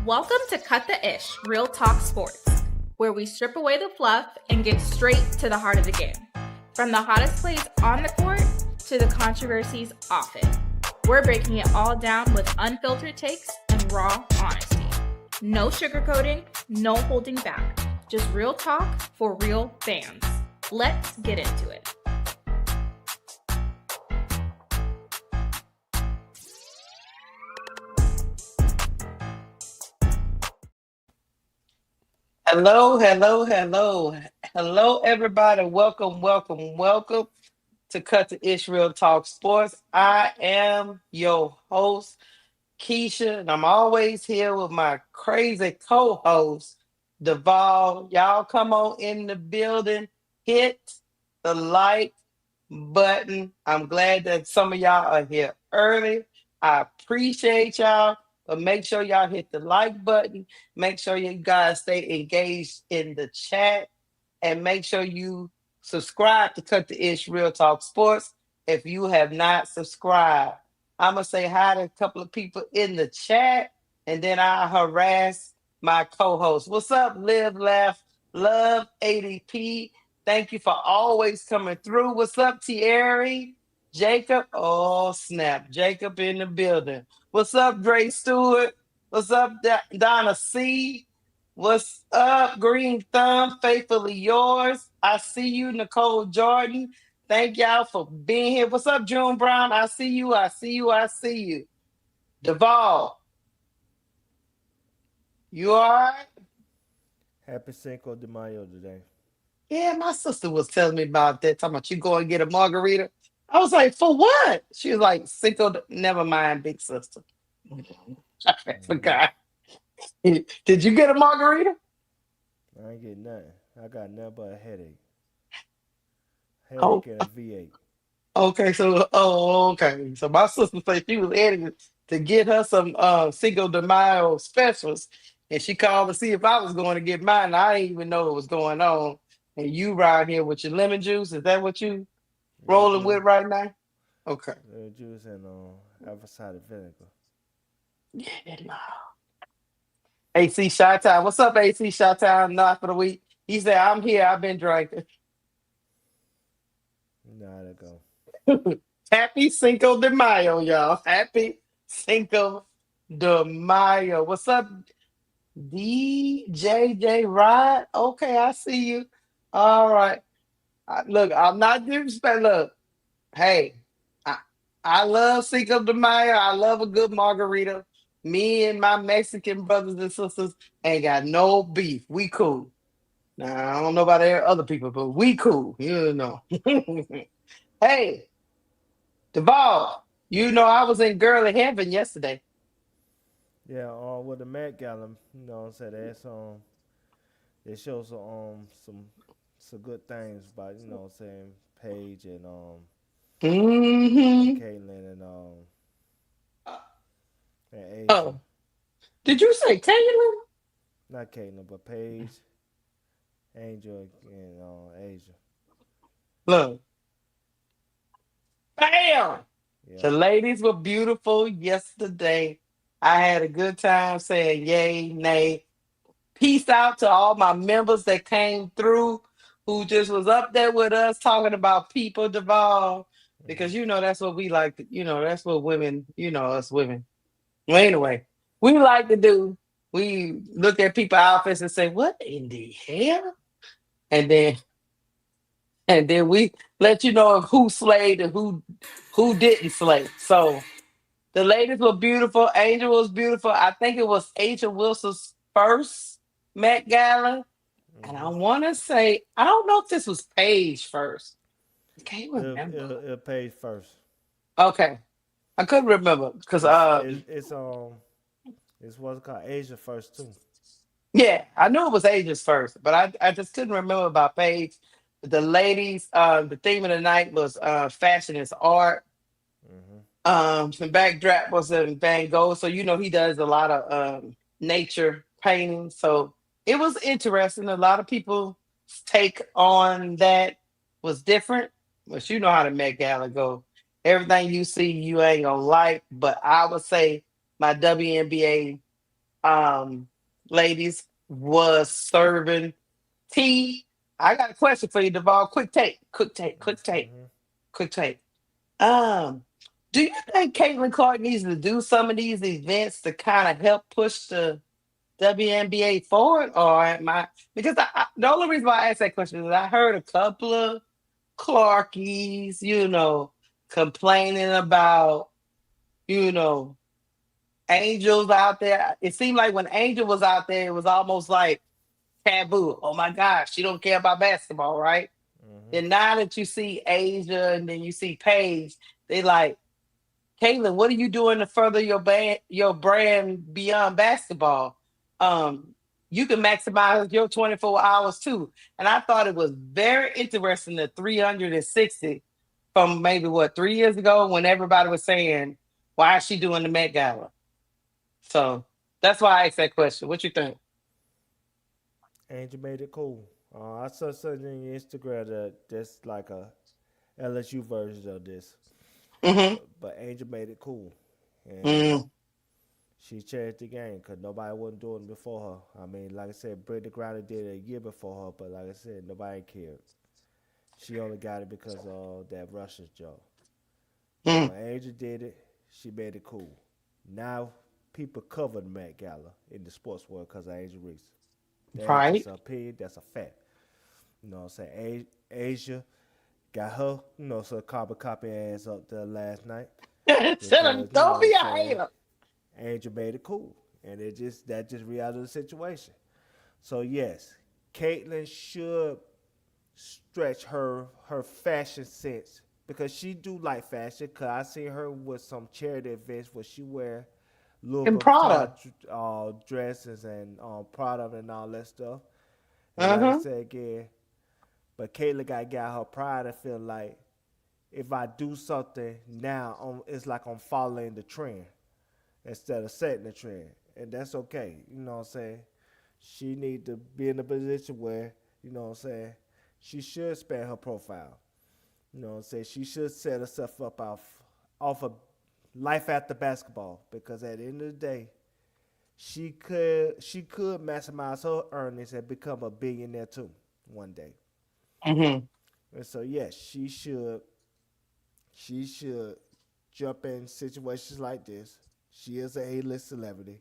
Welcome to Cut the Ish, Real Talk Sports, where we strip away the fluff and get straight to the heart of the game. From the hottest plays on the court to the controversies off it. We're breaking it all down with unfiltered takes and raw honesty. No sugarcoating, no holding back. Just real talk for real fans. Let's get into it. Hello, everybody. Welcome to Cut the Ish Real Talk Sports. I am your host, Keysha, and I'm always here with my crazy co-host, Duval. Y'all come on in the building, hit the like button. I'm glad that some of y'all are here early. I appreciate y'all, but make sure y'all hit the like button. Make sure you guys stay engaged in the chat, and make sure you subscribe to Cut the Ish Real Talk Sports if you have not subscribed. I'm going to say hi to a couple of people in the chat, and then I'll harass my co-host. What's up, Live, Laugh, Love, ADP? Thank you for always coming through. What's up, Thierry? Jacob? Oh, snap. Jacob in the building. What's up, Dre Stewart? What's up, Donna C? What's up, Green Thumb? Faithfully yours. I see you, Nicole Jordan. Thank y'all for being here. What's up, June Brown? I see you. Duval, you all right? Happy Cinco de Mayo today. Yeah, my sister was telling me about that. Talking about you go and get a margarita. I was like, for what? She was like, never mind, big sister. I forgot. Did you get a margarita? I ain't getting nothing. I got nothing but a headache. Oh, Headache and a V8. okay. So my sister said she was heading to get her some Cinco de Mayo specials, and she called to see if I was going to get mine. I didn't even know what was going on. And you right here with your lemon juice. Is that what you Lemon rolling juice, with right now? Okay. lemon juice and apple cider vinegar. Yeah, no. AC Shot Time. What's up, AC Shot Time? Not for the week. He said, I'm here. I've been drinking. Nah, to go. Happy Cinco de Mayo, y'all. Happy Cinco de Mayo. What's up, DJJ Rod? Okay, I see you. All right. Look, I'm not disrespect. Look, hey, I, I love Cinco de Mayo. I love a good margarita. Me and my Mexican brothers and sisters ain't got no beef. We cool. Now, I don't know about other people, but we cool. You know. Hey, Duval, you know I was in girly heaven yesterday. Yeah, with the Met Gala, what I'm saying, they show some good things about, what I'm saying, Paige and Hmm. Caitlin and Asia. Oh, did you say Taylor? Not Caitlin, but Paige, Angel, and Asia. Look, bam! Yeah. The ladies were beautiful yesterday. I had a good time saying yay, nay. Peace out to all my members that came through who just was up there with us talking about people, Duval. Because Hmm. that's what we like to, that's what women, us women. Well, anyway, we like to do. We look at people outfits and say, "What in the hell?" And then we let you know of who slayed and who didn't slay. So the ladies were beautiful. Angel was beautiful. I think it was Angel Wilson's first Met Gala, and I Hmm. want to say I don't know if this was Paige first. I can't It, remember. it, it Paige first. Okay, I couldn't remember because It's it's it's it's what's called Asia first too. yeah, I knew it was ages first, but I just couldn't remember about Paige. The ladies, the theme of the night was fashion is art. Hmm. The backdrop was in Van Gogh, so he does a lot of nature painting. So it was interesting. A lot of people's take on that was different, but you know how the Met Gala go. Everything you see, you ain't gonna like. But I would say my WNBA um, ladies, was serving tea. I got a question for you, Duval. Quick take, quick take, quick take, Mm-hmm. quick take. Um, do you think Caitlin Clark needs to do some of these events to kind of help push the WNBA forward, or am I? Because the only reason why I asked that question is I heard a couple of Clarkies, complaining about, you know, Angels out there. It seemed like when Angel was out there, it was almost like taboo. Oh my gosh, she don't care about basketball, right? Mm-hmm. And now that you see Asia and then you see Paige, they like, Caitlin, what are you doing to further your brand beyond basketball? Um, you can maximize your 24 hours too. And I thought it was very interesting the 360 from maybe 3 years ago when everybody was saying, why is she doing the Met Gala? So that's why I asked that question. What you think? Angel made it cool. I saw something on your Instagram that's like a LSU version of this, Mm-hmm. but Angel made it cool, and Mm, she changed the game because nobody wasn't doing it before her. I mean, like I said, Brittany Griner did it a year before her, but like I said, nobody cared. She only got it because of that Russian job. But mm, when Angel did it, she made it cool. Now people cover the Met Gala in the sports world because of Angel Reese. That ain't just right. an opinion, that's a fact. You know what I'm saying? Asia got her, so carbon copy ass up there last night Tell them, because, don't be what I'm a saying, hater. Angel made it cool. And that just reality of the situation. So yes, Caitlyn should stretch her fashion sense because she do like fashion. Cause I seen her with some charity events where she wear Louis And Vuitton Prada. dresses and product and all that stuff. And like I Uh-huh. said again, but Caitlyn got her pride and feel like if I do something now, it's like I'm following the trend instead of setting the trend, and that's okay. You know what I'm saying? She need to be in a position where what I'm saying. She should expand her profile. You know what I'm saying? She should set herself up off of life after basketball because at the end of the day, she could maximize her earnings and become a billionaire too one day. Mm-hmm. And so yes, she should jump in situations like this. She is a A-list celebrity.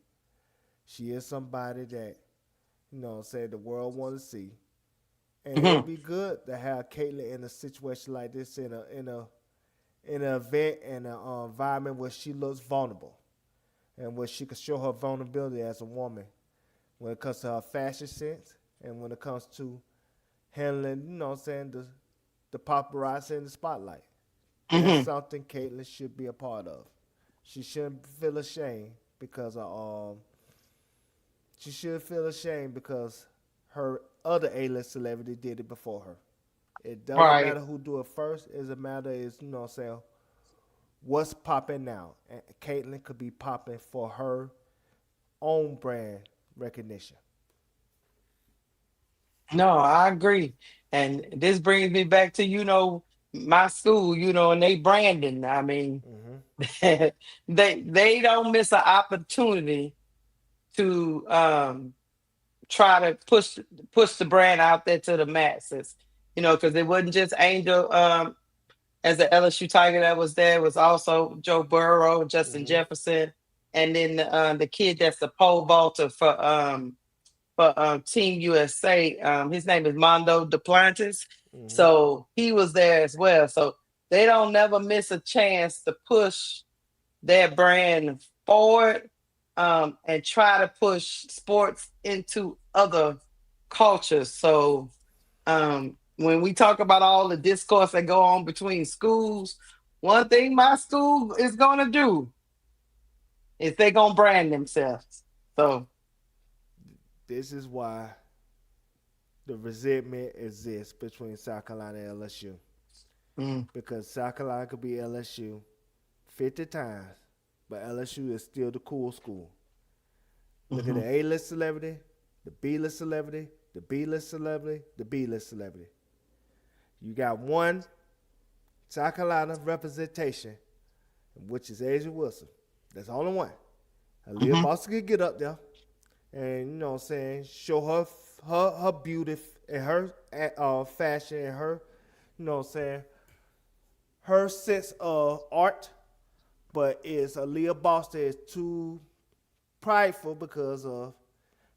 She is somebody that the world wants to see, and it Mm-hmm. would be good to have Caitlyn in a situation like this in an event and an environment where she looks vulnerable and where she could show her vulnerability as a woman when it comes to her fashion sense and when it comes to handling, the paparazzi in the spotlight. That's Mm-hmm. something Caitlyn should be a part of. She shouldn't feel ashamed because of she should feel ashamed because her other A-list celebrity did it before her. It doesn't Right. matter who do it first. It's a matter is saying what's popping now. And Caitlyn could be popping for her own brand recognition. No, I agree. And this brings me back to, my school, and they branding. I mean, Mm-hmm. they don't miss an opportunity to try to push the brand out there to the masses. Because it wasn't just Angel as the LSU Tiger that was there, it was also Joe Burrow, Justin Mm-hmm. Jefferson, and then the kid that's the pole vaulter for Team USA. His name is Mondo Duplantis. Mm-hmm. So he was there as well. So they don't never miss a chance to push their brand forward and try to push sports into other cultures. So when we talk about all the discourse that go on between schools, one thing my school is going to do is they're going to brand themselves. So, This is why the resentment exists between South Carolina and LSU. mm, Because South Carolina could be LSU 50 times, but LSU is still the cool school. Look at mhm, the A-list celebrity, the B-list celebrity, the B-list celebrity, the B-list celebrity. You got one South Carolina representation, which is Asia Wilson. That's the only one. Aaliyah mhm, Boston could get up there. and show her beauty and her fashion and her, her sense of art. But is Aaliyah Boston is too prideful because of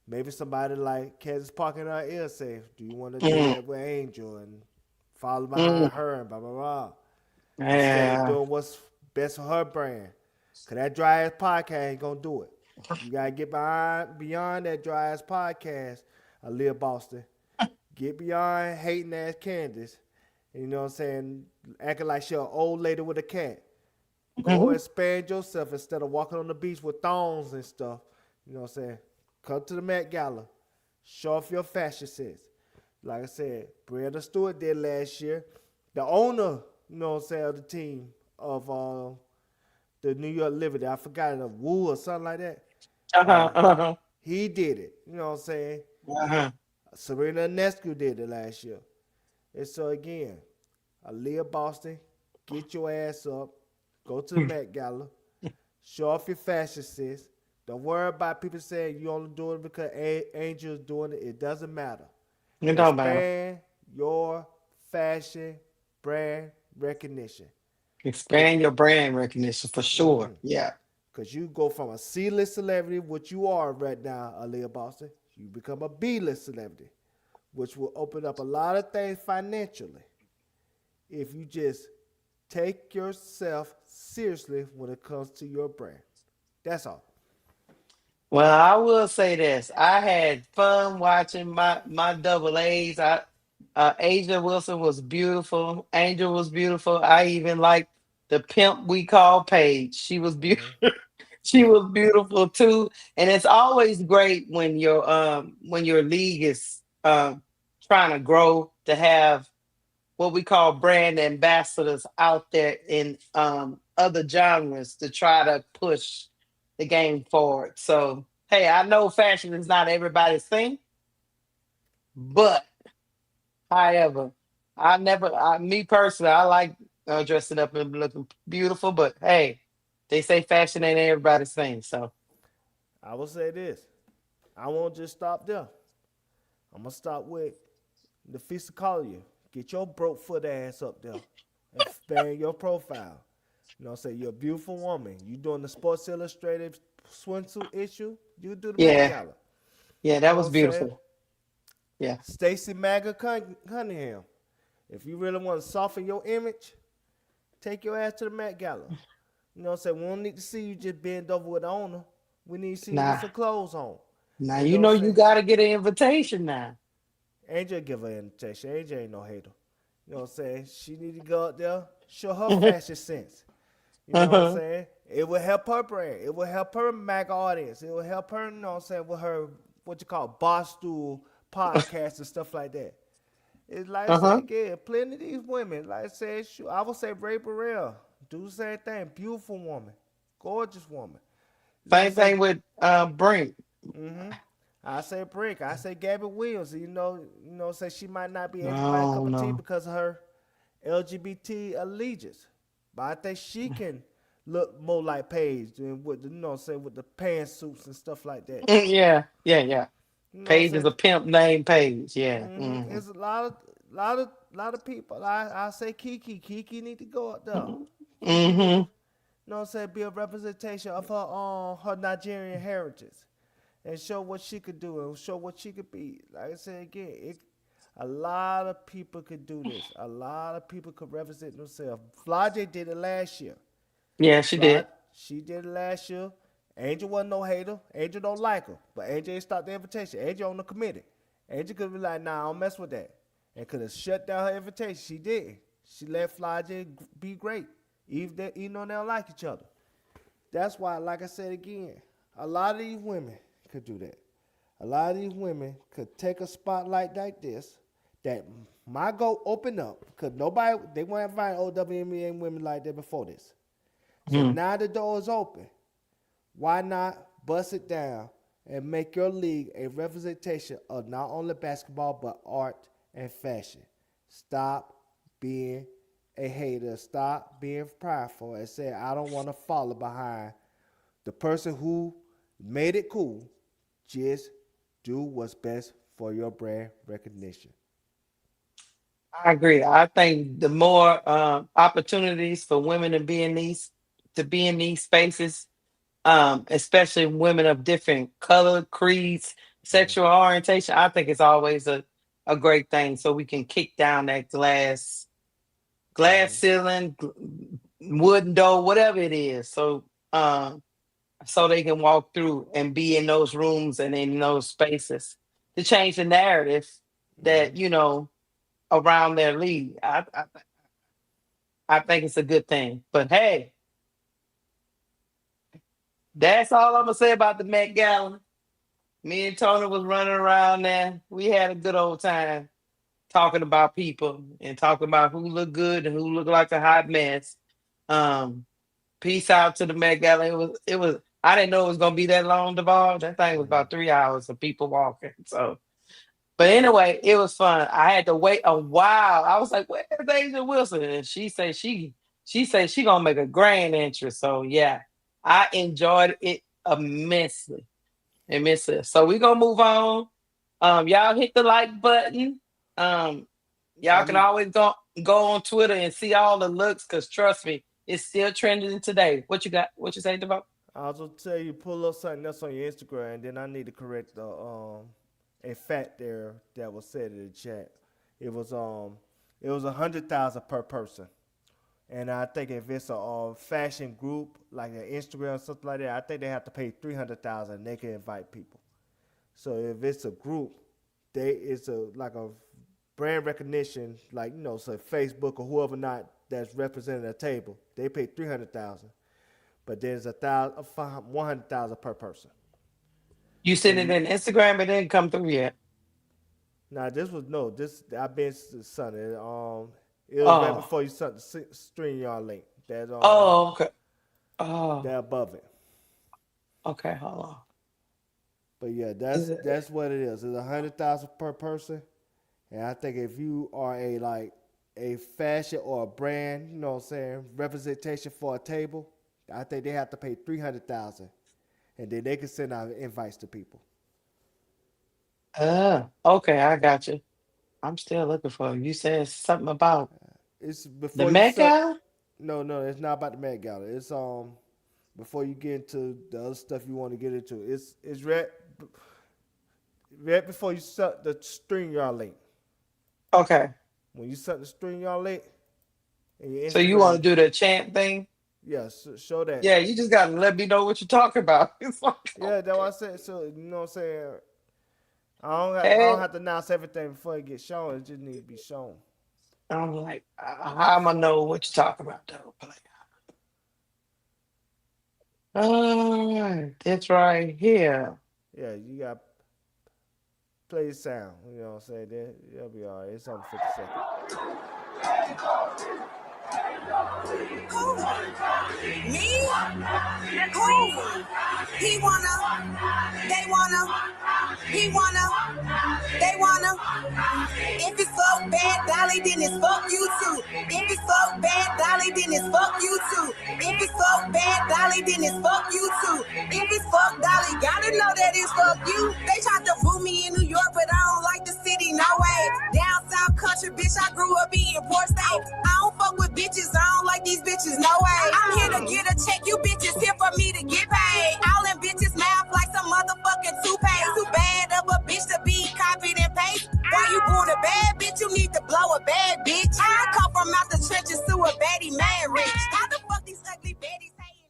maybe somebody like Kansas Park in our ear say, "Do you want to do Mm, that with Angel and follow mm, behind her and blah blah blah?" Instead of yeah. doing what's best for her brand. Cause that dry ass podcast ain't gonna do it. You gotta get beyond that dry ass podcast, Aaliyah Boston. Get beyond hating ass Candace. You know what I'm saying? Acting like she an old lady with a cat. Go Mhm. expand yourself instead of walking on the beach with thongs and stuff. You know what I'm saying? Come to the Met Gala. Show off your fashion sense. Like I said, Brenda Stewart did last year. The owner, of the team of the New York Liberty, I forgot it, of Wu or something like that. Uh-huh, uh-huh, He did it. You know what I'm saying? uh-huh. Serena Nescu did it last year. And so again, Aaliyah Boston, get your ass up, go to the Met Gala, show off your fashion sense. Don't worry about people saying you only doing it because Angel's doing it. It doesn't matter. It don't matter. Expand your fashion brand recognition. Expand your brand recognition for sure. Yeah. Because you go from a C-list celebrity, which you are right now, Aaliyah Boston, you become a B-list celebrity, which will open up a lot of things financially if you just take yourself seriously when it comes to your brand. That's all. Well, I will say this. I had fun watching my double A's. Asia Wilson was beautiful. Angel was beautiful. I even liked the pimp we call Paige. She was beautiful. She was beautiful too. And it's always great when your league is trying to grow to have what we call brand ambassadors out there in other genres to try to push the game forward. So, hey, I know fashion is not everybody's thing, but however, me personally, I like dressing up and looking beautiful, but hey, they say fashion ain't everybody's thing. So, I will say this. I won't just stop there. I'm going to stop with the Feast of Collier. Get your broke foot ass up there. Expand your profile. You know what I'm saying? You're a beautiful woman. You doing the Sports Illustrated swimsuit issue, you do the Met yeah, Gala. yeah, You that know what was I'm saying? beautiful. Yeah. Stacey Maga Cunningham. If you really want to soften your image, take your ass to the Met Gala. You know what I'm saying? We don't need to see you just bend over with the owner. We need to see you with Nah, some clothes on. now You you know what know I'm you saying? got to get an invitation now. Angel give her an invitation. Angel ain't no hater. You know what I'm saying? She need to go out there, show her fashion sense. You know what I'm Uh-huh. saying? It will help her brand. It will help her MAC audience. It will help her, you know what I'm saying, with her, what you call, Barstool podcast and stuff like that. It's like I said Uh-huh. again, plenty of these women, like I said, I would say Ray Burrell, do the same thing. Beautiful woman, gorgeous woman. You know what I'm Same saying? thing with Brink. I say Brink. I say Gabby Williams. Say she might not be everybody's Oh cup of tea no. because of her LGBT allegiance, but I think she can look more like Paige than with the, with the pantsuits and stuff like that. Yeah, yeah, yeah. You know what I'm Paige is saying? a pimp named Paige. Yeah. Hmm. It's a lot of people. I say Kiki. Kiki need to go up there. Kiki need to, Hmm. be a representation of her Nigerian heritage and show what she could do and show what she could be. Like I said again, a lot of people could do this. A lot of people could represent themselves. Flage did it last year. Yeah, she Fly, did. she did it last year. Angel wasn't no hater. Angel don't like her. But Angel ain't stopped the invitation. Angel on the committee. Angel could be like, nah, I don't mess with that. And could have shut down her invitation. She didn't. She let Flage be great. Even though they don't like each other. That's why, like I said again, a lot of these women could do that. A lot of these women could take a spotlight like this that might go open up because they weren't inviting old WNBA women like that before this. So Mhm. now the door is open. Why not bust it down and make your league a representation of not only basketball but art and fashion? Stop being a hater. Stop being prideful and say I don't want to follow behind the person who made it cool Just do what's best for your brand recognition. I agree. I think the more opportunities for women to be in these spaces, especially women of different color, creeds, Mm-hmm. sexual orientation, I think it's always a great thing. So we can kick down that glass Mm-hmm. ceiling, wooden door, whatever it is. So they can walk through and be in those rooms and in those spaces to change the narrative Mm-hmm. that around their league. I think it's a good thing. But hey, that's all I'm gonna say about the Met Gala. Me and Tony was running around there. We had a good old time talking about people and talking about who looked good and who looked like a hot mess. Um, Peace out to the Met Gala. It was. I didn't know it was gonna be that long, Duval. That thing was Mm-hmm. about 3 hours of people walking. So, but anyway, it was fun. I had to wait a while. I was like, "Where's Asia Wilson?" And she gonna make a grand entrance. So yeah, I enjoyed it immensely, immensely. So we gonna move on. Y'all hit the like button. Um, y'all I can need. always go on Twitter and see all the looks. Cause trust me, it's still trending today. What you got? What you say about? I was gonna tell you pull up something else on your Instagram, and then I need to correct the a fact there that was said in the chat. It was um it was 100,000 per person, and I think if it's a fashion group like an Instagram or something like that, I think they have to pay 300,000. And they can invite people. So if it's a group, it's a like a brand recognition, like so Facebook or whoever not that's representing a table, they pay 300,000, but there's 100,000 per person. You So sent it you in Instagram, it didn't come through yet. now this was no this I've been Sunday. It was right Oh, before you sent the stream y'all link. oh, okay. Oh, That above it. okay. Hold on. But yeah, Is that's it? that's what it is. It's 100,000 per person. And I think if you are a fashion or a brand, what I'm saying, representation for a table, I think they have to pay 300,000, and then they can send out invites to people. Okay. I got you. I'm still looking for you. You said something about It's the before you Met set. Gala. No, it's not about the Met Gala. It's before you get into the other stuff you want to get into. It's right before you set the string y'all link. Okay. When you set the string y'all link in your So you want to Instagram, do the chant thing? yes, show that. Yeah. You just gotta let me know what you're talking about. It's like, Yeah, that's what I said. So what I'm saying. I don't okay. have to announce everything before it gets shown. It just needs to be shown. I'm like, how am I know what you're talking about though? All right, it's right here. Yeah, you got to play the sound. You know what I'm saying? They'll be all right. It's only 50 seconds. Me? Who? He wanna, they wanna, he wanna, they wanna. If it's fuck bad Dolly, then it's fuck you too. If it's fuck bad Dolly, then it's fuck you too. If it's fuck bad Dolly, then it's fuck you too. If it's fuck Dolly, gotta know that it's fuck you. They tried to boo me in New York, but I don't like the city, no way. Down south country, bitch, I grew up eating pork steak. I don't fuck with bitches, I don't like these bitches, no way. I'm here to get a check, you bitches here for me to get paid. All them bitches mouth like some motherfucking toupee. Too bad of a bitch to be copied and pasted. Why you born a bad bitch? You need to blow a bad bitch. I come from out the trenches to a baddie man rich. How the fuck these ugly baddies hating?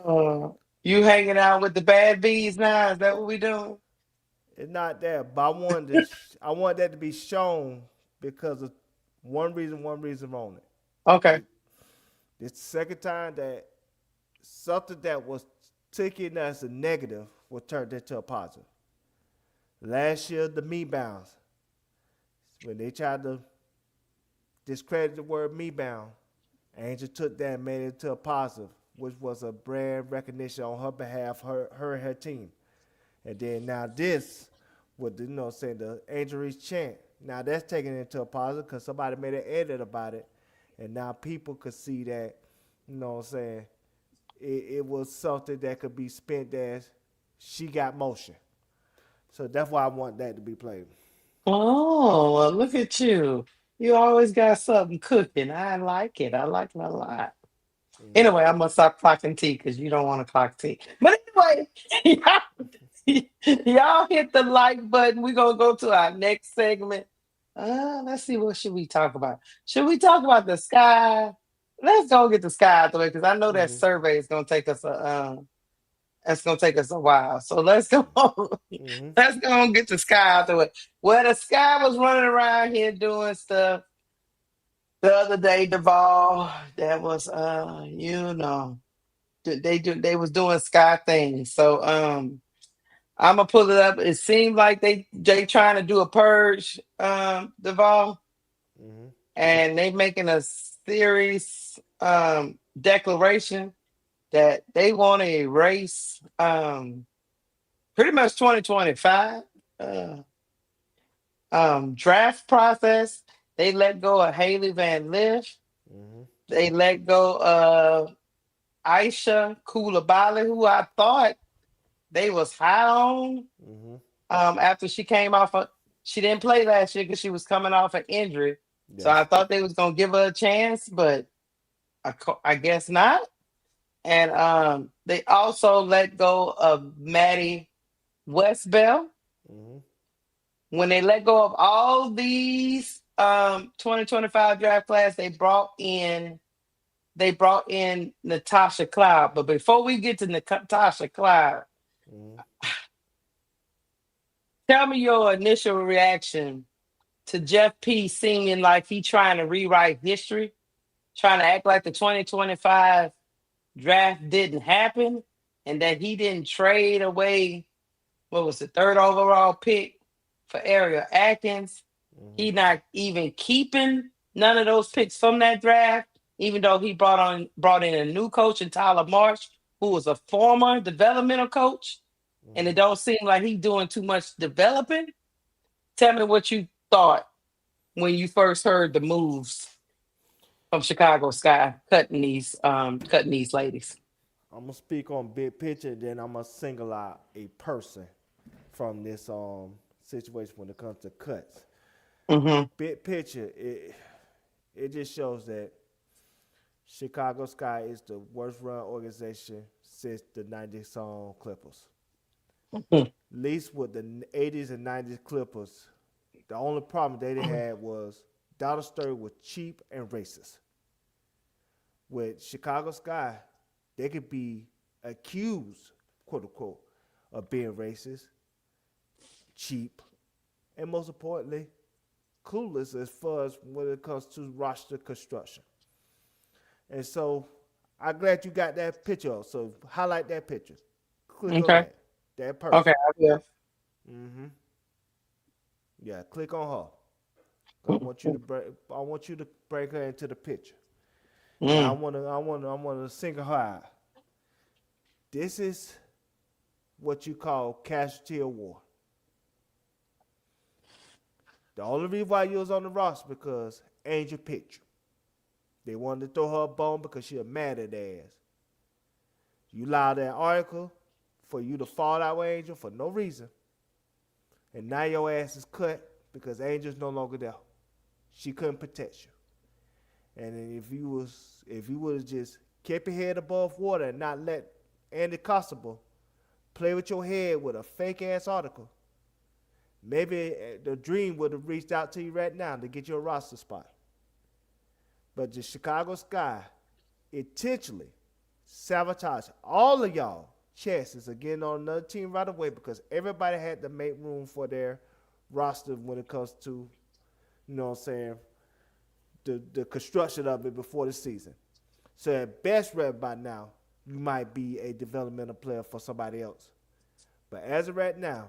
Uh, you hanging out with the bad bees now? Is that what we doing? It's not that, but I want that to be shown because of one reason only. Okay. This the second time that something that was taken as a negative was turned into a positive. Last year, the me bounds, when they tried to discredit the word me bound, Angel took that and made it into a positive, which was a brand recognition on her behalf, her and her team. And then now this, with saying the Angel Reese chant, now that's taken into a positive because somebody made an edit about it, and now people could see that, you know what I'm saying, it was something that could be spent as she got motion. So that's why I want that to be played. Oh, well, look at you. You always got something cooking. I like it. I like it a lot. Mm-hmm. Anyway, I'm gonna stop clocking tea because you don't want to clock tea. But anyway, y'all hit the like button. We're gonna go to our next segment. Let's see, what should we talk about? Should we talk about the sky? Let's go get the sky out the way because I know that Mm-hmm. survey is gonna take us a it's gonna take us a while. So let's go. Mm-hmm. Let's go and get the sky out the way. Well, the sky was running around here doing stuff the other day, Duval. That was they was doing sky things. So I'm gonna pull it up. It seemed like they trying to do a purge, Duval, Mm-hmm. and they making a serious declaration that they want to erase pretty much 2025 uh, draft process. They let go of Hailey Van Lith. Mm-hmm. They let go of Aisha Coulibaly, who I thought they was high on. Mm-hmm. After she came off, she didn't play last year because she was coming off an injury. So Yes. I thought they was gonna give her a chance, but I guess not. And they also let go of Maddie Westbell. Mm-hmm. When they let go of all these 2025 draft class, they brought in Natasha Cloud. But before we get to Natasha Cloud, Mm-hmm. tell me your initial reaction to Jeff P seeming like he trying to rewrite history, trying to act like the 2025 draft didn't happen, and that he didn't trade away what was the third overall pick for Ariel Atkins. Mm-hmm. He not even keeping none of those picks from that draft, even though he brought in a new coach in Tyler Marsh, who was a former developmental coach, and it don't seem like he's doing too much developing. Tell me what you thought when you first heard the moves from Chicago Sky cutting these ladies. I'm gonna speak on big picture, then I'm gonna single out a person from this situation when it comes to cuts. Mm-hmm. Big picture, it just shows that Chicago Sky is the worst run organization since the 90s Clippers. Mm-hmm. At least with the 80s and 90s Clippers, the only problem they had was Donald Sterling was cheap and racist. With Chicago Sky, they could be accused, quote unquote, of being racist, cheap, and most importantly, clueless as far as when it comes to roster construction. And so I'm glad you got that picture up. So highlight that picture. Click on Okay. that Okay. person. I will. Mm-hmm. Yeah, click on her. I want you to bring her into the picture. And Mm. I wanna single her out. This is what you call casualty of war. The only reason why you was on the roster because Angel picked you. They wanted to throw her a bone because she was mad at their ass. You allowed that article for you to fall out with Angel for no reason. And now your ass is cut because Angel's no longer there. She couldn't protect you. And then if you would have just kept your head above water and not let Andy Constable play with your head with a fake ass article, maybe the dream would have reached out to you right now to get you a roster spot. But the Chicago Sky intentionally sabotage all of y'all chances of getting on another team right away because everybody had to make room for their roster when it comes to, you know what I'm saying, the construction of it before the season. So at best right by now, you might be a developmental player for somebody else. But as of right now,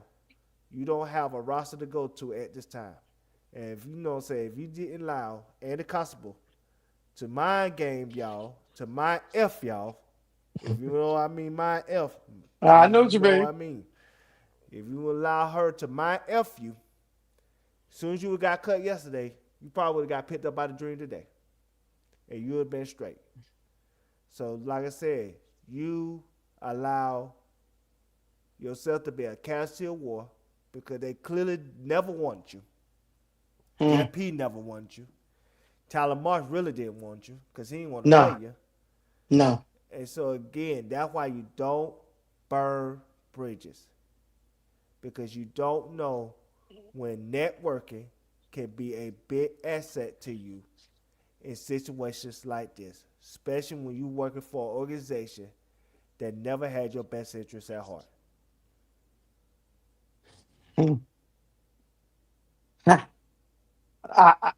you don't have a roster to go to at this time. And if you know what I'm saying, if you didn't allow Andy Constable to mind game y'all, to mind F y'all, if you know what I mean, mind F, I know you what you know mean. what I mean. If you allow her to mind F you, as soon as you got cut yesterday, you probably would have got picked up by the Dream today. And you would have been straight. So like I said, you allow yourself to be a casualty of war because they clearly never wanted you. Hmm. Jeff P never wanted you. Tyler Marsh really didn't want you because he didn't want to No. play you. No. And so again, that's why you don't burn bridges. Because you don't know when networking can be a big asset to you in situations like this, especially when you're working for an organization that never had your best interests at heart. Hmm.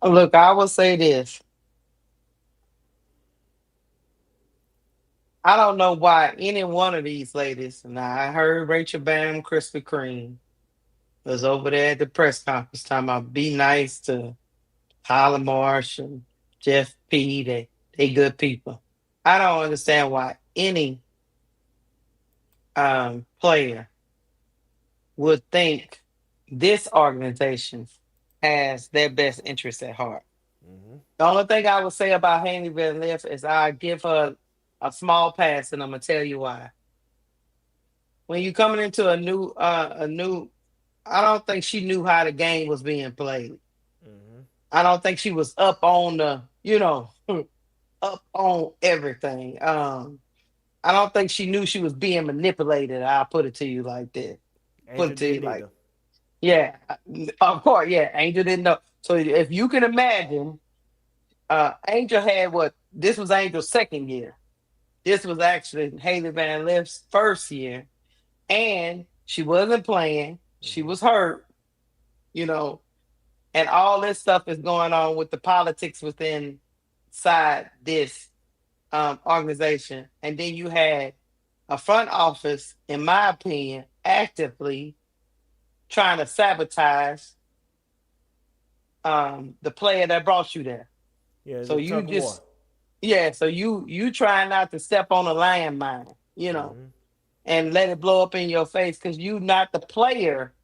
Look, I will say this. I don't know why any one of these ladies, and I heard Rachel Bam, Krispy Kreme, was over there at the press conference talking about be nice to Tyler Marsh and Jeff P. They good people. I don't understand why any player would think this organization has their best interest at heart. Mm-hmm. The only thing I would say about Hailey Van Lith is I give her a small pass, and I'm gonna tell you why. When you coming into a new, I don't think she knew how the game was being played. Mm-hmm. I don't think she was up on the, up on everything. I don't think she knew she was being manipulated. I'll put it to you like that. Put Angel it to you didn't like, either. yeah, of course, yeah. Angel didn't know. So if you can imagine, Angel had what? This was Angel's second year. This was actually Hailey Van Lith's first year, and she wasn't playing. She Mm-hmm. was hurt, you know, and all this stuff is going on with the politics within inside this organization. And then you had a front office, in my opinion, actively trying to sabotage the player that brought you there. Yeah, it's So a you tug of war. just so you try not to step on a landmine, Mm-hmm. and let it blow up in your face because you not the player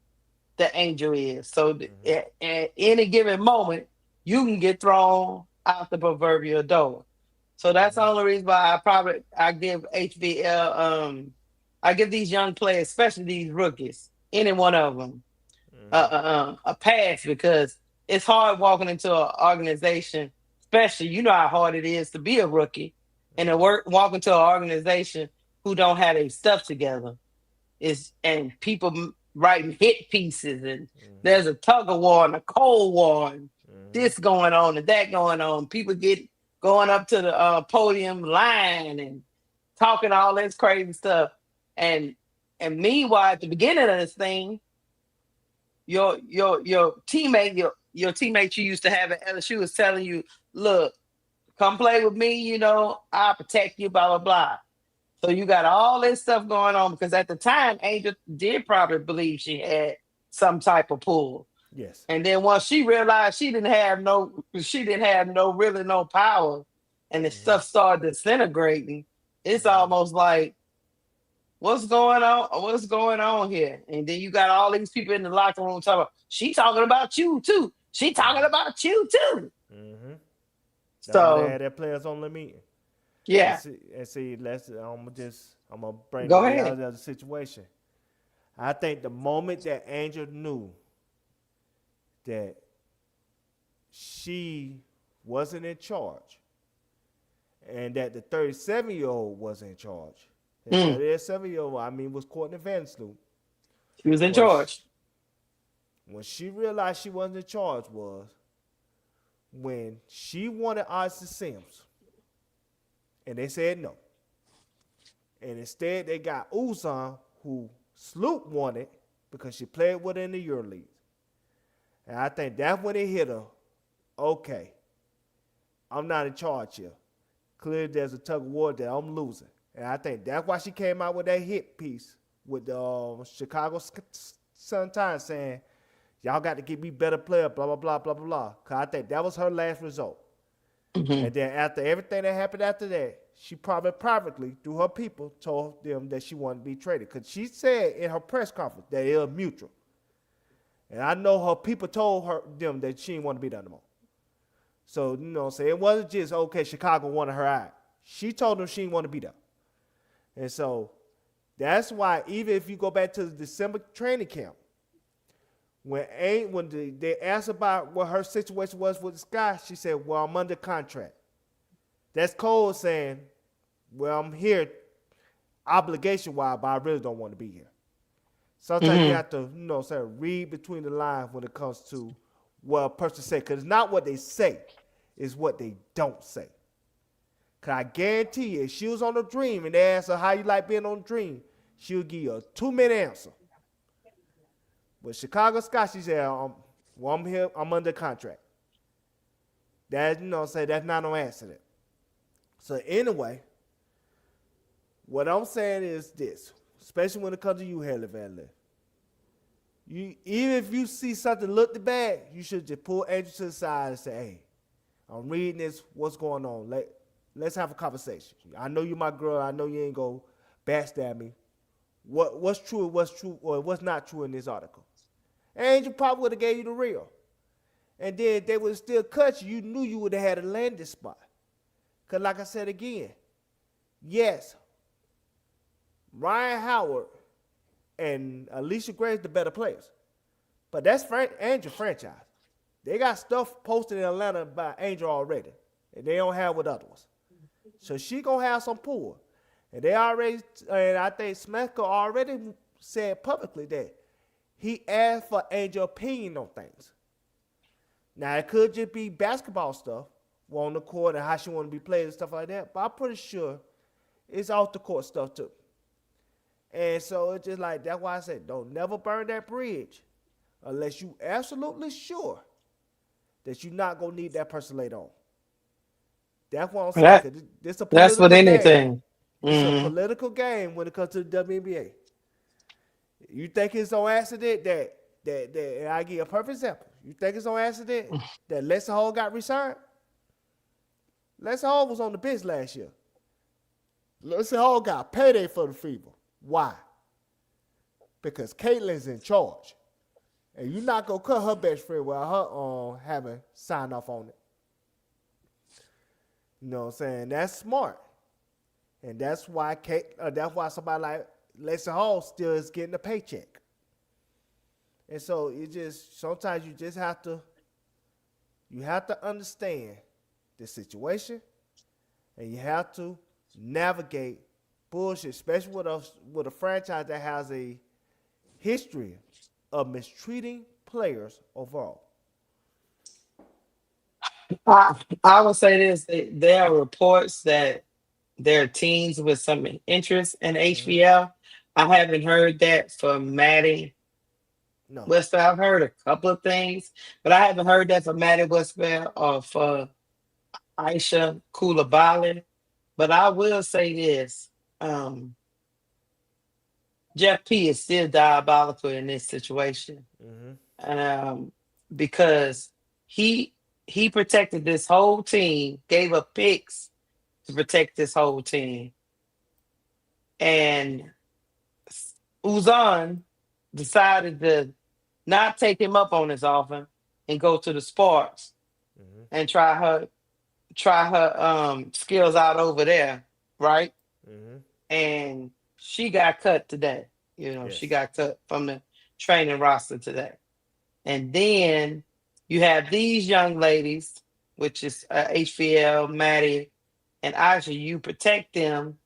the Angel is. So Mm-hmm. at any given moment, you can get thrown out the proverbial door. So that's the Mm-hmm. only reason why I give HBL I give these young players, especially these rookies, any one of them, Mm-hmm. a pass because it's hard walking into an organization, especially you know how hard it is to be a rookie and to Mm-hmm. walk into an organization who don't have their stuff together is and people writing hit pieces and Mm-hmm. there's a tug of war and a cold war and Mm-hmm. this going on and that going on. People get going up to the podium line and talking all this crazy stuff. And meanwhile, at the beginning of this thing, your teammate, your teammate you used to have at LSU was telling you, look, come play with me, I'll protect you, blah, blah, blah. So you got all this stuff going on because at the time, Angel did probably believe she had some type of pull. Yes. And then once she realized she didn't have really no power and the Mm-hmm. stuff started disintegrating, it's almost like, what's going on? What's going on here? And then you got all these people in the locker room talking about, she talking about you too. She talking about you too. Mm-hmm. That's why they So had their players on the meeting. yeah, And see, I'm gonna bring the go ahead. reality of the situation. I think the moment that Angel knew that she wasn't in charge and that the 37-year-old was in charge. The 37-year-old, was Courtney Vandersloot. She was in Was charge. when she realized she wasn't in charge was when she wanted Odyssey Sims. And they said no. And instead they got Uzan, who Sloop wanted because she played with her in the EuroLeague. And I think that's when it hit her. Okay, I'm not in charge here. Clearly there's a tug of war that I'm losing. And I think that's why she came out with that hit piece with the Chicago Sun-Times saying, y'all got to get me better player, blah, blah, blah, blah, blah. Because I think that was her last result. Mm-hmm. And then after everything that happened after that, she probably privately, through her people, told them that she wanted to be traded. Because she said in her press conference that it was mutual. And I know her people told them that she didn't want to be there no more. So, it wasn't just, okay, Chicago wanted her out. She told them she didn't want to be there. And so That's why even if you go back to the December training camp, when they asked about what her situation was with the Sky, she said, "Well, I'm under contract." That's Cole saying, "Well, I'm here obligation-wise, but I really don't want to be here." Sometimes you have to, read between the lines when it comes to what a person say, because it's not what they say, it's what they don't say. Because I guarantee you, if she was on a dream and they asked her how you like being on a dream, she'll give you a 2-minute answer. But Chicago Sky, she said, well, I'm here, I'm under contract. That, that's not no accident. So anyway, what I'm saying is this, especially when it comes to you, Hailey Van Lith. Even if you see something look bad, you should just pull Angel to the side and say, "Hey, I'm reading this. What's going on? Let's have a conversation. I know you're my girl. I know you ain't gonna backstab me. What's true, or what's not true in this article?" Angel probably would have gave you the real. And then they would still cut you. You knew you would have had a landing spot. Because like I said again, yes, Ryan Howard and Alicia Gray's the better players. But that's Angel franchise. They got stuff posted in Atlanta by Angel already. And they don't have with others. So she going to have some pull. And I think Smethko already said publicly that he asked for Angel opinion on things. Now, it could just be basketball stuff, on the court and how she want to be played and stuff like that. But I'm pretty sure it's off the court stuff too. And so it's just like, that's why I said, don't never burn that bridge unless you absolutely sure that you're not going to need that person later on. That's what I'm saying. That's with anything. It's a political game when it comes to the WNBA. You think it's on accident that and I give you a perfect example. You think it's on accident that Lexi Hall got resigned? Lexi Hall was on the bench last year. Lexi Hall got payday for the Fever. Why? Because Caitlin's in charge. And you're not going to cut her best friend without her having signed off on it. You know what I'm saying? That's smart. And that's why somebody like Lexi Hall still is getting a paycheck. And so sometimes you just have to understand the situation, and you have to navigate bullshit, especially with a franchise that has a history of mistreating players overall. I would say this: there are reports that there are teams with some interest in HBL. I haven't heard that from Maddie. No. Westbell. I've heard a couple of things, but I haven't heard that from Maddie Westbell or for Aisha Coulibaly. But I will say this. Jeff P is still diabolical in this situation. Because he protected this whole team, gave up picks to protect this whole team. And Uzan decided to not take him up on his offer and go to the Sparks and try her skills out over there, right? And she got cut today. She got cut from the training roster today. And then you have these young ladies, which is HVL, Maddie, and Aisha. You protect them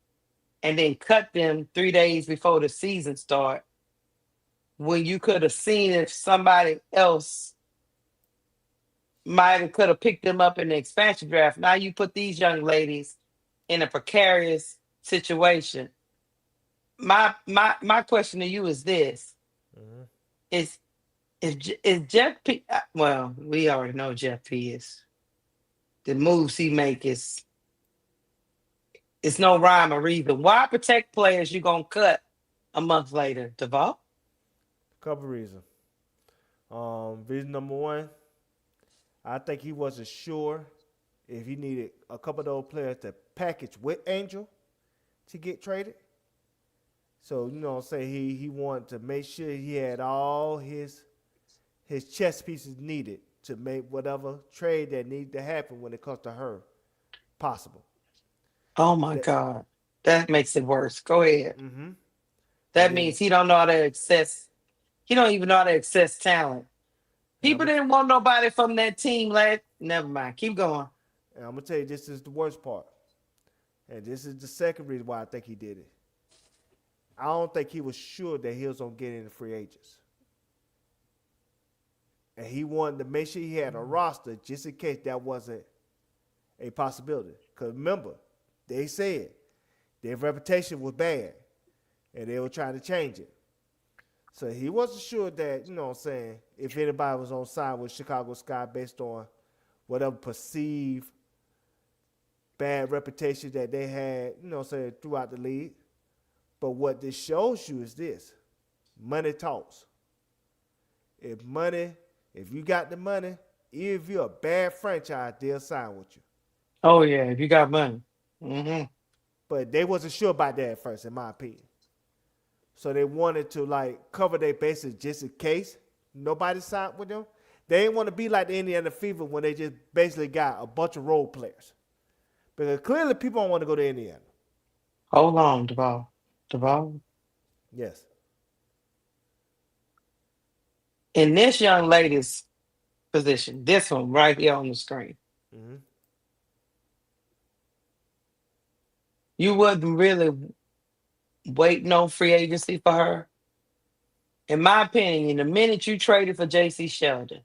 and then cut them 3 days before the season start, when you could have seen if somebody else could have picked them up in the expansion draft. Now you put these young ladies in a precarious situation. My question to you is this: is Jeff P? Well, we already know Jeff P is. The moves he make is it's no rhyme or reason. Why protect players you're gonna cut a month later, Duval? Couple reasons. Reason number one, I think he wasn't sure if he needed a couple of those players to package with Angel to get traded. So, he wanted to make sure he had all his chess pieces needed to make whatever trade that needed to happen when it comes to her possible. Oh, my God. That makes it worse. Go ahead. That means he don't know how to access. He don't even know how to access talent. People didn't want nobody from that team. Never mind. Keep going. And I'm gonna tell you, this is the worst part, and this is the second reason why I think he did it. I don't think he was sure that he was gonna get into free agents, and he wanted to make sure he had a roster just in case that wasn't a possibility. Because remember, they said their reputation was bad, and they were trying to change it. So he wasn't sure that, you know what I'm saying, if anybody was on side with Chicago Sky based on whatever perceived bad reputation that they had, you know what I'm saying, throughout the league. But what this shows you is this. Money talks. If you got the money, even if you're a bad franchise, they'll sign with you. Oh, yeah, if you got money. Mm-hmm. But they wasn't sure about that at first, in my opinion. So they wanted to cover their bases just in case nobody signed with them. They didn't want to be like the Indiana Fever when they just basically got a bunch of role players. Because clearly people don't want to go to Indiana. Hold on, Duval. Duval? Yes. In this young lady's position, this one right here on the screen, you wasn't really waiting on free agency for her. In my opinion, the minute you traded for J.C. Sheldon,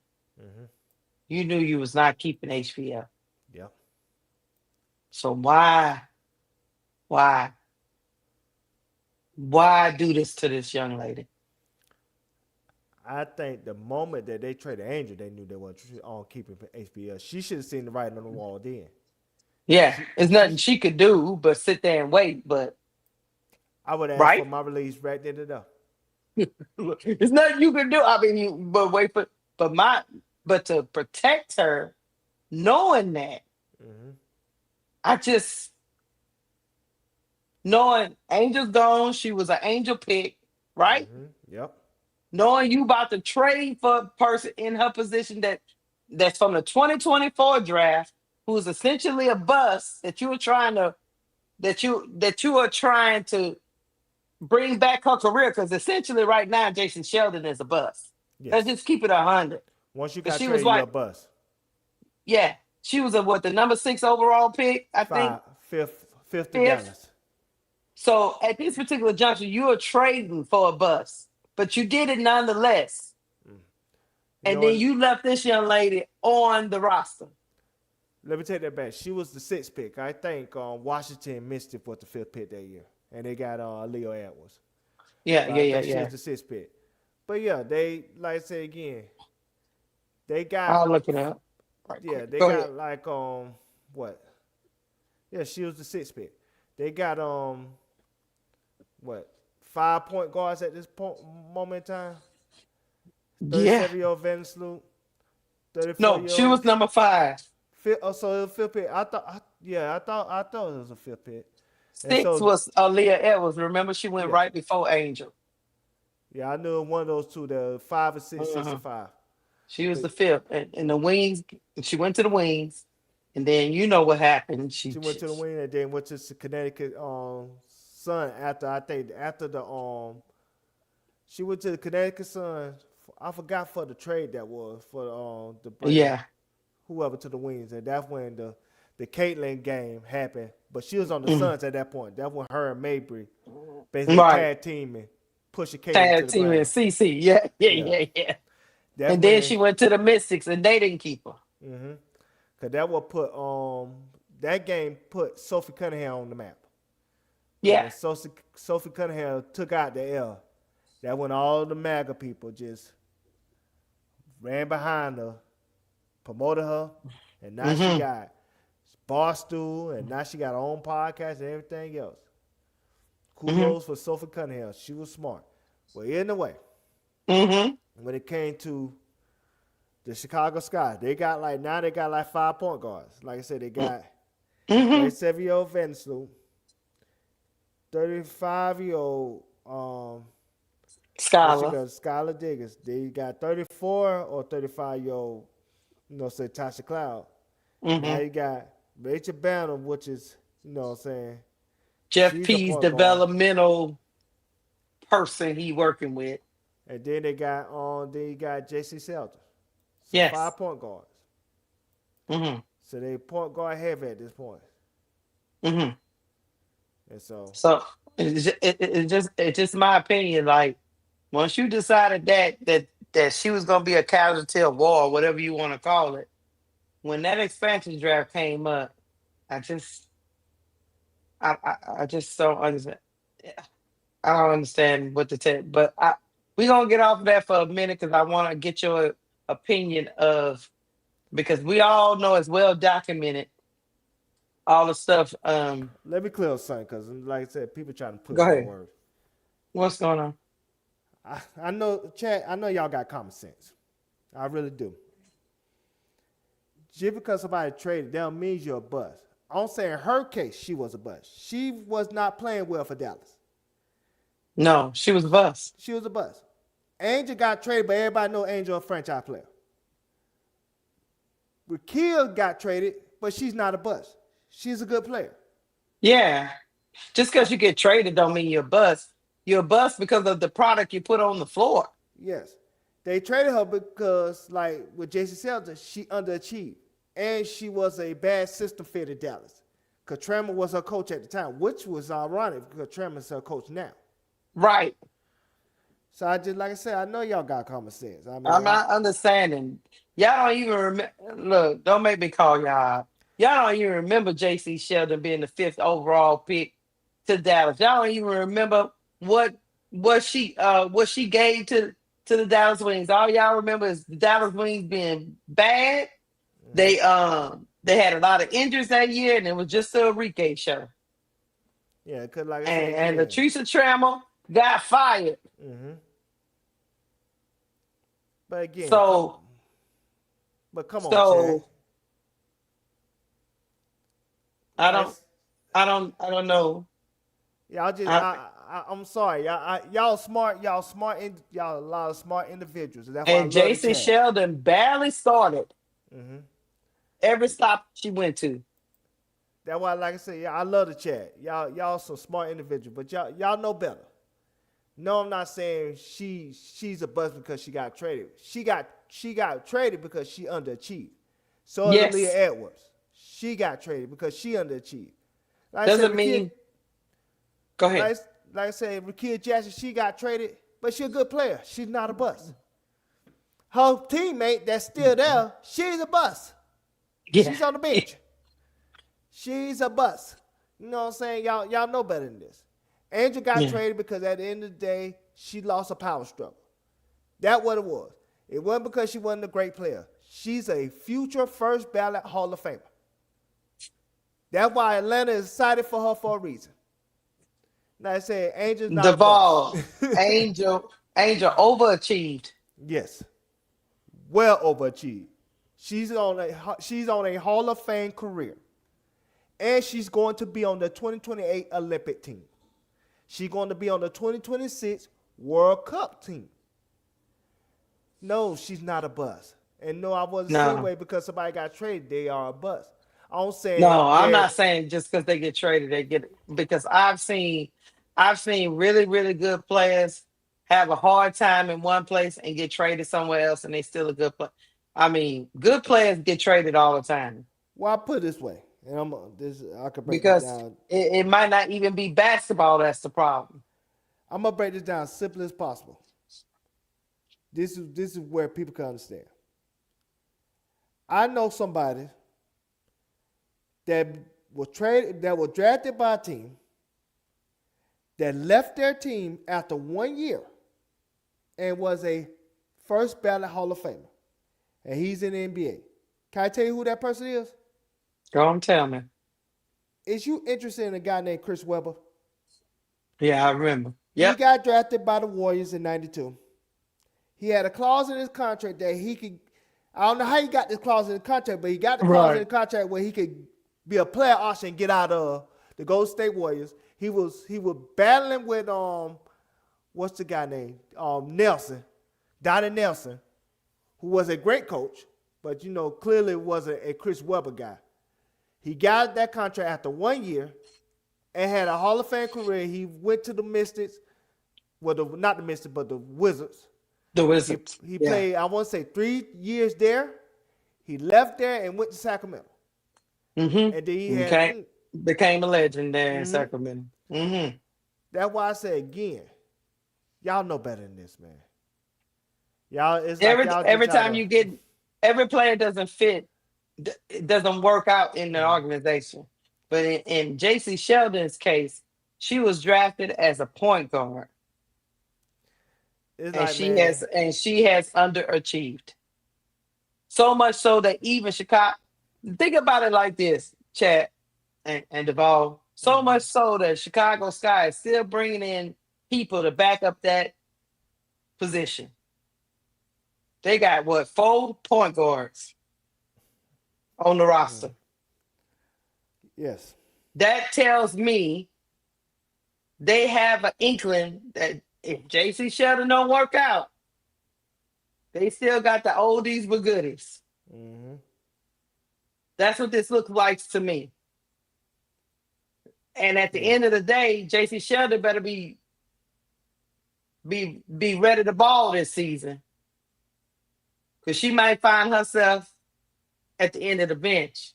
you knew you was not keeping HBL. Yep. So why do this to this young lady? I think the moment that they traded Angel, they knew they weren't on keeping HBL. She should have seen the writing on the wall then. Yeah, there's nothing she could do but sit there and wait. But I would ask for my release right then and there. There's nothing you can do. I mean, but to protect her, knowing that, knowing Angel's gone, she was an Angel pick, right? Yep. Knowing you about to trade for a person in her position that's from the 2024 draft, who's essentially a bust that you are trying to bring back her career, because essentially right now Jason Sheldon is a bust. Yes. Let's just keep it 100. Once you got traded, you're a bust. Yeah, she was the number 6 overall pick, I think. Fifth to Dallas. So at this particular juncture, you are trading for a bust, but you did it nonetheless. And then you left this young lady on the roster. Let me take that back. She was the 6th pick. I think Washington missed it for the 5th pick that year. And they got Leo Edwards. Yeah. She was the 6th pick. But yeah, they, like I said again, they got. I'll look it up. Yeah, they got what? Yeah, she was the 6th pick. They got 5 point guards at this moment in time. 37-year-old Van Lith. 34-year-old. No, she was number 5. So it was 5th pick. I thought it was a 5th pick. 6 was Aaliyah Edwards. Remember, she went right before Angel. Yeah, I knew one of those two. The 5 and 6, 6 and 5. She was the 5th, and the Wings. She went to the Wings, and then you know what happened. She went to the Wings, and then went to the Connecticut Sun after the she went to the Connecticut Sun. I forgot for the trade that was for the whoever to the Wings, and that's when the Caitlyn game happened. But she was on the Suns at that point. That's when her and Mabry basically tag teaming, pushing Caitlyn tag to the ground. Tag teaming CC, yeah. And then she went to the Mystics, and they didn't keep her. Cause that would put that game put Sophie Cunningham on the map. Yeah. Sophie Cunningham took out the L. That when all the MAGA people just ran behind her, promoted her, and now she got Barstool, and now she got her own podcast and everything else. Kudos for Sophie Cunningham. She was smart. Well, anyway, when it came to the Chicago Sky, they got 5 point guards. Like I said, they got 37-year-old Van Lith, 35-year-old Skylar Diggins. They got 34 or 35-year-old, Natasha Cloud. Now you got Rachel Banner, which is, Jeff P's developmental person he working with. And then you got J.C. Selden. So Yes. 5 point guards. Mm-hmm. So they point guard heavy at this point. Mm-hmm. And so It's just my opinion. Like once you decided that she was gonna be a casualty of war, whatever you want to call it, when that expansion draft came up, I just I just don't understand. I don't understand what to tell. But we gonna get off of that for a minute because I want to get your opinion of because we all know it's well documented all the stuff. let me clear up something because, like I said, people trying to put Go my ahead. word. What's going on? I know, Chad. I know y'all got common sense. I really do. Just because somebody traded, that don't mean you're a bust. I'm saying in her case, she was a bust. She was not playing well for Dallas. No, she was a bust. She was a bust. Angel got traded, but everybody know Angel a franchise player. Raquel got traded, but she's not a bust. She's a good player. Yeah, just because you get traded don't mean you're a bust. You're a bust because of the product you put on the floor. Yes. They traded her because, like with J.C. Selden, she underachieved. And she was a bad system fit in Dallas. Because Trammell was her coach at the time, which was ironic because Trammell's her coach now. Right. So like I said, I know y'all got common sense. I mean, I'm not understanding. Y'all don't even remember. Look, don't make me call y'all out. Y'all don't even remember J.C. Sheldon being the 5th overall pick to Dallas. Y'all don't even remember what she gave to the Dallas Wings. All y'all remember is the Dallas Wings being bad. They had a lot of injuries that year, and it was just a Enrique show. Yeah, because like I said, And Natasha Trammell got fired. Mm-hmm. But again, come on, Chad. I don't know. Y'all just, I'm sorry, y'all smart, y'all a lot of smart individuals. That's why and J.C. Sheldon barely started. Mm-hmm. Every stop she went to. That's why, like I said, I love the chat. Y'all some smart individuals, but y'all know better. No, I'm not saying she's a bust because she got traded. She got traded because she underachieved. So yes. Leah Edwards. She got traded because she underachieved. Like Doesn't mean. Go ahead. Like I said, Raquel Jackson, she got traded, but she's a good player. She's not a bust. Her teammate that's still there, she's a bust. Yeah. She's on the bench. She's a bust. You know what I'm saying? Y'all know better than this. Angel got traded because at the end of the day, she lost a power struggle. That's what it was. It wasn't because she wasn't a great player. She's a future first ballot Hall of Famer. That's why Atlanta is excited for her for a reason. Now I say Angel's not Duval. a bust. Angel overachieved. Yes. Well overachieved. She's on a Hall of Fame career. And she's going to be on the 2028 Olympic team. She's going to be on the 2026 World Cup team. No, she's not a bust. And no, I wasn't saying way because somebody got traded, they are a bust. I'm saying I'm not saying just because they get traded, they get it. Because I've seen really, really good players have a hard time in one place and get traded somewhere else, and they still a good player. I mean, good players get traded all the time. Well, I put it this way, and I could break because this down. It might not even be basketball that's the problem. I'm gonna break this down as simple as possible. This is where people can understand. I know somebody that was drafted by a team that left their team after 1 year and was a first ballot Hall of Famer. And he's in the NBA. Can I tell you who that person is? Go on, tell me. Is you interested in a guy named Chris Webber? Yeah, I remember. Yep. He got drafted by the Warriors in 92. He had a clause in his contract that he could, I don't know how he got this clause in the contract, but he got the clause in the contract where he could be a player option and get out of the Golden State Warriors. He was battling with what's the guy name? Nelson, Donnie Nelson, who was a great coach, but clearly wasn't a Chris Webber guy. He got that contract after 1 year and had a Hall of Fame career. He went to the Mystics, Well, not the Mystics, but the Wizards. The He, Wizards. he played, I want to say, 3 years there. He left there and went to Sacramento. Mm-hmm. And then he had. Became a legend there in Sacramento. Mm-hmm. That's why I say again, y'all know better than this, man. Y'all, it's Every like y'all every just time you get every player doesn't fit, it doesn't work out in the organization. But in JC Sheldon's case, she was drafted as a point guard, it's and like, man, she has underachieved. So much so that even Chicago, think about it like this, Chad and Duval. So much so that Chicago Sky is still bringing in people to back up that position. They got 4 point guards on the roster. yes. That tells me they have an inkling that if JC Sheldon don't work out, they still got the oldies but goodies. Mm-hmm. That's what this looks like to me. And at the end of the day, JC Sheldon better be ready to ball this season, because she might find herself at the end of the bench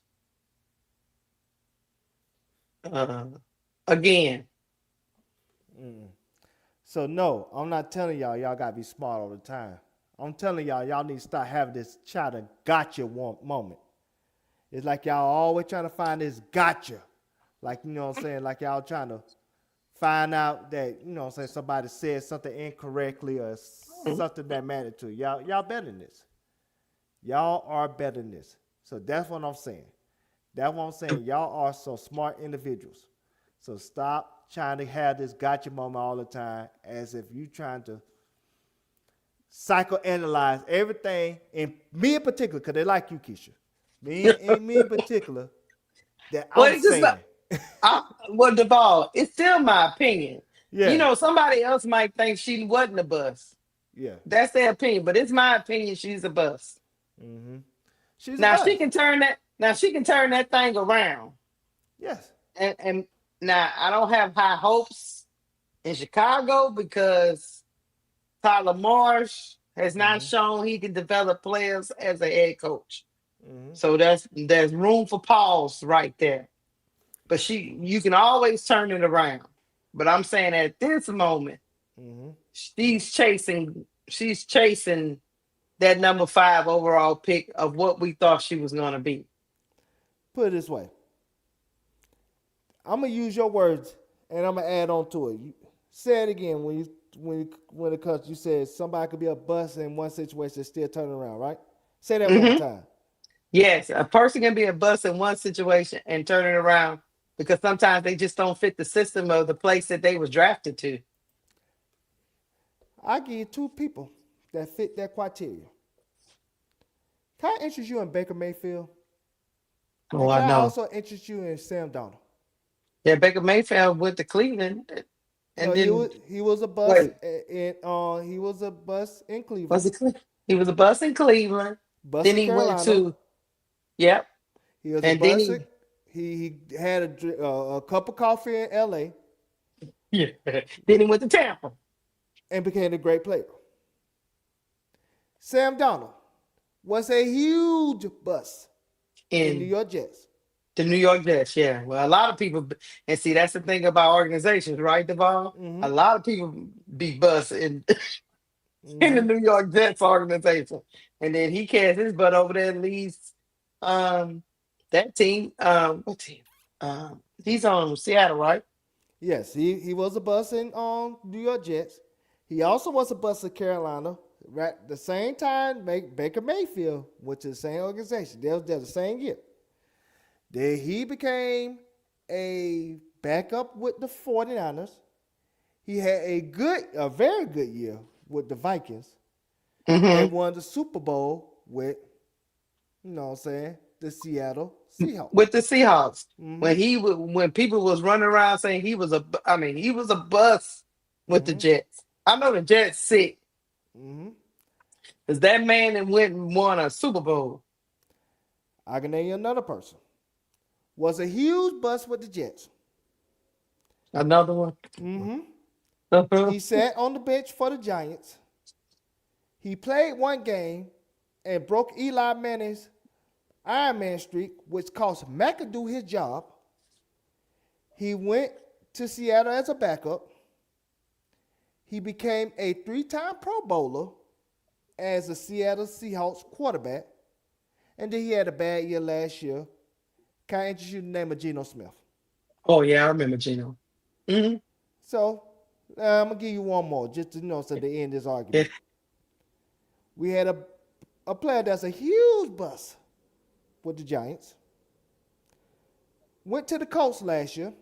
again. So no, I'm not telling y'all gotta be smart all the time. I'm telling y'all need to start having this try to gotcha moment. It's like y'all always trying to find this gotcha. Like, you know what I'm saying? Like y'all trying to find out that, you know what I'm saying, somebody said something incorrectly or something that mattered to you. Y'all better than this. Y'all are better than this. So that's what I'm saying. That's what I'm saying. Y'all are so smart individuals. So stop trying to have this gotcha moment all the time as if you trying to psychoanalyze everything, and me in particular, because they like you, Keysha. Me in particular, that I'm saying. Well, Duval, it's still my opinion. Yeah. You know, somebody else might think she wasn't a bust. Yeah. That's their opinion, but it's my opinion she's a bust. Mm-hmm. She's Now a bust. she can turn that. Now she can turn that thing around. Yes. And now I don't have high hopes in Chicago because Tyler Marsh has not shown he can develop players as a head coach. So there's room for pause right there. But you can always turn it around. But I'm saying at this moment, she's chasing that number 5 overall pick of what we thought she was going to be. Put it this way. I'm gonna use your words and I'm gonna add on to it. You say it again when it comes. You said somebody could be a bust in one situation and still turn around, right? Say that one more time. Yes, a person can be a bust in one situation and turn it around because sometimes they just don't fit the system of the place that they was drafted to. I give you 2 people that fit that criteria. Can I interest you in Baker Mayfield? Oh, and can I know. I also interest you in Sam Donald? Yeah, Baker Mayfield went to Cleveland, and no, then he was a bust. He was a bust in Cleveland. He was a bust in Cleveland. Bust then in he Carolina. went to, yep. He was and a bust. He had a cup of coffee in L.A. Yeah. Then he went to Tampa and became a great player. Sam Donald was a huge bust in New York Jets. The New York Jets, yeah. Well, a lot of people, and see, that's the thing about organizations, right, Duval? A lot of people be bust in the New York Jets organization. And then he cast his butt over there and leads that team. What team? He's on Seattle, right? Yes, he was a bust in New York Jets. He also was a bust in Carolina. Right, the same time, Baker Mayfield went to the same organization. They was there the same year. Then he became a backup with the 49ers. He had a very good year with the Vikings. And won the Super Bowl with, you know what I'm saying, the Seattle Seahawks. With the Seahawks. When people was running around saying he was a bust with the Jets. I know the Jets sick. Because that man that went and won a Super Bowl. I can name you another person. Was a huge bust with the Jets. Another one? He sat on the bench for the Giants. He played one game and broke Eli Manning's Iron Man streak, which cost McAdoo his job. He went to Seattle as a backup. He became a 3-time Pro Bowler as a Seattle Seahawks quarterback. And then he had a bad year last year. Can I introduce you the name of Geno Smith? Oh yeah, I remember Gino. Hmm. So I'm going to give you one more just to know so to end this Yeah. argument. We had a player that's a huge bust with the Giants. Went to the Colts last year.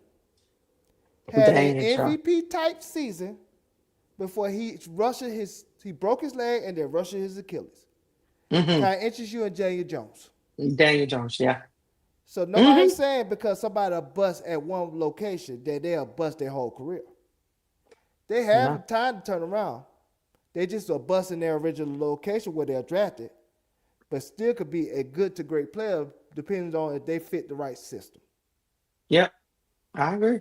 Had an Dang, Charles. MVP type season before he broke his leg and then ruptured his Achilles. Can I interest you in Daniel Jones? Daniel Jones, yeah. So nobody's saying because somebody bust at one location that they'll bust their whole career. They have time to turn around. They just are busting their original location where they're drafted, but still could be a good to great player depending on if they fit the right system. Yep, I agree.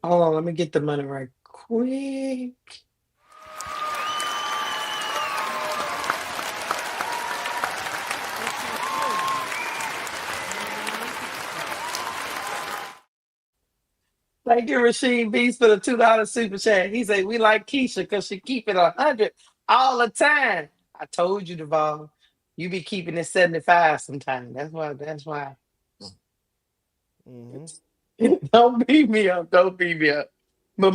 Hold on, let me get the money right quick. Thank you, Rasheed Beast, for the $2 super chat. He said, we like Keysha because she keep it 100 all the time. I told you, Duval, you be keeping it 75 sometimes. That's why. Don't beat me up. Don't beat me up. But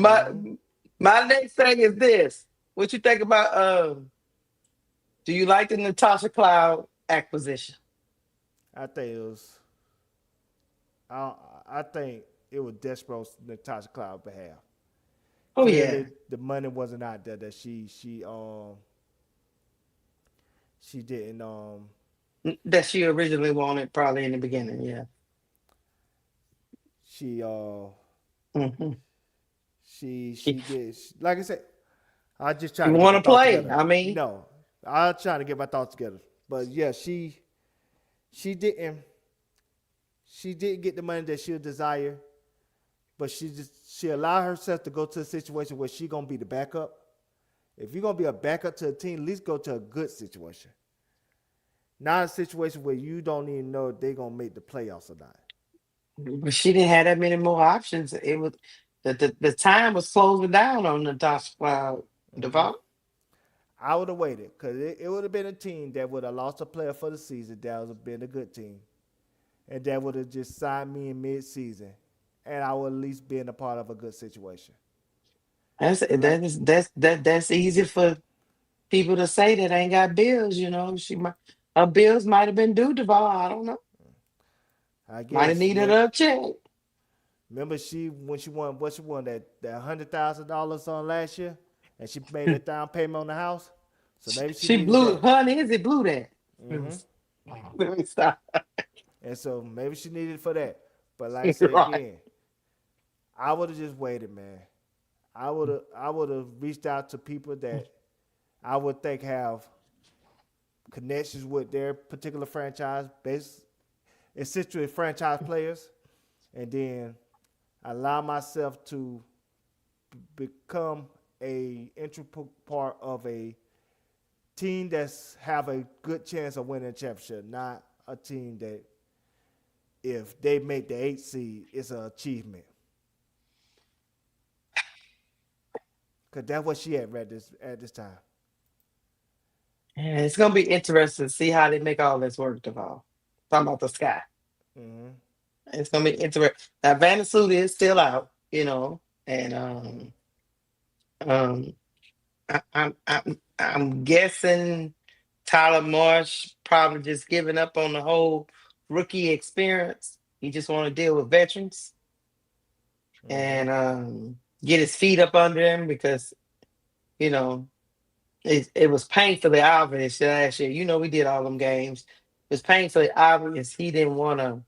my next thing is this. What you think about do you like the Natasha Cloud acquisition? I think it was. I think it was desperate on Natasha Cloud's behalf. Oh Clearly, yeah. the money wasn't out there that she didn't That she originally wanted probably in the beginning, yeah. she Mm-hmm. she did like I said. I just You trying to get want my to thoughts play. together. I mean, No, I'm trying to get my thoughts together. But yeah, she didn't get the money that she would desire, but she allowed herself to go to a situation where she gonna be the backup. If you're gonna be a backup to a team, at least go to a good situation. Not a situation where you don't even know if they're gonna make the playoffs or not. but she didn't have that many more options. It was the time was closing down on Natasha Cloud. Duval. I would have waited because it would have been a team that would have lost a player for the season. That would have been a good team, and that would have just signed me in mid-season, and I would at least been a part of a good situation. Like, That's easy for people to say that ain't got bills. Her bills might have been due, Duval. I don't know. I Might have guess needed a check. remember when she won that $100,000 on last year, and she made a down payment on the house. So maybe she She needed blew. that, Honey, is it blew that? Let me stop. and so maybe she needed it for that. But like I say Right. again, I would have just waited, man. I would have reached out to people that I would think have connections with their particular franchise, based essentially franchise players, and then allow myself to become a integral part of a team that's have a good chance of winning a championship, not a team that if they make the 8th seed, it's an achievement. Cause that's what she at this time. Yeah, it's gonna be interesting to see how they make all this work, Duval. Talking about the sky. It's gonna be interesting. Now, Vandersuit is still out, and um, I'm guessing Tyler Marsh probably just giving up on the whole rookie experience. He just want to deal with veterans and get his feet up under him because you know it was painfully obvious last year. We did all them games. It was painfully obvious he didn't want to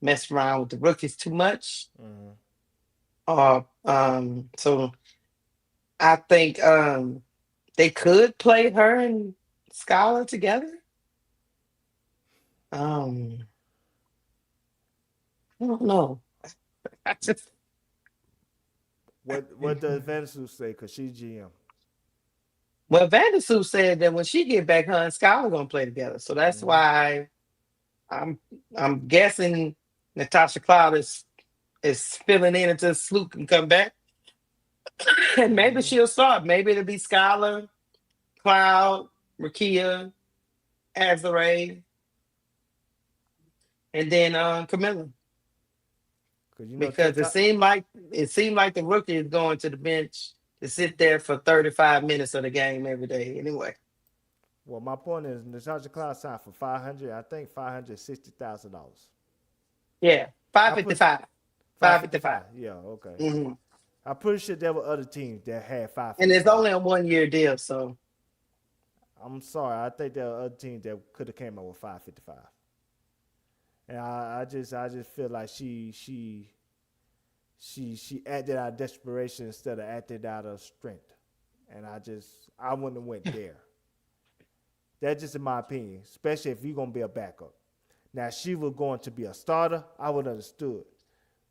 mess around with the rookies too much. So I think they could play her and Scholar together. I don't know. I just What does Vanessa say? Because she's GM. Well, Vandersue said that when she get back, her and Skylar gonna play together. So that's Mm-hmm. why I'm I'm guessing Natasha Cloud is filling in until Sloop can come back. And maybe Mm-hmm. she'll start. Maybe it'll be Skylar, Cloud, Rakia, Azare, and then Camilla. Because Because it seemed like the rookie is going to the bench to sit there for 35 minutes of the game every day anyway. well, my point is Natasha Cloud signed for 500. I think $560,000. Yeah. I put 555. 555. 555. Yeah, okay. Hmm. I'm pretty sure there were other teams that had And it's 555. only a 1 year deal, so I'm sorry. I think there are other teams that could have came up with 555. And I just feel like she acted out of desperation instead of acting out of strength. And I wouldn't have went there. That's just in my opinion, especially if you're gonna be a backup. Now, if she was going to be a starter, I would have understood.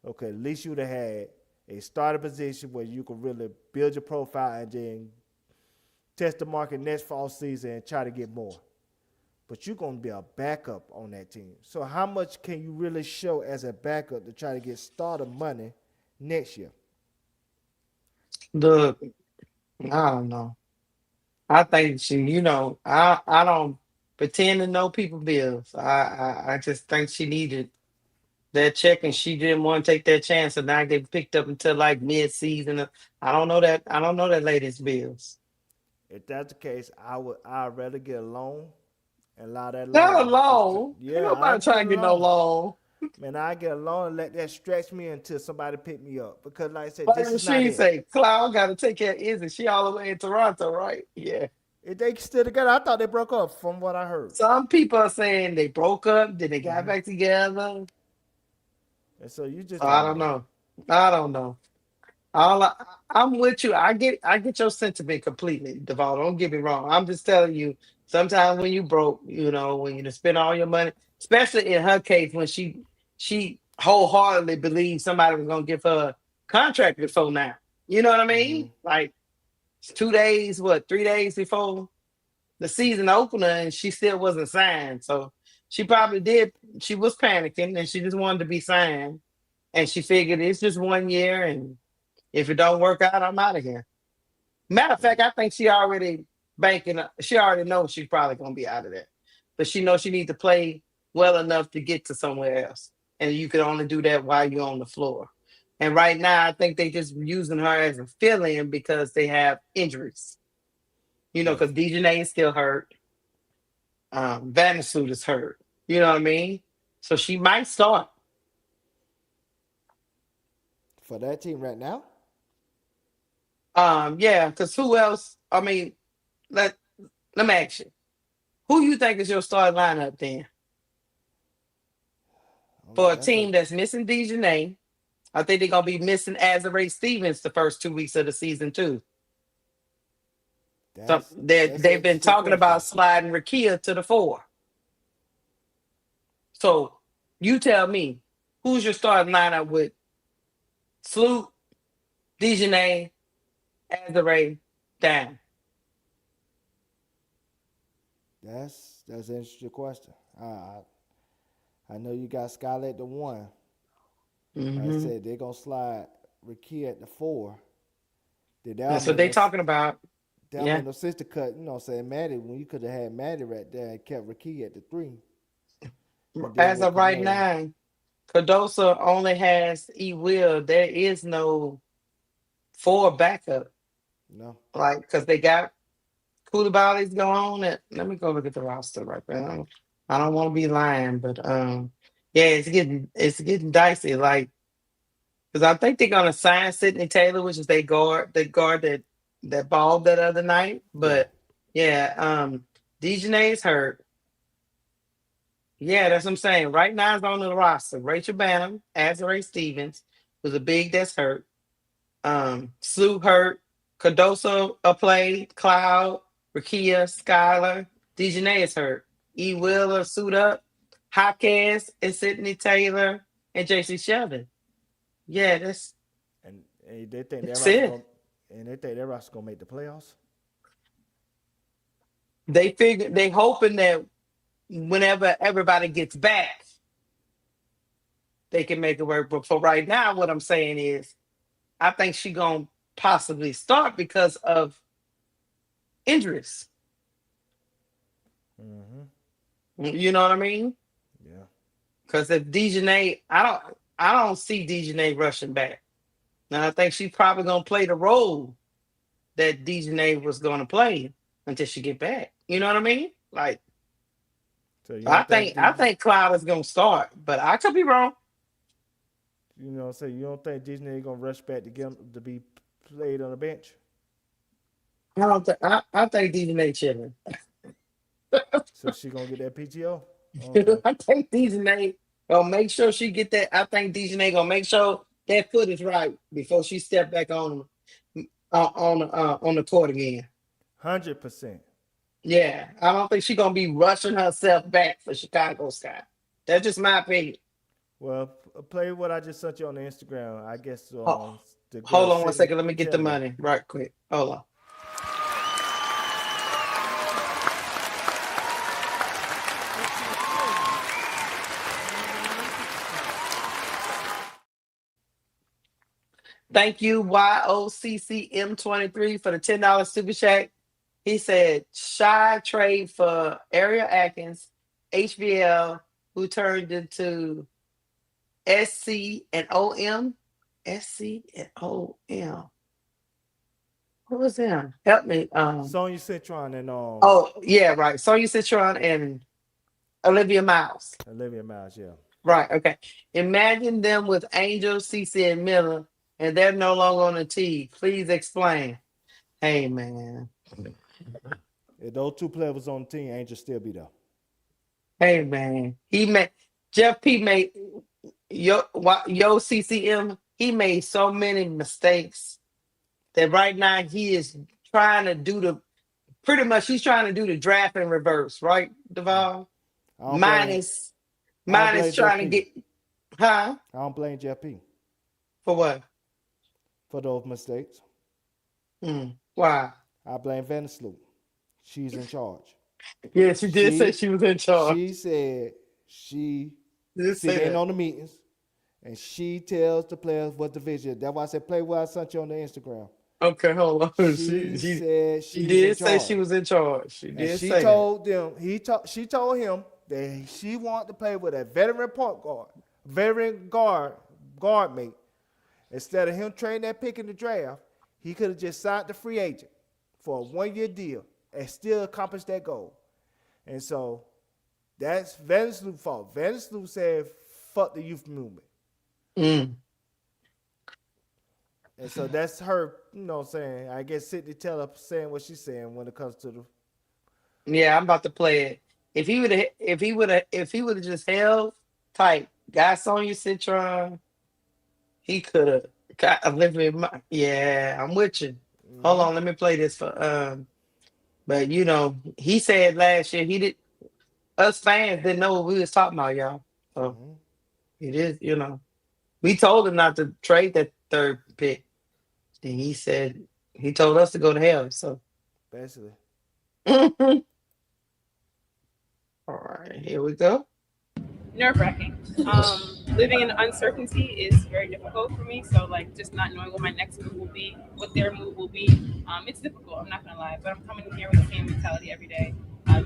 Okay, at least you would have had a starter position where you could really build your profile and then test the market next fall season and try to get more. But you're going to be a backup on that team. So how much can you really show as a backup to try to get starter money next year? look, I don't know. I think I don't pretend to know people bills. I just think she needed that check and she didn't want to take that chance. So now they picked up until like mid season. I don't know that lady's bills. If that's the case, I'd rather get a loan and allow that Not loan. alone. Ain't Yeah, I nobody get a trying to get no loan. loan. Man, I get a loan and let that stretch me until somebody pick me up. Because like I said, Like this is not she it. say, Cloud got to take care of Izzy. She all the way in Toronto, right? Yeah. If they still together, I thought they broke up from what I heard. Some people are saying they broke up, then they got Hmm. back together. And so you just So I don't don't know. know. I don't know. All I, I'm with you. I get your sentiment completely, Deval. Don't get me wrong. I'm just telling you. Sometimes when you broke, when you spend all your money, especially in her case when she wholeheartedly believed somebody was gonna give her a contract before now. You know what I Hmm. mean? Like it's 2 days, 3 days before the season opener, and she still wasn't signed. So she probably did. She was panicking, and she just wanted to be signed. And she figured it's just 1 year, and if it don't work out, I'm out of here. Matter of fact, I think she already banking. She already knows she's probably gonna be out of there, but she knows she needs to play well enough to get to somewhere else, and you can only do that while you're on the floor. And right now, I think they just using her as a fill-in because they have injuries. Yes. Because Dejanay is still hurt. Vandersuit is hurt. You know what I mean? So she might start. For that team right now, Yeah, because who else? I mean, let let me ask you. Who you think is your starting lineup then? For a that's a team that's missing Dejanay, I think they're gonna be missing Azare Stevens the first 2 weeks of the season too. So that's an they've been interesting talking question. about sliding Rakia to the four. So you tell me, who's your starting lineup with Sloop, Dejanay, Azare down? That's an interesting question. I know you got Skylar at the one. Like I Hmm. said, they're gonna slide Ricky at the four. Then That's what they talking about. that Yeah. made no sense to cut. Saying Maddie when you could have had Maddie right there and kept Ricky at the three, and then As with of right Camilla. now, Cardoso only has E Will. There is no four backup. No, Like, because they got Koulibaly's going on. Let me go look at the roster right there. I don't want to be lying, but yeah, it's getting dicey. Like, because I think they're gonna sign Sidney Taylor, which is they guard that ball that other night. yeah, But yeah, Dejanay's hurt. Yeah, that's what I'm saying. Right now it's on the roster. Rachel Banham, Azare Stevens, was a big that's hurt. Sue hurt. Cardoso played. Cloud, Rakia, Skylar. Dejanay is hurt. E. Wheeler suit up. Hopkins and Sidney Taylor and JC Sheldon. Yeah, that's and And they think That's it. their roster gonna make the playoffs. They hoping that whenever everybody gets back, they can make it work. But for right now, what I'm saying is, I think she gonna possibly start because of injuries. Mm-hmm. You know what I mean? Yeah. Because if Dejanay, I don't see Dejanay rushing back. Now I think she's probably gonna play the role that Dejanay was gonna play until she get back. You know what I mean? Like, So you I don't think think I think Cloud is gonna start, but I could be wrong. you know say you don't think Disney gonna rush back to get him to be played on the bench? I think Dejanay chilling. So she gonna get that PTO? Okay. I think Dejanay gonna make sure she get that. I think Dejanay gonna make sure that foot is right before she step back on the court again. 100%. Yeah, I don't think she's gonna be rushing herself back for Chicago Sky. That's just my opinion. Well, play what I just sent you on the Instagram. I guess Oh, the girl hold on one Sydney second. Let me get the Chandler. money right quick. Hold on. Thank you, YOCCM23 for the $10 super chat. He said, Shy trade for Ariel Atkins, HBL, who turned into SC and OM. SC and OM. What was them? Help me. Sonya Citron and Oh, yeah, right. Sonya Citron and Olivia Miles. Olivia Miles, yeah. Right, okay. Imagine them with Angel, CC, and Miller, and they're no longer on the team. Please explain. Hey, man. If those two players was on the team, Angel still be there. Hey, man. Jeff P made yo CCM. He made so many mistakes that right now he is trying to do he's trying to do the draft in reverse, right, Duval? I don't Minus blame trying to Jeff P. get, huh? I don't blame Jeff P. For what? For those mistakes. Why? I blame Vandersloot. She's in charge. Yeah, she did say she was in charge. She said she Did say sit in that. on the meetings and she tells the players what the vision. That's why I said play what I sent you on the Instagram. Okay, hold on. She said she she's did in say charge. she was in charge. She And did she say told them she told him that she wanted to play with a veteran point guard, guard mate. Instead of him trading that pick in the draft, he could have just signed the free agent for a 1-year deal and still accomplished that goal. And so that's Vandersloot's fault. Vandersloot said, fuck the youth movement. that. And so that's her, you know what I'm saying? I guess Sydney Taylor saying what she's saying when it comes to the. Yeah, I'm about to play it. If he would have just held tight, got Sonya Citron, he could have got Olivia. Yeah, I'm with you. Hold on, let me play this for but you know, he said last year us fans didn't know what we was talking about, y'all. So it is, you know. We told him not to trade that third pick. And he said he told us to go to hell. So Basically. all right, here we go. Nerve-wracking. Living in uncertainty is very difficult for me. So, like, just not knowing what my next move will be, what their move will be, it's difficult. I'm not gonna lie, but I'm coming in here with the same mentality every day.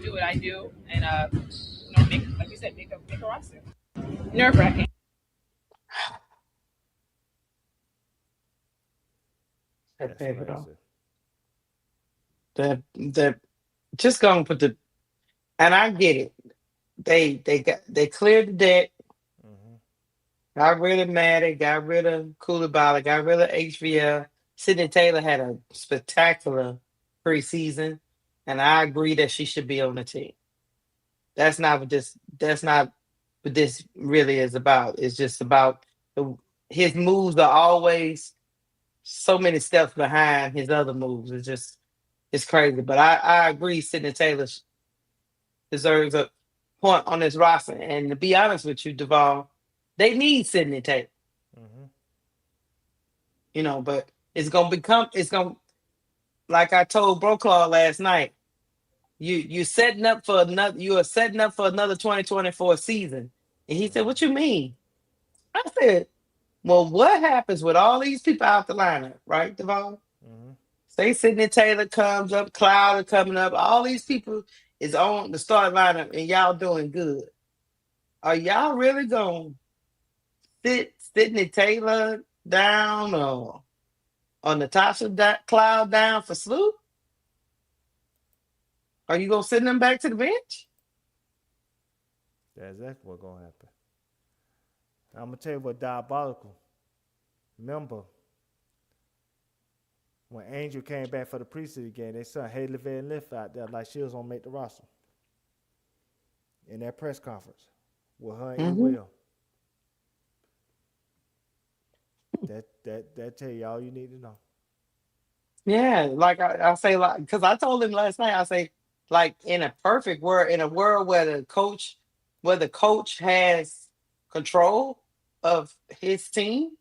Do what I do, and make, like you said, make a roster. Nerve-wracking. That's crazy. That just gonna put and I get it. They cleared the deck. Got rid of Maddie, got rid of Koulibaly, got rid of HVL. Sydney Taylor had a spectacular preseason, and I agree that she should be on the team. That's not what this really is about. It's just about his moves are always so many steps behind his other moves. It's crazy. But I agree Sydney Taylor deserves a point on this roster. And to be honest with you, Duval, they need Sydney Taylor. But it's gonna, like I told Broclaw last night, you are setting up for another 2024 season. And he said, "What you mean?" I said, "Well, what happens with all these people out the lineup, right, Duval? Mm-hmm. Say Sidney Taylor comes up, Cloud is coming up, all these people is on the start lineup and y'all doing good. Are y'all really gonna sit Sidney Taylor down or Natasha Cloud down for Sloop? Are you gonna send them back to the bench?" That's exactly what's gonna happen. I'm gonna tell you what diabolical. Remember when Angel came back for the preseason game, they saw Hailey Van Lith out there like she was gonna make the roster in that press conference with her and E. Will. That tell you all you need to know. Yeah, like I say, like, because I told him last night, I say, like, in a perfect world, in a world where the coach has control of his team,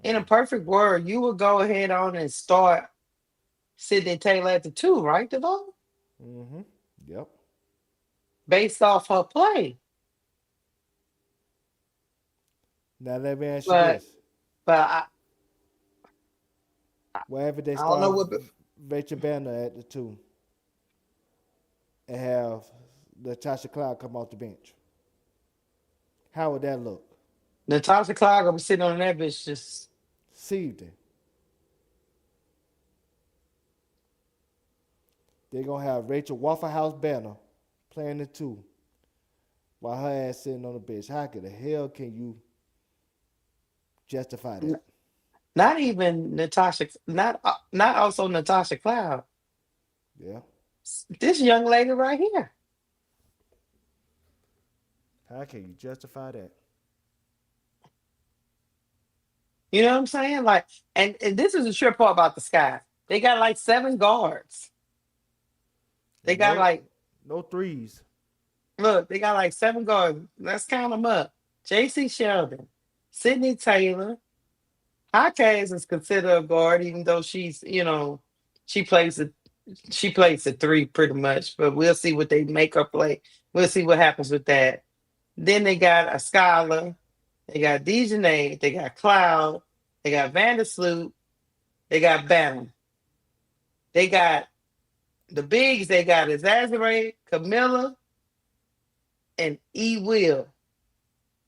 in a perfect world, you would go ahead on and start Sidney Taylor at the 2, right, Devon? Mm-hmm. Yep. Based off her play. Now let me ask you But this: but wherever they I don't know start what. Rachel Banner at the 2 and have Natasha Cloud come off the bench, how would that look? Natasha Cloud gonna be sitting on that bitch just. Seethe. They're gonna have Rachel Waffle House Banner playing the 2 while her ass sitting on the bench. How the hell can you justify that? Not even Natasha, not also Natasha Cloud. Yeah. This young lady right here. How can you justify that? You know what I'm saying? Like, and this is the trip part about the Sky. They got like 7 guards. They got like, no threes. look, they got like 7 guards. Let's count them up. J.C. Sheldon, Sidney Taylor. Hawkins is considered a guard, even though she's, she plays the 3 pretty much. But we'll see what they make her play. We'll see what happens with that. Then they got a Scholar. They got Dejanay. They got Cloud. They got Vandersloot. They got Bannon. They got the bigs. They got Azazare, Camilla, and E. Will.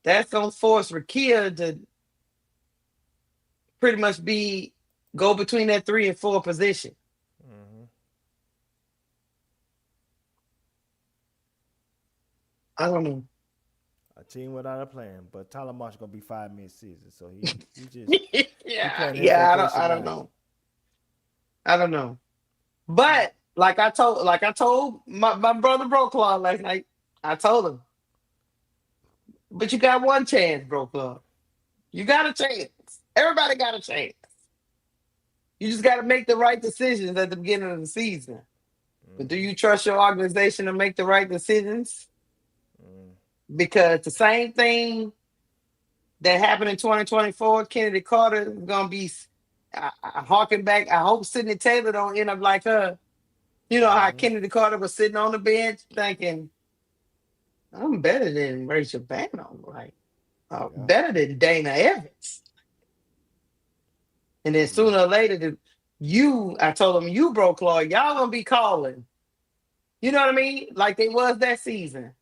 That's going to force Rakia to pretty much go between that 3 and 4 position. Mm-hmm. I don't know. A team without a plan, but Tyler Marsh gonna be 5 mid-season, so he just I don't know. I don't know. But like I told my brother Broclaw last night, I told him, but you got one chance, Broclaw. You got a chance. Everybody got a chance. You just got to make the right decisions at the beginning of the season. Mm-hmm. But do you trust your organization to make the right decisions? Mm-hmm. Because the same thing that happened in 2024, Kennedy Carter is going to be harking back. I hope Sidney Taylor don't end up like her. You know how Kennedy Carter was sitting on the bench thinking, I'm better than Rachel Banner, like better than Dana Evans. And then sooner or later, I told them, you Broclaw, y'all gonna be calling. You know what I mean? Like they was that season.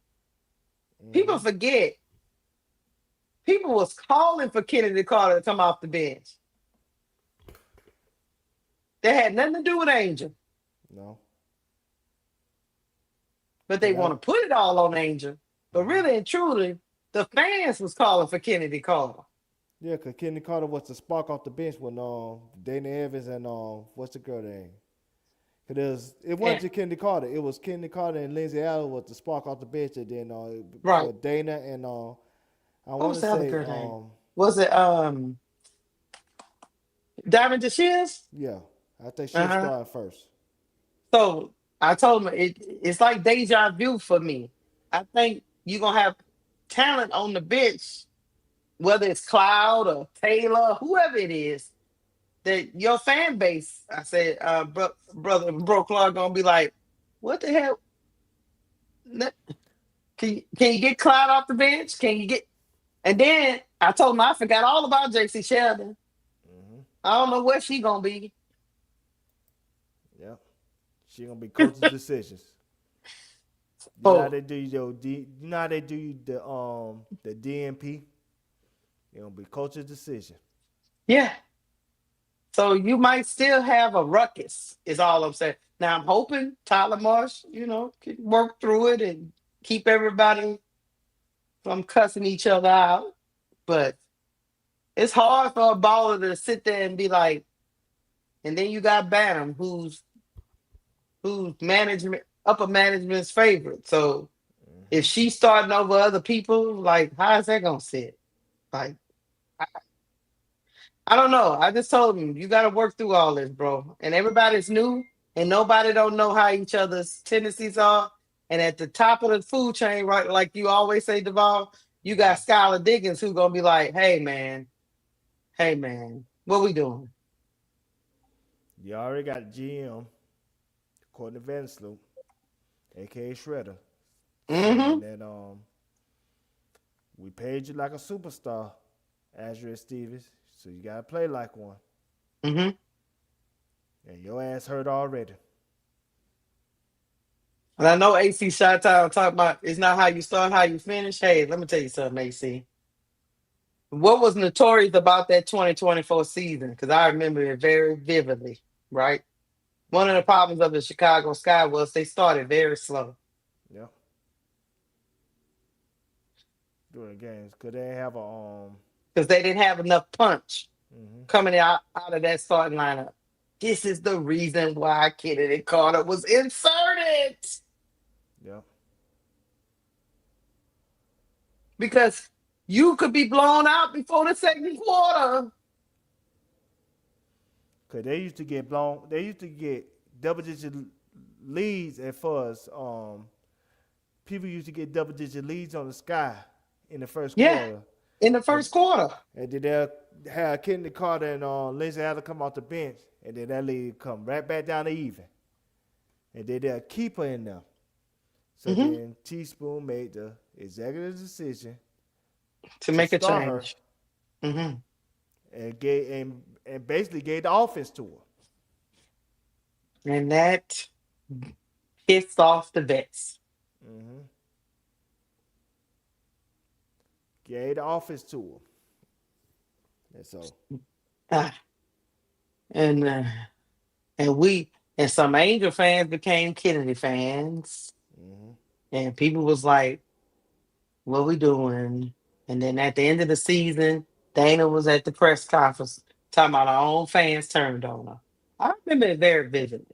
Mm-hmm. People forget. People was calling for Kennedy Carter to come off the bench. That had nothing to do with Angel. No. But they want to put it all on Angel. But really and truly, the fans was calling for Kennedy Carter. Yeah, because Kennedy Carter was the spark off the bench when Dana Evans and what's the girl name? It wasn't Kennedy Carter. It was Kennedy Carter and Lindsay Allen was the spark off the bench, and then for Dana and I want to say was it Diamond DeShields? Yeah, I think she started first. So I told him it's like deja vu for me. I think you're gonna have talent on the bench, whether it's Cloud or Taylor, whoever it is, that your fan base, I said, brother Bro Clark gonna be like, what the hell? Can you get Cloud off the bench? Can you get? And then I told him I forgot all about JC Sheldon. Mm-hmm. I don't know where she gonna be. Yep. She gonna be coach's decisions. You know how Oh they do you know how they do the DNP? It gonna be coach's decision. yeah. So you might still have a ruckus. Is all I'm saying. Now I'm hoping Tyler Marsh, can work through it and keep everybody from cussing each other out. But it's hard for a baller to sit there and be like, and then you got Bam, who's management upper management's favorite. So if she's starting over other people, like how is that gonna sit? Like I don't know. I just told him you got to work through all this, bro. And everybody's new, and nobody don't know how each other's tendencies are. And at the top of the food chain, right, like you always say, Duval, you got Skylar Diggins who gonna be like, hey man, what we doing? You already got a GM, Courtney Vandersloot, aka Shredder, Mm-hmm. saying that we paid you like a superstar, Azria Stevens, so you gotta play like one. Mm-hmm. And your ass hurt already. And I know AC Shot Town talking about it's not how you start, how you finish. Hey, let me tell you something, AC. What was notorious about that 2024 season? Because I remember it very vividly, right? One of the problems of the Chicago Sky was they started very slow. Yeah. During the games, cause they didn't have a Because they didn't have enough punch mm-hmm. coming out of that starting lineup. This is the reason why Kennedy Carter was inserted. Yeah. Because you could be blown out before the second quarter. Cause they used to get blown. They used to get double-digit leads at first. People used to get double-digit leads on the Sky in the first Yeah, quarter, in the first quarter. and then they'll have Kennedy Carter and Lindsay Allen come off the bench, and then that lead come right back down to even, and then they'll keep her in there. So Mm-hmm. then Teaspoon made the executive decision To make a start her change. Mm-hmm. and basically gave the offense to her. And that pissed off the vets. Mm-hmm. Gave the offense to her. And so Ah, and some Angel fans became Kennedy fans. mm-hmm. And people was like, what we doing? And then at the end of the season, Dana was at the press conference talking about our own fans turned on her. I remember it very vividly.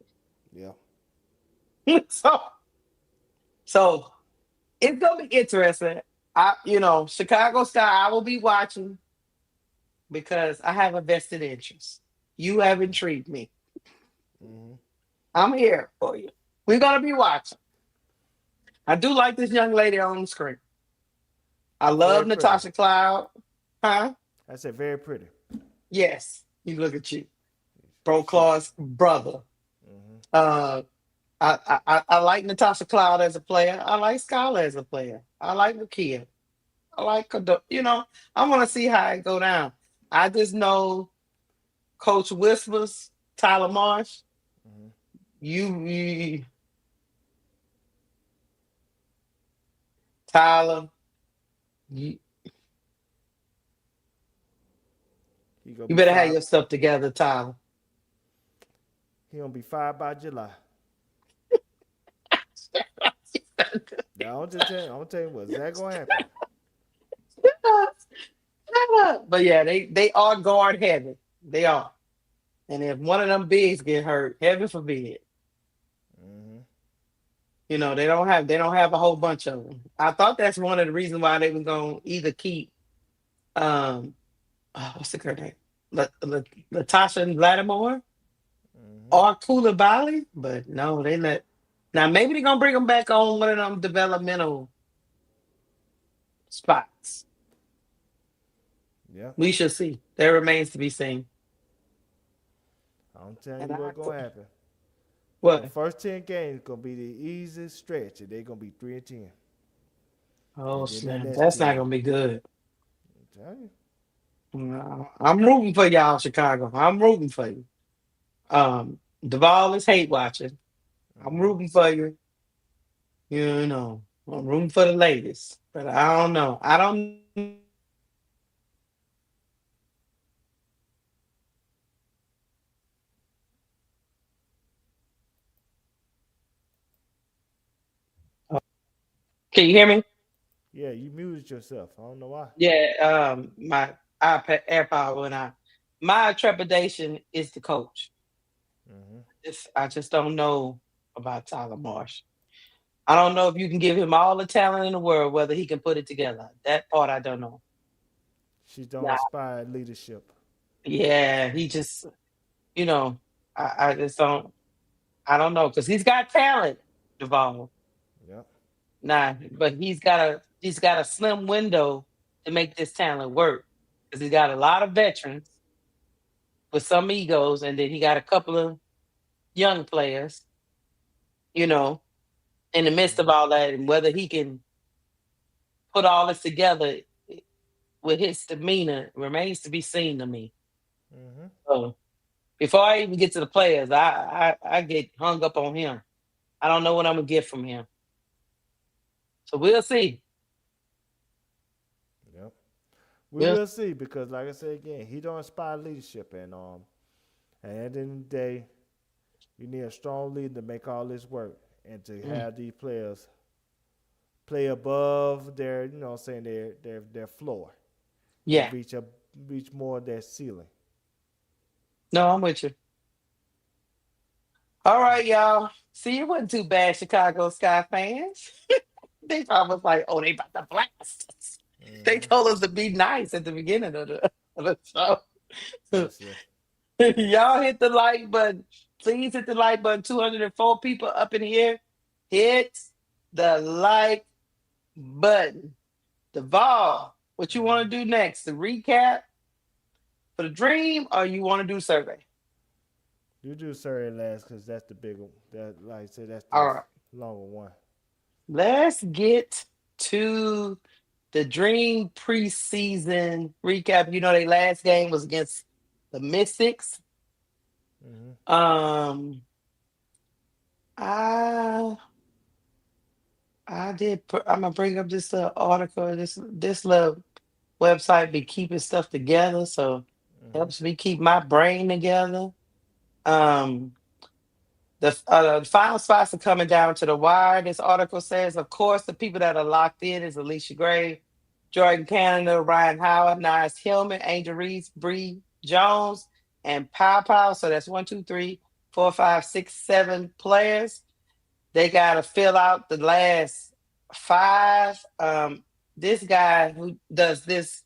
Yeah. So it's gonna be interesting. Chicago Sky, I will be watching because I have a vested interest. You have intrigued me. Mm-hmm. I'm here for you. We're gonna be watching. I do like this young lady on the screen. I love Very Natasha Cloud. Huh? I said very pretty. Yes. You look at you. Bro Claw's brother. Mm-hmm. I like Natasha Cloud as a player. I like Skylar as a player. I like Nakia. I like I want to see how it go down. I just know Coach Whispers, Tyler Marsh. Mm-hmm. Tyler, you better have your stuff together, Tyler. He gonna be fired by July. I'm gonna tell you what's that gonna happen. But yeah, they are guard heavy. They are. And if one of them bigs get hurt, heaven forbid. Mm-hmm. They don't have a whole bunch of them. I thought that's one of the reasons why they was gonna either keep what's the girl name? Latasha and Lattimore or Koulibaly, but no, they let. Now maybe they're gonna bring them back on one of them developmental spots. Yeah. We shall see. That remains to be seen. I'm telling And you what's gonna happen. The what? first 10 games gonna be the easiest stretch, and they're gonna be 3-10. Oh And then that snap! next That's not 10, gonna be good. I'm telling you. No, I'm rooting for y'all, Chicago. I'm rooting for you. Duval is hate watching. I'm Mm-hmm. rooting for you. You know, I'm rooting for the ladies, but I don't know. I don't know if y'all gonna get to the finals. Can you hear me? Yeah, you muted yourself. I don't know why. Yeah, my iPad AirPod went out. My trepidation is the coach. Mm-hmm. I just don't know about Tyler Marsh. I don't know if you can give him all the talent in the world, whether he can put it together. That part I don't know. She don't Nah, inspire leadership. yeah, he just, you know, I just don't. I don't know because he's got talent, Duvall. Yep. Nah, but he's got a slim window to make this talent work because he's got a lot of veterans with some egos, and then he got a couple of young players, you know, in the midst of Mm-hmm. all that, and whether he can put all this together with his demeanor remains to be seen to me. Mm-hmm. So before I even get to the players, I get hung up on him. I don't know what I'm gonna get from him. So we'll see. Yep. We We'll will see because, like I said again, he don't inspire leadership, and at the end of the day, you need a strong leader to make all this work and to mm, have these players play above their, saying their floor and yeah. reach more of their ceiling. No, I'm with you. All right, y'all. See, it wasn't too bad, Chicago Sky fans. They thought was like, oh, they about to blast us. They Mm-hmm. told us to be nice at the beginning of the show. Yes, sir. Y'all hit the like button. Please hit the like button. 204 people up in here. Hit the like button. Deval, what you want Mm-hmm. to do next? The recap for the dream, or you want to do survey? You do Surrey last because that's the big one. That, like I said, that's the All right. longer one. Let's get to the Dream preseason recap. You know, their last game was against the Mystics. Mm-hmm. Um, I I did. I'm gonna bring up this article. This little website be keeping stuff together, so Mm-hmm. helps me keep my brain together. Um, the final spots are coming down to the wire. This article says, of course, the people that are locked in is Alicia Gray, Jordan Canada, Ryan Howard, Nias Hillman, Angel Reese, Bree Jones, and Pow Pow. So that's 1, 2, 3, 4, 5, 6, 7 players. They got to fill out the last five. This guy who does this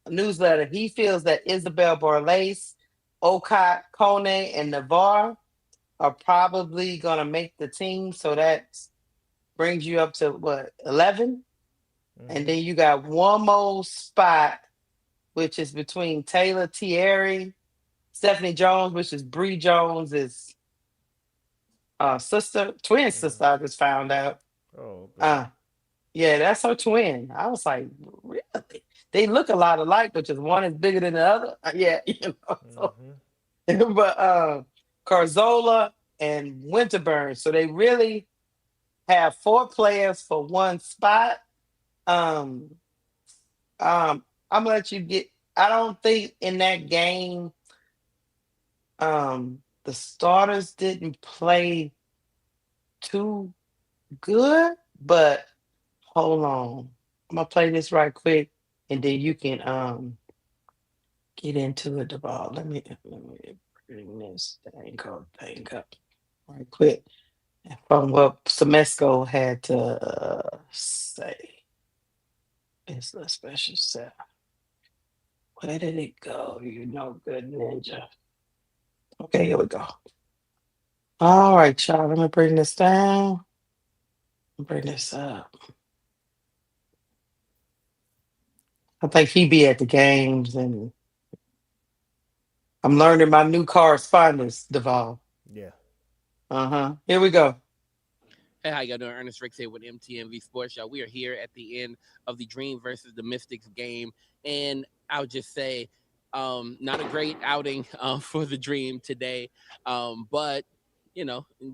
newsletter, he feels that Isabel Borlace, Okat Kone, and Navarre are probably going to make the team. So that brings you up to what, 11? And Mm-hmm. then you got one more spot, which is between Taylor Thierry, Stephanie Jones, which is Bree Jones' sister, twin sister, I Mm-hmm. just found out. Oh, okay. Uh, yeah, that's her twin. I was like, really? They look a lot alike, but just one is bigger than the other. Yeah, So, Mm-hmm. but Carzola and Winterburn. So they really have four players for one spot. Um, I'm gonna let you get. I don't think in that game, the starters didn't play too good. But hold on, I'm gonna play this right quick, and then you can get into it. About let me bring this thing up right quick from what Semesco had to say. It's a special set. Where did it go? You know, good ninja. Okay, here we go. All right, y'all. Let me bring this down. Bring this up. I think he be at the games, and I'm learning my new correspondence, Duval. Yeah. Here we go. Hey, how y'all doing? Ernest Ricks here with MTMV Sports. Y'all, we are here at the end of the Dream versus the Mystics game, and I'll just say, not a great outing for the Dream today, but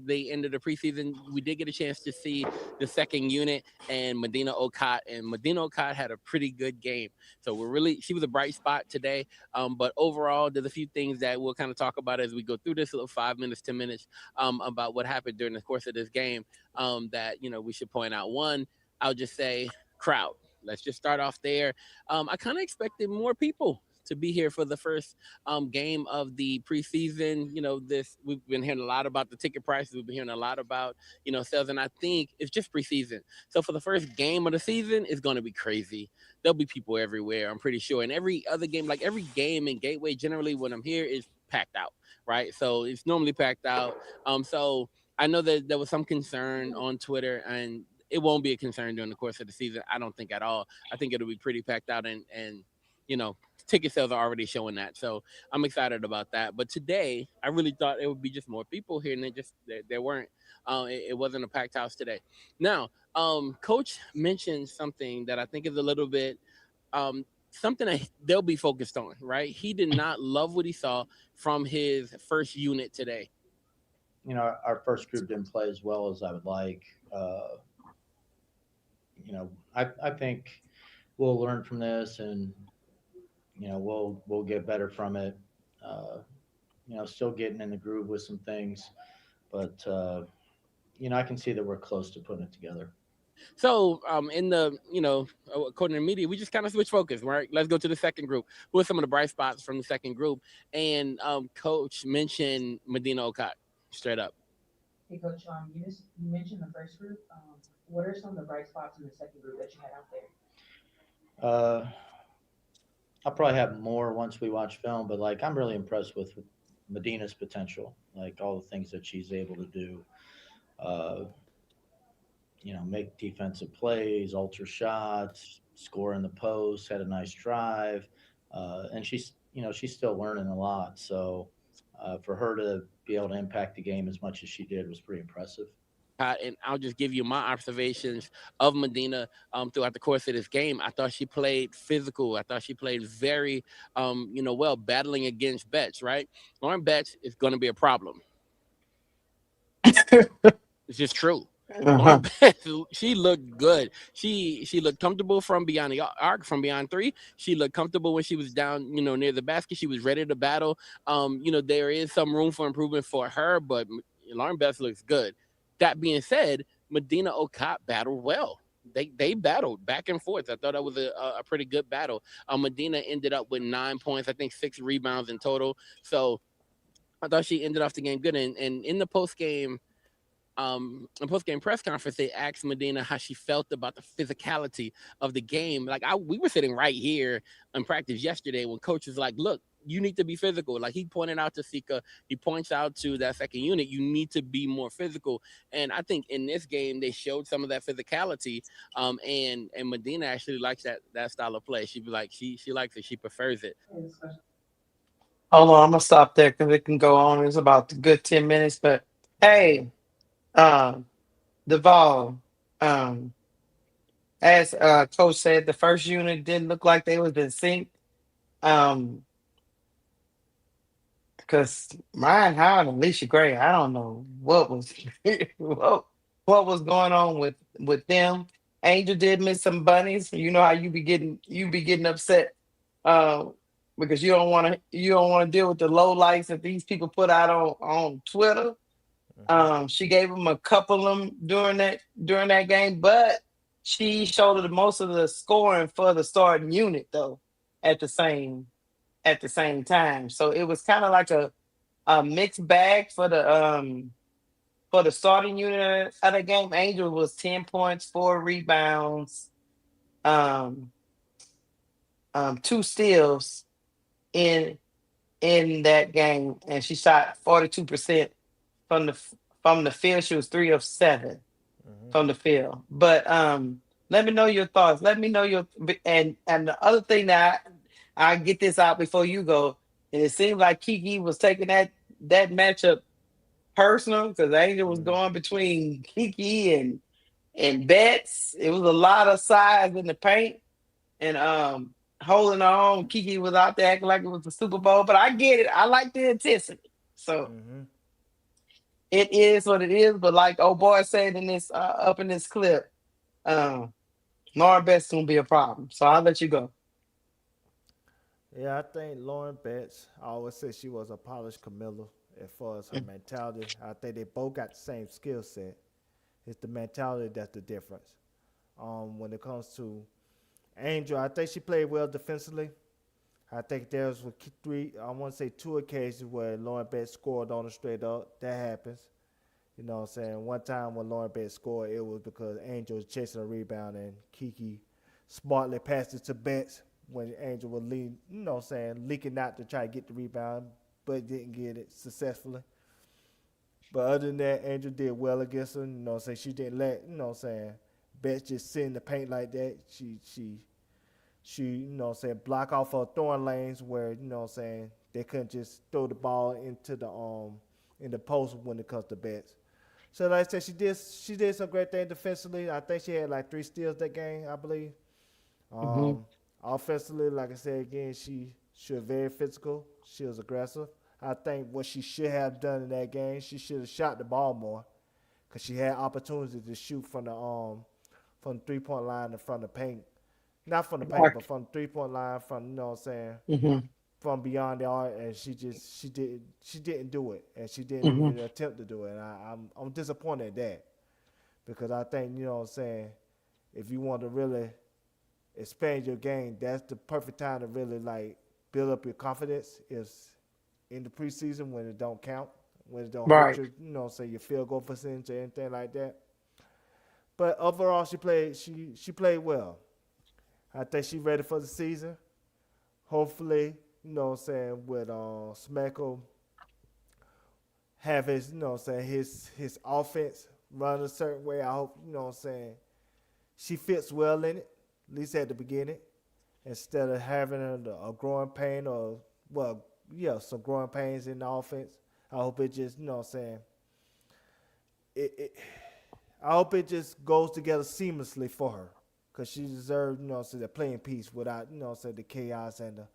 the end of the preseason, we did get a chance to see the second unit and Medina Okot, and Medina Okot had a pretty good game. So she was a bright spot today. But overall, there's a few things that we'll kind of talk about as we go through this little 5 minutes, 10 minutes, about what happened during the course of this game. That we should point out. One, I'll just say crowd. Let's just start off there. I kind of expected more people to be here for the first game of the preseason. We've been hearing a lot about the ticket prices. We've been hearing a lot about sales, and I think it's just preseason. So for the first game of the season, it's going to be crazy. There'll be people everywhere, I'm pretty sure. And every other game, like every game in Gateway, generally when I'm here is packed out, right? So it's normally packed out. So I know that there was some concern on Twitter, and it won't be a concern during the course of the season. I don't think at all. I think it'll be pretty packed out, and ticket sales are already showing that. So I'm excited about that. But today, I really thought it would be just more people here, and there weren't. It wasn't a packed house today. Now, Coach mentioned something that I think is a little bit something that they'll be focused on, right? He did not love what he saw from his first unit today. Our first group didn't play as well as I would like. I think we'll learn from this, and we'll get better from it. Still getting in the groove with some things, but I can see that we're close to putting it together. So, in the, according to the media, we just kind of switch focus, right? Let's go to the second group. Who are some of the bright spots from the second group? And Coach mentioned Medina Okot straight up. Hey, Coach, you mentioned the first group. What are some of the bright spots in the second group that you had out there? I'll probably have more once we watch film, but I'm really impressed with Medina's potential, all the things that she's able to do. Make defensive plays, alter shots, score in the post, had a nice drive. And she's still learning a lot. So for her to be able to impact the game as much as she did was pretty impressive. And I'll just give you my observations of Medina throughout the course of this game. I thought she played physical. I thought she played very, well, battling against Betts, right? Lauren Betts is going to be a problem. It's just true. Lauren Betts, she looked good. She looked comfortable from beyond the arc, from beyond three. She looked comfortable when she was down, near the basket. She was ready to battle. There is some room for improvement for her, but Lauren Betts looks good. That being said, Medina Okot battled well. They battled back and forth. I thought that was a pretty good battle. Medina ended up with 9 points, I think 6 rebounds in total. So I thought she ended off the game good. And in the post-game press conference, they asked Medina how she felt about the physicality of the game. We were sitting right here in practice yesterday when Coach was like, look, you need to be physical. He pointed out to Sika, he points out to that second unit, you need to be more physical. And I think in this game, they showed some of that physicality. And Medina actually likes that style of play. She'd be like, she likes it. She prefers it. Hold on, I'm going to stop there because it can go on. It's about a good 10 minutes. But, hey, Duval, as Coach said, the first unit didn't look like they was in sync. Because Ryan Howard and Alicia Gray, I don't know what was what was going on with them. Angel did miss some bunnies. You know how you be getting upset because you don't want to deal with the low lights that these people put out on Twitter. She gave them a couple of them during that game, but she showed most of the scoring for the starting unit though at the same time. So it was kind of like a mixed bag for the starting unit of the game. Angel was 10 points, 4 rebounds, 2 steals in that game, and she shot 42% from the field. She was 3 of 7 from the field. But let me know your thoughts. Let me know and the other thing that I get this out before you go. And it seemed like Kiki was taking that matchup personal because Angel was Mm. going between Kiki and Betts. It was a lot of size in the paint and holding her own. Kiki was out there acting like it was the Super Bowl, but I get it. I like the intensity. So Mm-hmm. it is what it is. But like old boy said in this up in this clip, um, Lauren Betts gonna be a problem. So I'll let you go. Yeah, I think Lauren Betts, I always said she was a polished Camilla as far as her mentality. I think they both got the same skill set. It's the mentality that's the difference. When it comes to Angel, I think she played well defensively. I think there was I want to say two occasions where Lauren Betts scored on her straight up. That happens. You know what I'm saying? One time when Lauren Betts scored, it was because Angel was chasing a rebound and Kiki smartly passed it to Betts when Angel was leading, you know what I'm saying, leaking out to try to get the rebound, but didn't get it successfully. But other than that, Angel did well against her. You know what I'm saying? She didn't let, you know what I'm saying, Betts just sit in the paint like that. She, you know what I'm saying, block off her throwing lanes where, you know what I'm saying, they couldn't just throw the ball into the in the post when it comes to Betts. So like I said, she did some great things defensively. I think she had like 3 steals that game, I believe. Hmm. Offensively, like I said again, she was very physical. She was aggressive. I think what she should have done in that game, she should have shot the ball more because she had opportunity to shoot from the 3-point line in front of the paint. Not from the paint, but from the 3-point line, from, you know what I'm saying, Hmm. from beyond the arc, and she didn't do it, and she didn't Hmm. even attempt to do it. And I'm disappointed at that because I think, you know what I'm saying, if you want to really expand your game, that's the perfect time to really like build up your confidence is in the preseason when it don't count, when it don't hurt Right. your, you know, say your field goal percentage or anything like that. But overall, she played well. I think she's ready for the season. Hopefully, you know what I'm saying, with Smecko have his, you know what I'm saying, his offense run a certain way. I hope, you know what I'm saying, she fits well in it, at least at the beginning, instead of having a growing pain or, well, yeah, some growing pains in the offense. I hope it just, you know what I'm saying, it I hope it just goes together seamlessly for her because she deserves, you know what I'm saying, the playing piece without, you know what I'm saying, the chaos and the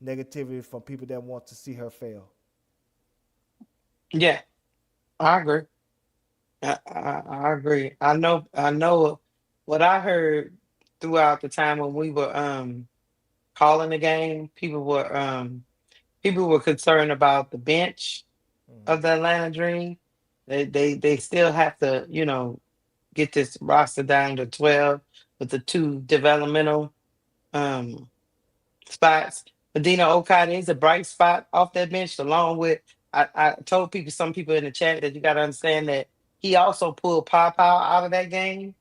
negativity from people that want to see her fail. Yeah, I agree. I agree. I know what I heard throughout the time when we were calling the game, people were concerned about the bench Mm-hmm. of the Atlanta Dream. They still have to, get this roster down to 12 with the 2 developmental um spots. Medina Okada is a bright spot off that bench, along with I told some people in the chat that you gotta understand that he also pulled Pop out of that game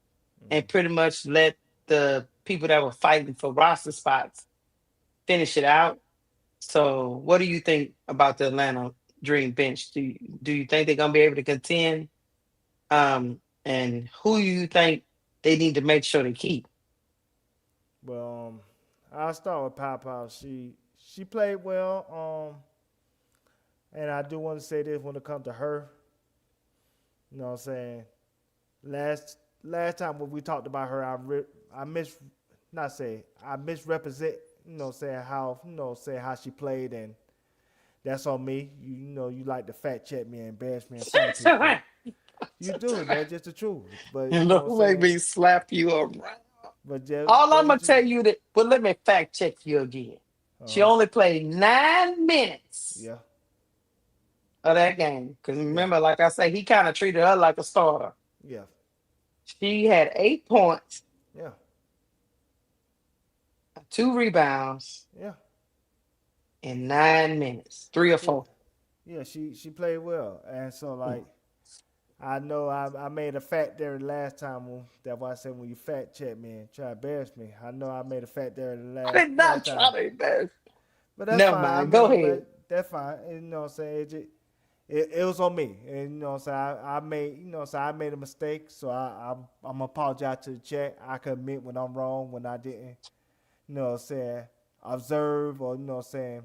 and pretty much let the people that were fighting for roster spots finish it out. So what do you think about the Atlanta Dream bench? Do you think they're gonna be able to contend? And who do you think they need to make sure they keep? Well, I'll start with Papa. She played well. And I do want to say this when it comes to her. You know what I'm saying? Last time when we talked about her, I mis not say I misrepresent. You know, saying how saying how she played, and that's on me. You know, you like to fact check me and embarrass me in front of people. You do. That's just the truth. But you know what I'm Don't make saying. me slap you around. But just, All but I'm gonna it's just, tell you that, but let me fact check you again. She uh, only played 9 minutes yeah, of that game. Because yeah, remember, like I say, he kind of treated her like a starter. yeah, She had 8 points, yeah, 2 rebounds yeah, in 9 minutes, 3 or 4. yeah. Yeah, she played well, and so Mm. like I know I made a fact there the last time. That's why I said when you fact check me and try to embarrass me. I know I made a fact there the I did last not time, try to embarrass. but that's Never fine. I mind. Go mean, ahead. but that's fine. And, you know what I'm saying? It was on me, and you know what I'm saying. I made I made a mistake, so I'm apologize to the chat. I can admit when I'm wrong when I didn't, you know what I'm saying, observe or you know what I'm saying,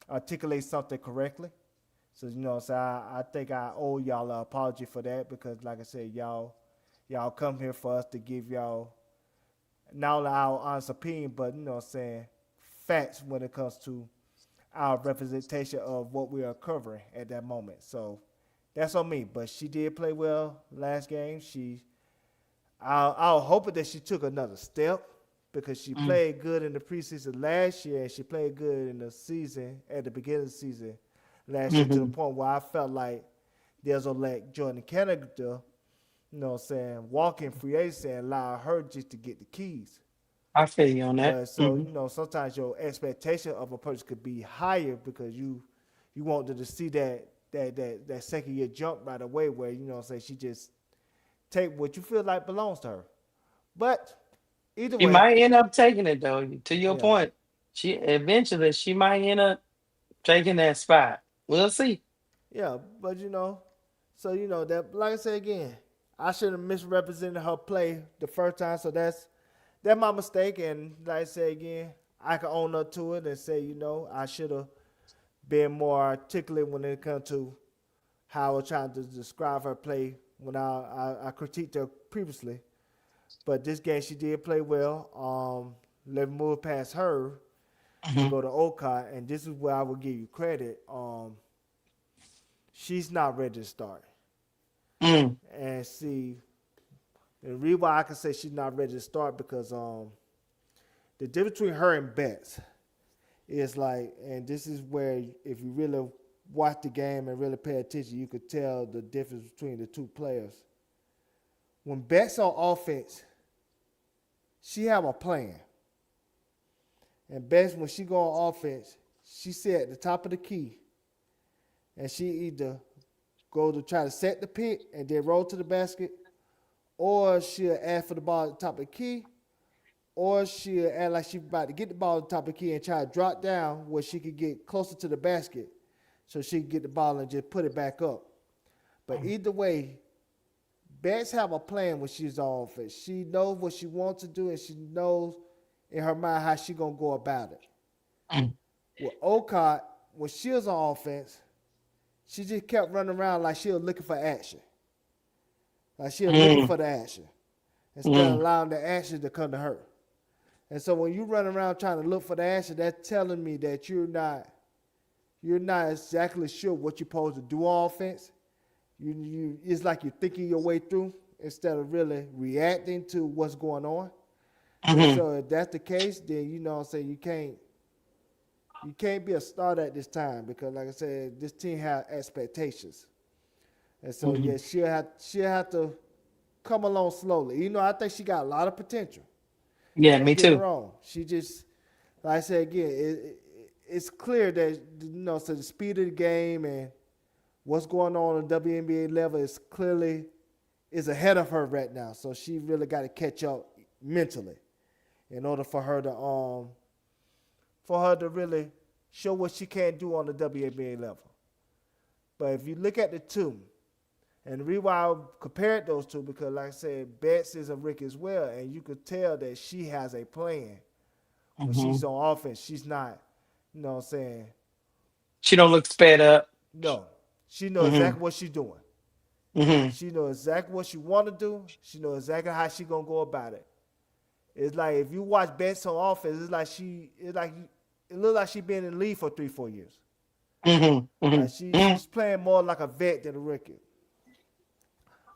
articulate something correctly. So so I think I owe y'all an apology for that because, like I said, y'all come here for us to give y'all not only our honest opinion, but facts when it comes to our representation of what we are covering at that moment. So that's on me. But she did play well last game. I was hoping that she took another step because she played good in the preseason last year and she played good in the season at the beginning of the season last year to the point where I felt like there's a like Jordan Canada, walk in free agency and allow her just to get the keys. I feel you on that. But so, sometimes your expectation of a person could be higher because you want them to see that second year jump right away where, she just take what you feel like belongs to her. But either way. She might end up taking it though. To your Yeah. point, she might end up taking that spot. We'll see. Yeah, but so that like I said again, I should have misrepresented her play the first time, so that's my mistake. And like I said again, I can own up to it and say, I should have been more articulate when it comes to how I was trying to describe her play when I critiqued her previously. But this game she did play well. Let me move past her to go to Okot, and this is where I will give you credit. She's not ready to start. And see, the reason why I can say she's not ready to start because the difference between her and Betts is like, and this is where if you really watch the game and really pay attention, you could tell the difference between the two players. When Betts on offense, she have a plan. And Betts, when she go on offense, she sit at the top of the key, and she either go to try to set the pick and then roll to the basket, or she'll ask for the ball at the top of the key, or she'll act like she's about to get the ball at the top of the key and try to drop down where she could get closer to the basket so she can get the ball and just put it back up. But either way, Betts have a plan when she's on offense. She knows what she wants to do, and she knows in her mind how she going to go about it. With Okot, when she was on offense, she just kept running around like she was looking for action. Like she was looking for the action instead of allowing the action to come to her. And so when you run around trying to look for the action, that's telling me that you're not exactly sure what you're supposed to do on offense. It's like you're thinking your way through instead of really reacting to what's going on. And so if that's the case, then you can't be a starter at this time because, like I said, this team has expectations. And so she'll have to come along slowly. I think she got a lot of potential. Yeah, me too. Wrong. She just, like I said again, it's clear that so the speed of the game and what's going on the WNBA level is ahead of her right now. So she really got to catch up mentally in order for her to really show what she can do on the WNBA level. But if you look at the two, and the reason why I compared those two, because like I said, Betts is a Rick as well, and you could tell that she has a plan when she's on offense. She's not, she don't look sped up. No. She knows exactly what she's doing. She knows exactly what she want to do. She knows exactly how she going to go about it. It's like if you watch Betts on offense, it looks like she been in the league for 3-4 years. Like she's playing more like a vet than a rookie.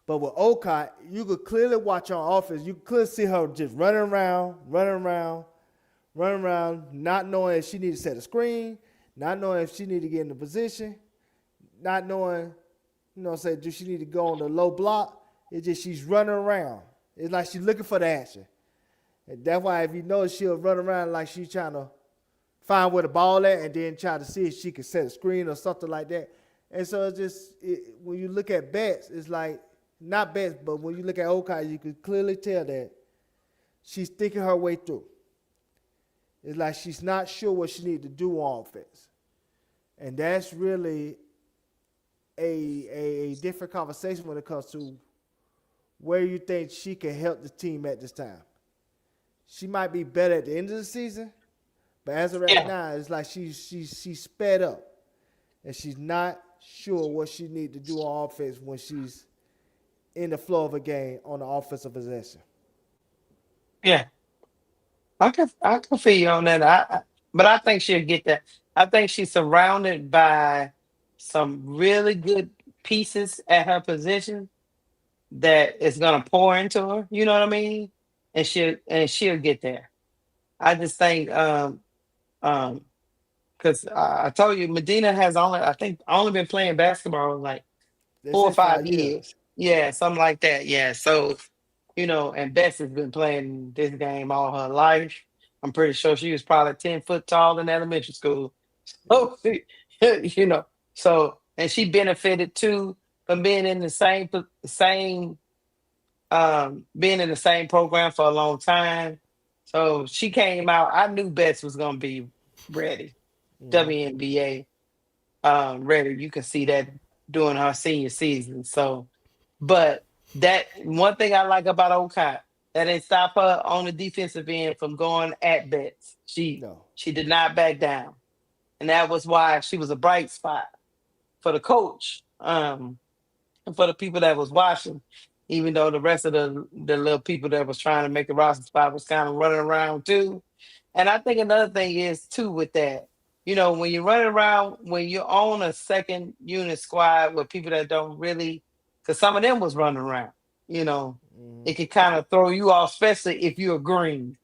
But with Okot, you could clearly watch on offense. You could clearly see her just running around, not knowing if she needs to set a screen, not knowing if she need to get in the position, not knowing, do she need to go on the low block. It's just she's running around. It's like she's looking for the action. And that's why if you notice, she'll run around like she's trying to find where the ball at and then try to see if she can set a screen or something like that. And so it's just, when you look at Betts, it's like, not Betts, but when you look at Okot, you can clearly tell that she's thinking her way through. It's like she's not sure what she needs to do on offense. And that's really a different conversation when it comes to where you think she can help the team at this time. She might be better at the end of the season, But as of right Yeah, now, it's like she's sped up, and she's not sure what she need to do on offense when she's in the flow of a game on the offensive possession. yeah. I can feel you on that. But I think she'll get that. I think she's surrounded by some really good pieces at her position that is gonna pour into her. You know what I mean? And she'll get there. I just think um because I told you Medina has only been playing basketball like They four or say five 5 years. years. Yeah, something like that. Yeah. So, and Bess has been playing this game all her life. I'm pretty sure she was probably 10 foot tall in elementary school. Yeah. So, you know, and she benefited too from being in the being in the same program for a long time. So she came out. I knew Bess was gonna be ready. Mm-hmm. WNBA ready. You can see that during her senior season. So, but that one thing I like about Okai, that didn't stop her on the defensive end from going at bets. She No. she did not back down, and that was why she was a bright spot for the coach, and for the people that was watching. Even though the rest of the little people that was trying to make the roster spot was kind of running around too. And I think another thing is too with that, when you're running around, when you're on a second unit squad with people that don't really, because some of them was running around, you know, Mm-hmm. it could kind of throw you off, especially if you're green.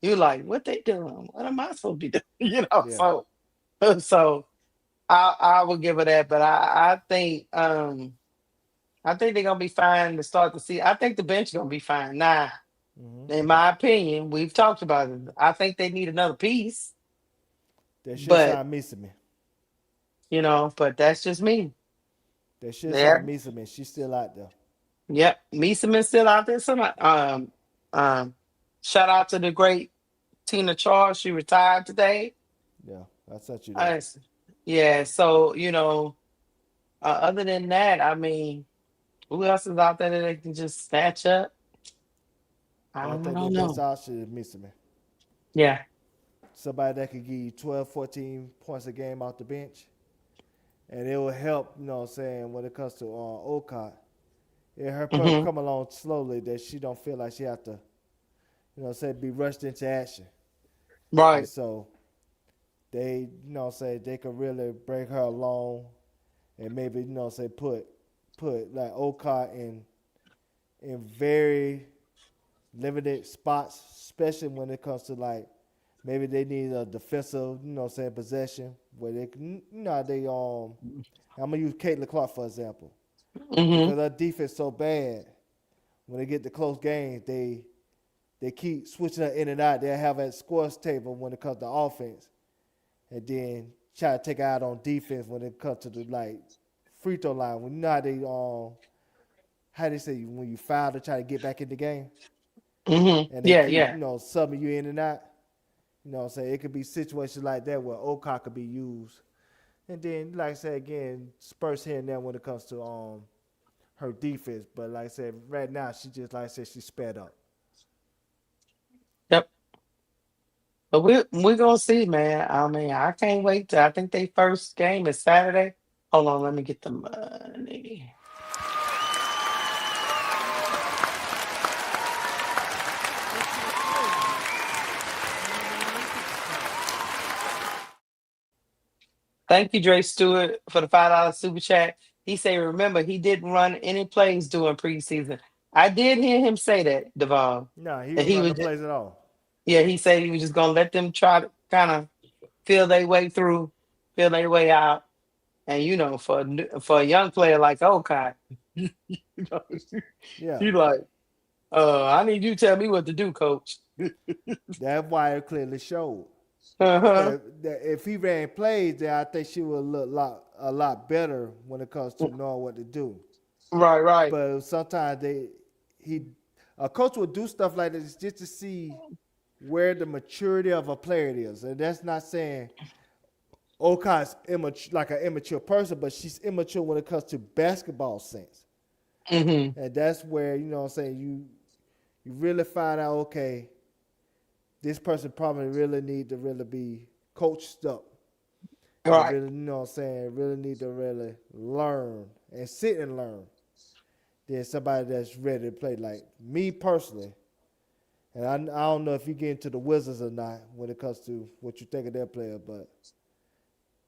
You're like, what they doing? What am I supposed to be doing? Yeah. So I would give her that, but I think they're gonna be fine to start the season. I think the bench gonna be fine. Now, Mm-hmm. in my opinion, we've talked about it. I think they need another piece, They should but sign Misame. but that's just me. They should sign There. Misame. She's still out there. Yep. Meeseman's still out there. Um shout out to the great Tina Charles. She retired today. Yeah, I sent you that. Uh, yeah, so other than that, I mean, who else is out there that they can just snatch up? I I think their don't best know. option is Misame. Yeah. Somebody that could give you 12, 14 points a game off the bench. And it will help, when it comes to Okot. It her Hmm. come along slowly that she don't feel like she have to, be rushed into action. And Right. so they, they could really bring her along and maybe, put like Okot in very limited spots, especially when it comes to like maybe they need a defensive, possession where they can, I'm gonna use Caitlin Clark for example Hmm. because her defense so bad. When they get to close games, they keep switching her in and out. They have a scores table when it comes to offense, and then try to take her out on defense when it comes to the like free throw line. When you know how they say when you foul to try to get back in the game, Hmm. and they Yeah, keep yeah. subbing you in and out. It could be situations like that where Oka could be used. And then, like I said, again, spurts here and there when it comes to her defense. But like I said, right now, she just, like I said, she's sped up. Yep. But we're gonna see, man. I mean, I can't wait. I think they first game is Saturday. Hold on, let me get the money. Thank you, Dre Stewart, for the $5 super chat. He said, remember, he didn't run any plays during preseason. I did hear him say that, Duval. No, he That didn't he run was the just, plays at all. yeah, he said he was just gonna let them try to kind of feel their way through, feel their way out. And for a young player like Okai, you know, Yeah, you like, I need you to tell me what to do, coach. that's why it clearly showed. Uh-huh. If he ran plays, then I think she would look a lot better when it comes to knowing what to do. Right, right. But sometimes he a coach will do stuff like this just to see where the maturity of a player is, and that's not saying Okai's immature, like an immature person, but she's immature when it comes to basketball sense, Mm-hmm. and that's where you really find out. Okay, this person probably really need to really be coached up. And Right. really, you know what I'm saying, really need to really learn and sit and learn. Then somebody that's ready to play. Like me personally, and I don't know if you get into the Wizards or not when it comes to what you think of their player, but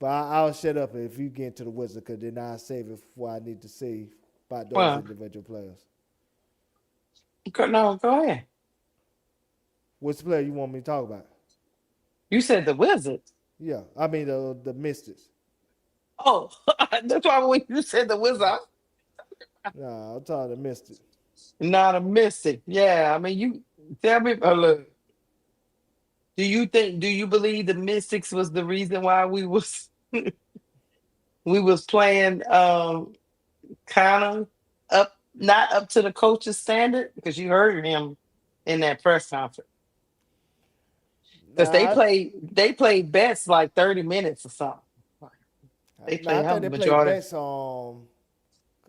I'll shut up if you get into the Wizards because then I'll save it for what I need to say about those Well, individual players. no, go ahead. What's the player you want me to talk about? You said the Wizards. Yeah, I mean the Mystics. Oh, that's why when you said the Wizards, Nah, I'm talking the Mystics. not a mystic. Yeah, I mean, you tell me. Look, do you believe the Mystics was the reason why we was playing kind of up, not up to the coach's standard? Because you heard him in that press conference. Because Nah, they played best like 30 minutes or something. They I played think him they played majority. best.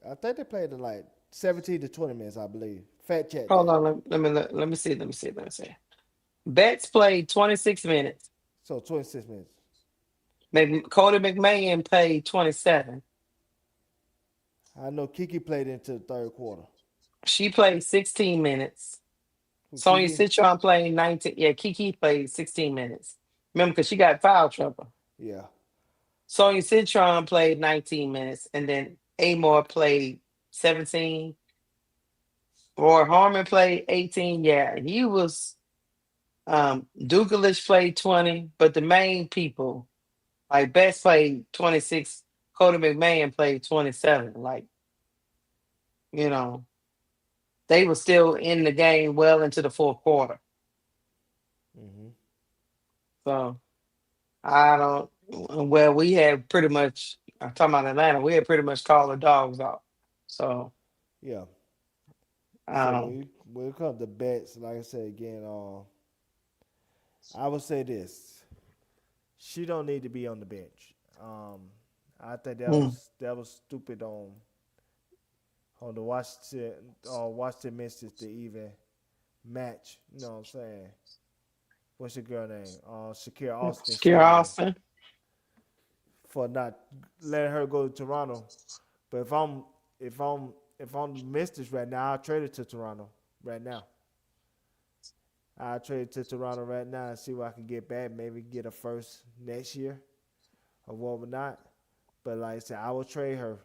I think they played in like 17 to 20 minutes, I believe. Fact check Hold that. on, let me see. Let me see. Let me see. Betts played 26 minutes. So 26 minutes. Cody McMahon played 27. I know Kiki played into the third quarter. She played 16 minutes. Who, Sonya Kiki? Citron played 19. Yeah, Kiki played 16 minutes. Remember, because she got foul trouble. Yeah. Sonya Citron played 19 minutes, and then Amor played 17. Roy Harmon played 18. Yeah, he was. Dugalich played 20, but the main people, like Best played 26. Cody McMahon played 27. Like, you know, they were still in the game well into the fourth quarter. Mm-hmm. So I don't. Well, we had pretty much. I'm talking about Atlanta. We had pretty much called the dogs off. So Yeah. I So don't. when it comes to bets, like I said again, I would say this: she don't need to be on the bench. I think Mm. that was stupid on the Washington Mystics to even match. You know what I'm saying? What's your girl name? Shakira Austin Scare for Austin. not letting her go to Toronto. But if I'm the Mystics right now, I'll trade it to Toronto right now. I'll trade it to Toronto right now and see what I can get back. Maybe get a first next year or what not. But like I said, I will trade her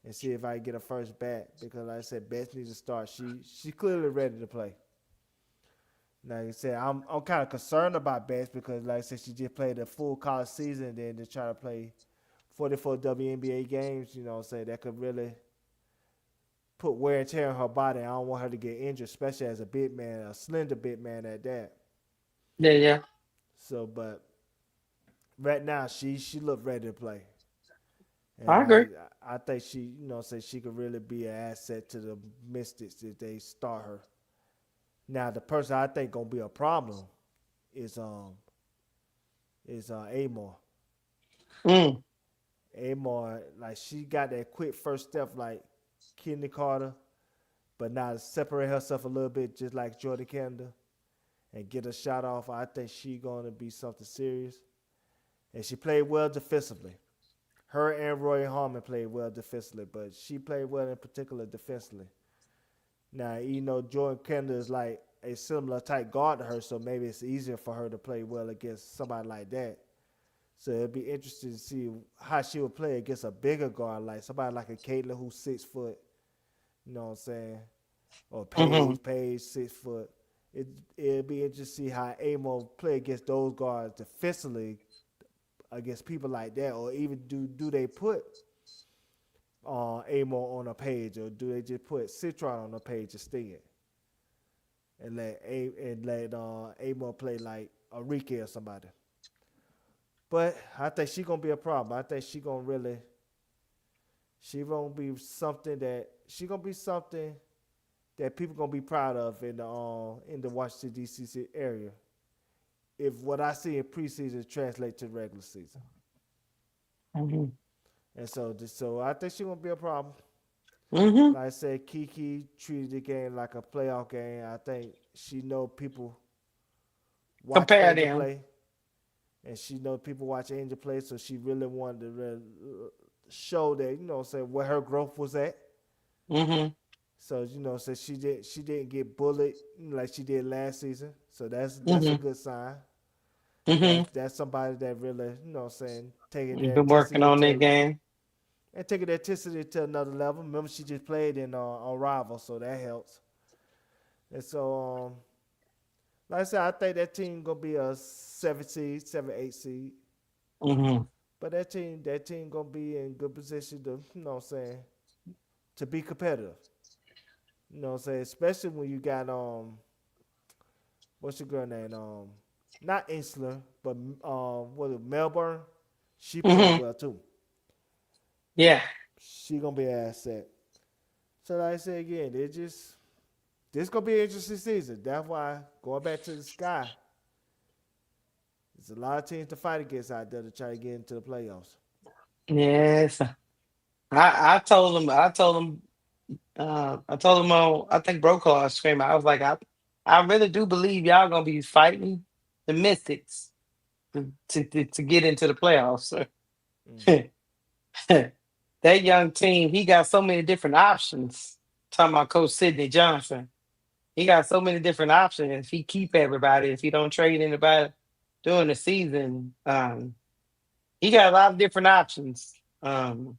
and see if I can get a first back because like I said, Beth needs to start. She's clearly ready to play. Like I said, I'm kind of concerned about Beth because like I said, she just played a full college season and then to try to play 44 WNBA games, you know what I'm saying, that could really put wear and tear on her body. I don't want her to get injured, especially as a big man, a slender big man at that. Yeah, yeah. So, but right now she looked ready to play. And I agree. I think she, you know, say she could really be an asset to the Mystics if they start her. Now the person I think gonna be a problem is Amor. Mm. Amor, like she got that quick first step like Kenny Carter, but now separate herself a little bit just like Jordan Canada and get a shot off. I think she gonna be something serious. And she played well defensively. Her and Roy Harmon played well defensively, but she played well in particular defensively. Now, you know, Jordan Canada is like a similar type guard to her, so maybe it's easier for her to play well against somebody like that. So it'd be interesting to see how she would play against a bigger guard, like somebody like a Caitlin who's 6 foot, you know what I'm saying? Or Hmm. Paige 6 foot. It'd be interesting to see how Amo play against those guards defensively against people like that, or even do they put Amo on a page, or do they just put Citron on a page instead, and let Amo play like Enrique or somebody? But I think she gonna be a problem. I think she gonna be something that people gonna be proud of in the Washington D.C. area. If what I see in preseason translate to the regular season. Hmm. And so I think she gonna be a problem. Hmm. Like I said, Kiki treated the game like a playoff game. I think she know people watch Compare Angel them. play, and she know people watch Angel play, so she really wanted to really show that where her growth was at. Mm-hmm. So so she didn't get bullied like she did last season. So that's a Mm-hmm. good sign. Mm-hmm. That's somebody that really taking their Been working intensity on that game. another level. Remember, she just played in on Rival, so that helps. And so like I said, I think that team gonna be a 7, 8 seed. Mm-hmm. But that team gonna be in good position to to be competitive. Especially when you got what's your girl name? Not Insler, but what is it, Melbourne? She playing Mm-hmm. well too. Yeah. She gonna be an asset. So like I said again, this gonna be an interesting season. That's why going back to the sky, there's a lot of teams to fight against out there to try to get into the playoffs. Yes. I told him. I told him on. I think Brokaw was screaming. I was like, I really do believe y'all gonna be fighting the Mystics to get into the playoffs. Mm-hmm. That young team, he got so many different options. Talking about Coach Sidney Johnson, he got so many different options. If he keep everybody, if he don't trade anybody during the season, he got a lot of different options. And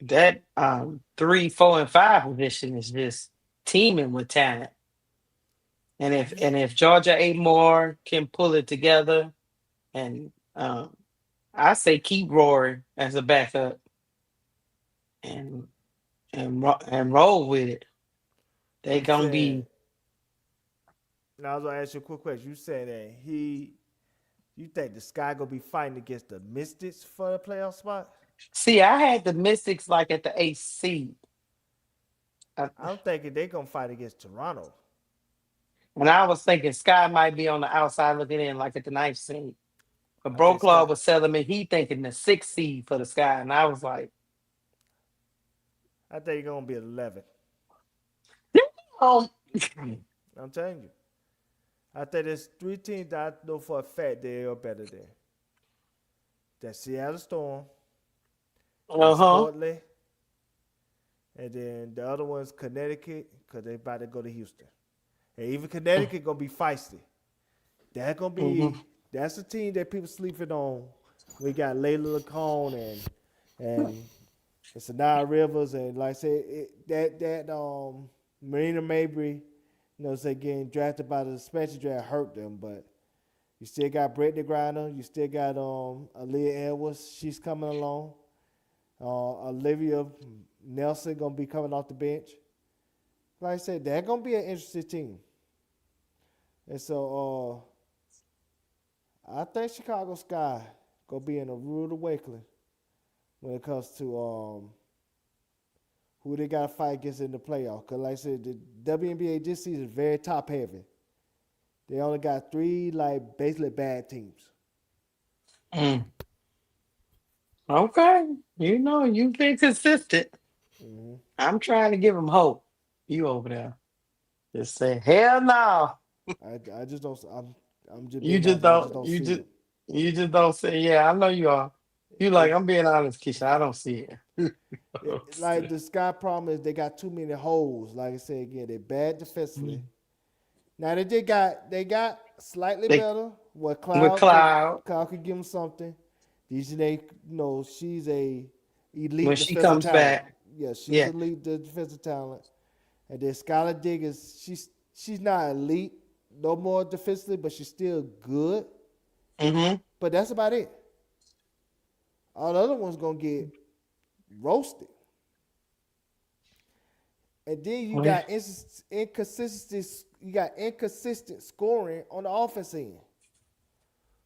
that 3, 4, and 5 position is just teeming with talent. And if Georgia A. Moore can pull it together, and I say keep Rory as a backup, and and roll with it. They You gonna said. be. Now I was gonna ask you a quick question. You said that you think the Sky gonna be fighting against the Mystics for the playoff spot? See, I had the Mystics like at the 8th seed, I'm thinking they gonna fight against Toronto. and I was thinking Sky might be on the outside looking in, like at the 9th seed. But I think Broclaw Sky. was telling me he thinking the 6th seed for the Sky, and I was like, I think you're gonna be at 11. oh, I'm telling you. I think there's 3 teams that I know for a fact they are better than. That's Seattle Storm, that's uh-huh. Portland, and then the other one's Connecticut because they about to go to Houston. And even Connecticut gonna be feisty. Mm-hmm. That's a team that people sleeping on. We got Layla Lacone and Sanaa Rivers and like I said that Marina Mabry, getting drafted by the special draft hurt them, but you still got Brittany Griner, you still got Aaliyah Edwards, she's coming along. Olivia Nelson gonna be coming off the bench. Like I said, they're gonna be an interesting team. And so I think Chicago Sky gonna be in a rude awakening when it comes to who they gotta fight against in the playoff. Cause like I said, the WNBA this season is very top heavy. They only got 3 like basically bad teams. Mm. Okay, you've been consistent. Mm-hmm. I'm trying to give him hope. You over there just say hell no. I just don't. I'm just You being just honest. I just don't. don't You see just it. you just don't say. Yeah, I know you are. You like It, I'm being honest, Keisha. I don't see it. I it don't see like it. the Sky problem is they got too many holes. Like I said again, they're bad defensively. Mm. Now they got slightly They better. What with Cloud Cloud could give them something. These they she's a when elite she defensive comes talent. back. Yeah, she's Yeah. elite defensive talent. And then Skylar Diggins, she's not elite no more defensively, but she's still good. Mm-hmm. But that's about it. All the other ones gonna get roasted. And then you Well, got inconsistency. You got inconsistent scoring on the offense end.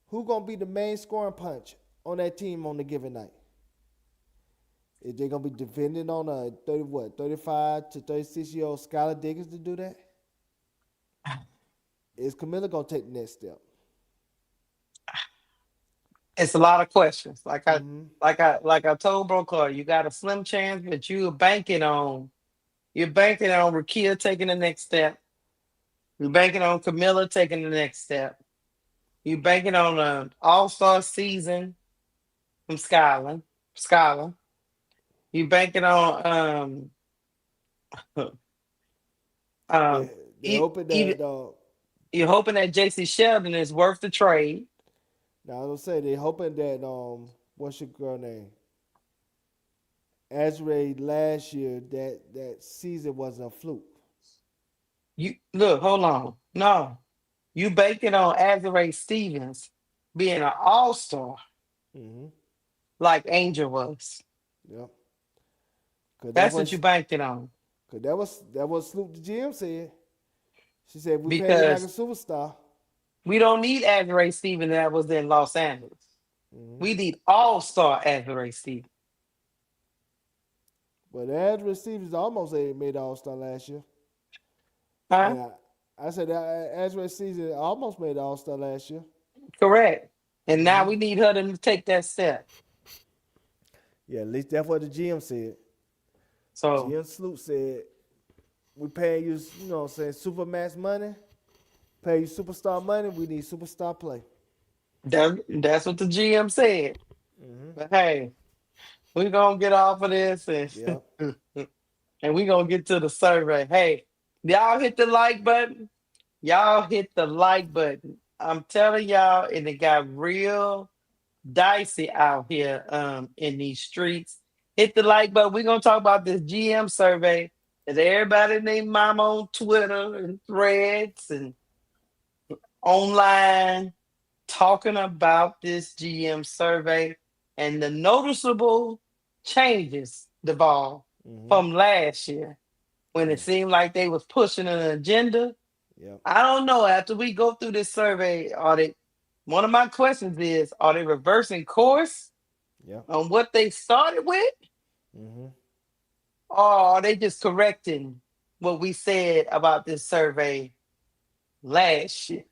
Who gonna be the main scoring punch on that team on the given night? Is they gonna be depending on a 35 to 36-year-old Skylar Diggins to do that? Is Camilla gonna take the next step? it's a lot of questions. Mm-hmm. Like I told Brokaw, you got a slim chance, but you're banking on Rakia taking the next step. You're banking on Camilla taking the next step. You're banking on an all-star season from Skyland. Skylar. You're banking on um They e- hoping even that you're hoping that JC Sheldon is worth the trade. now I don't say they hoping that what's your girl name? Azrae last year that season wasn't a fluke. You look, hold on. No. You banking on Azrae Stevens being an all-star Mm-hmm. like Angel was. Yep. Cause that That's what you was banking on. cause that was Snoop the GM said. She said we pay you like a Because superstar. we don't need Azrae Stevens that was in Los Angeles. Mm-hmm. We need all-star Azrae Stevens. But Azrae Stevens almost made All Star last year, Huh? and I said that Azrae Stevens almost made All Star last year. Correct. And now Mm-hmm. we need her to take that step. Yeah, at least that's what the GM said. So GM Sloop said we paying you, what I'm saying, super max money, pay you superstar money. We need superstar play. that's what the GM said. Mm-hmm. But hey, we're gonna get off of this Yep. and we're gonna get to the survey. Hey, y'all hit the like button. Y'all hit the like button. I'm telling y'all, and it got real dicey out here in these streets. Hit the like button. We're gonna talk about this GM survey that everybody named mama on Twitter and threads and online talking about this GM survey and the noticeable changes, Duval, Mm-hmm. from last year when it Yeah. seemed like they was pushing an agenda. Yep. I don't know. After we go through this survey, are they? One of my questions is: are they reversing course Yep. on what they started with, Mm-hmm. or are they just correcting what we said about this survey last year?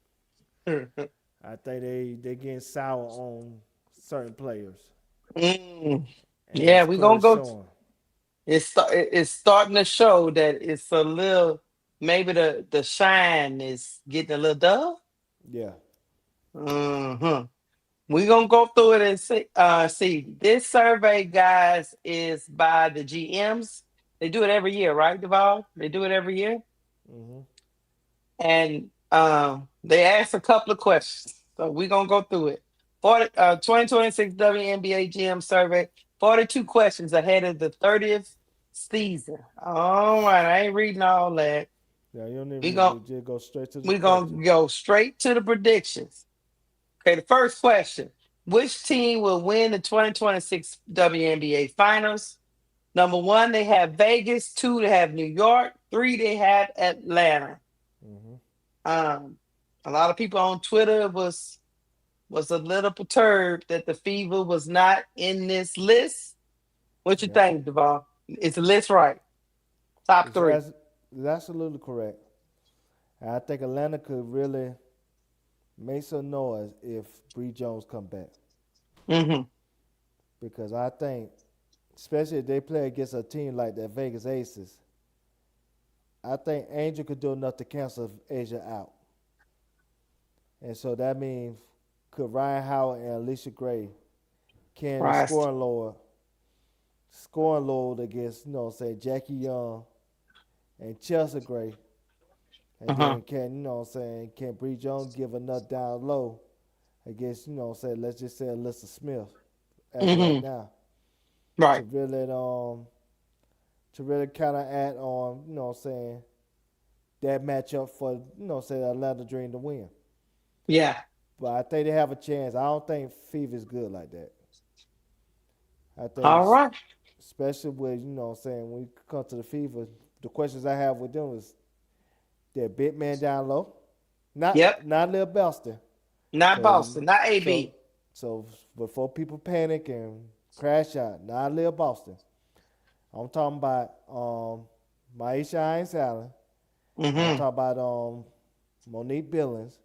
I think they getting sour on certain players, Mm, and yeah, it's we gonna clearly go. showing. It's starting to show that it's a little. Maybe the shine is getting a little dull. Yeah. Hmm. We're gonna go through it and see. This survey, guys, is by the GMs. They do it every year, right, Duval? They do it every year. Mm-hmm. And they ask a couple of questions. So we're gonna go through it. 2026 WNBA GM survey, 42 questions ahead of the 30th season. All right, I ain't reading all that. Yeah, you don't need to We read gonna it. Just go straight to the we question. gonna go straight to the predictions. Okay, the first question. Which team will win the 2026 WNBA finals? Number one, they have Vegas. Two, they have New York. Three, they have Atlanta. Mm-hmm. Um, a lot of people on Twitter was a little perturbed that the Fever was not in this list. What you Yep. think, Duval? Is the list right? Top It's, three. as, it's absolutely correct. And I think Atlanta could really make some noise if Bree Jones come back. Mm-hmm. Because I think, especially if they play against a team like that Vegas Aces, I think Angel could do enough to cancel Asia out. And so that means could Ryan Howard and Alicia Gray can the Right. scoring load against, say Jackie Young and Chelsea Gray. And Uh-huh. then can Bree Jones give enough down low against, let's just say Alyssa Smith as of right Mm-hmm. now to Right. really kind of add on, that matchup for, say Atlanta Dream to win. Yeah. But I think they have a chance. I don't think Fever's good like that. I think, All right. especially with, when you come to the Fever, the questions I have with them is their big man down low, Yep. not Lil Belston. Not So Boston. Not so AB. so before people panic and crash out, not Lil Boston. I'm talking about Maisha Hines Allen. I'm Mm-hmm. talking about Monique Billings.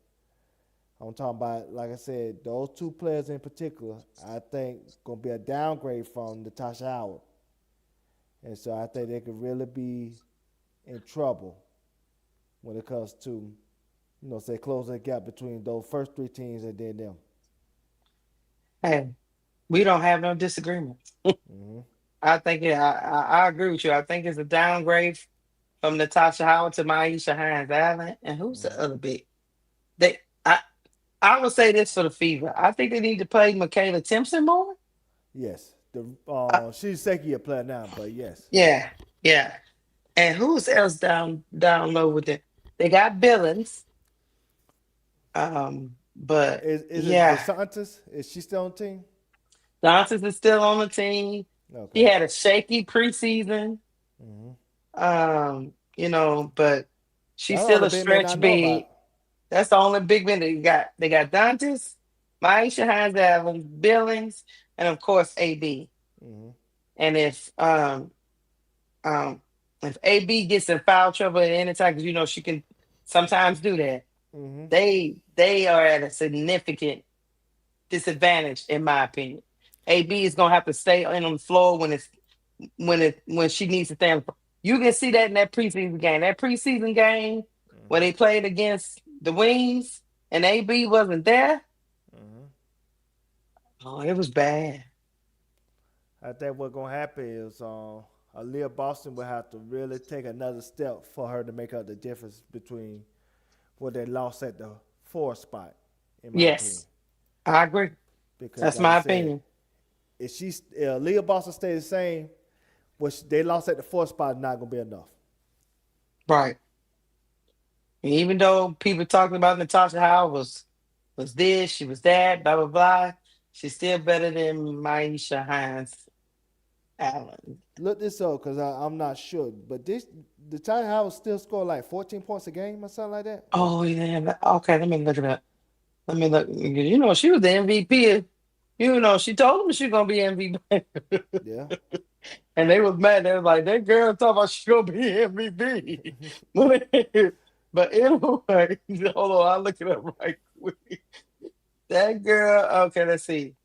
I'm talking about, like I said, those two players in particular, I think gonna be a downgrade from Natasha Howard. And so I think they could really be in trouble when it comes to say closing the gap between those first three teams and then them. Hey, we don't have no disagreement. Mm-hmm. I think I agree with you. I think it's a downgrade from Natasha Howard to Maisha Hines Allen. And who's the Mm-hmm. other big? They I would say this for the Fever. I think they need to play Michaela Timpson more. Yes, the Uh, she's second year player now, but yes, yeah, yeah. And who's else down low with it? They got Billings. But is it yeah, DeSantis? Is she still on the team? Johnson is still on the team. She Okay. had a shaky preseason. Mm-hmm. But she's That's all still the a big men I stretch know about. big. That's the only big man they got. They got Dantes, Maisha Hines Allen, Billings, and of course AB. Mm-hmm. And um if AB gets in foul trouble at any time, because she can sometimes do that, Mm-hmm. they are at a significant disadvantage, in my opinion. AB is gonna have to stay in on the floor when she needs to stay on the floor. You can see that in that preseason game. That preseason game where Mm-hmm. they played against the Wings and AB wasn't there. Mm-hmm. Oh, it was bad. I think what's gonna happen is Aaliyah Boston will have to really take another step for her to make up the difference between what they lost at the four spot, in my opinion. Yes, I agree. Because That's like you my said, opinion. if Aaliyah Boston stay the same, what they lost at the four spot is not gonna be enough. Right. And even though people talking about Natasha Howard was this, she was that, blah blah blah, she's still better than Maisha Hines Allen. Look this up because I'm not sure, but the Tyler Howard still score like 14 points a game or something like that. Or Oh yeah. Okay, let me look it up. Let me look. She was the MVP. She told them she gonna be MVP, yeah, and they was mad. They was like, "That girl talking about she gonna be MVP." But anyway, hold on, I'll look it up right quick. That girl. Okay, let's see.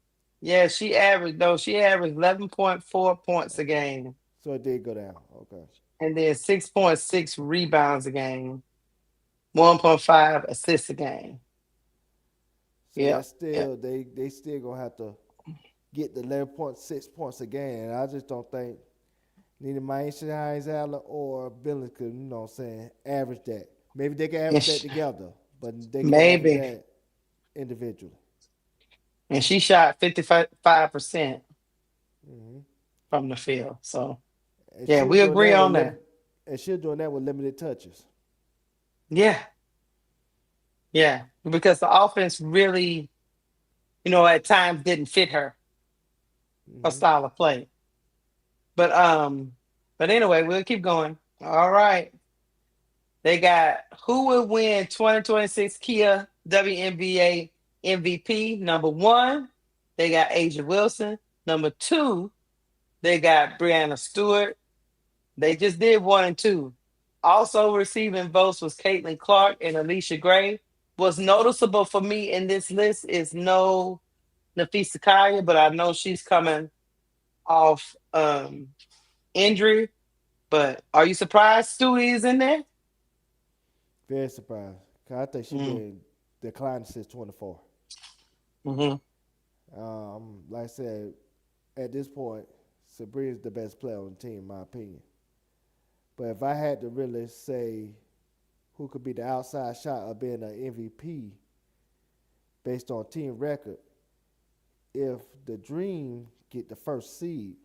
Yeah, she averaged 11.4 points a game, so it did go down. Okay, and then 6.6 rebounds a game, 1.5 assists a game. so Yep, that's yep. still they still gonna have to get the 11.6 points a game, and I just don't think neither Maisha Hines Allen or Billy could, what I'm saying, average that. Maybe they can And average that she, together, but they can't average maybe. that individually. And she shot 55% Hmm. from the field. So And yeah, she was we doing agree that with on that. and she was doing that with limited touches. Yeah, yeah. Because the offense really, at times didn't fit her Hmm. style of play. But anyway, we'll keep going. All right. They got who will win 2026 Kia WNBA MVP. Number one, they got Asia Wilson. Number two, they got Brianna Stewart. They just did one and two. Also receiving votes was Caitlin Clark and Alicia Gray. What's noticeable for me in this list is no Nafisa Kaya, but I know she's coming off injury. But are you surprised Stewie is in there? Very surprised. 'Cause I think she Mm-hmm. been declining since 24. Mm-hmm. Like I said, at this point, Sabrina's the best player on the team, in my opinion. But if I had to really say who could be the outside shot of being an MVP based on team record, if the Dream get the first seed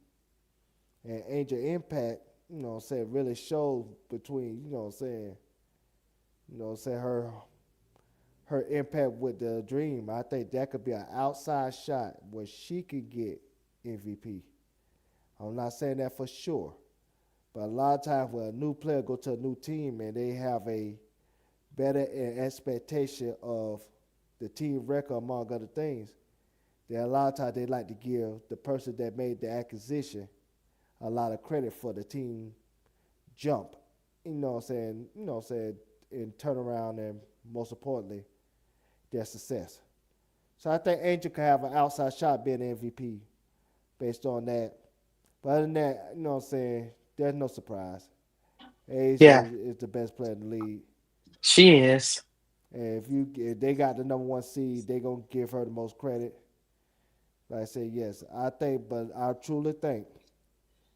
and Angel Impact, really shows between, her impact with the Dream, I think that could be an outside shot where she could get MVP. I'm not saying that for sure, but a lot of times when a new player go to a new team and they have a better expectation of the team record among other things, then a lot of times they like to give the person that made the acquisition a lot of credit for the team jump. In turnaround and most importantly, their success. So I think Angel could have an outside shot being MVP based on that. But other than that, there's no surprise. Asia Yeah, is the best player in the league. she is. And if they got the number one seed, they gonna give her the most credit. Like I said, yes, but I truly think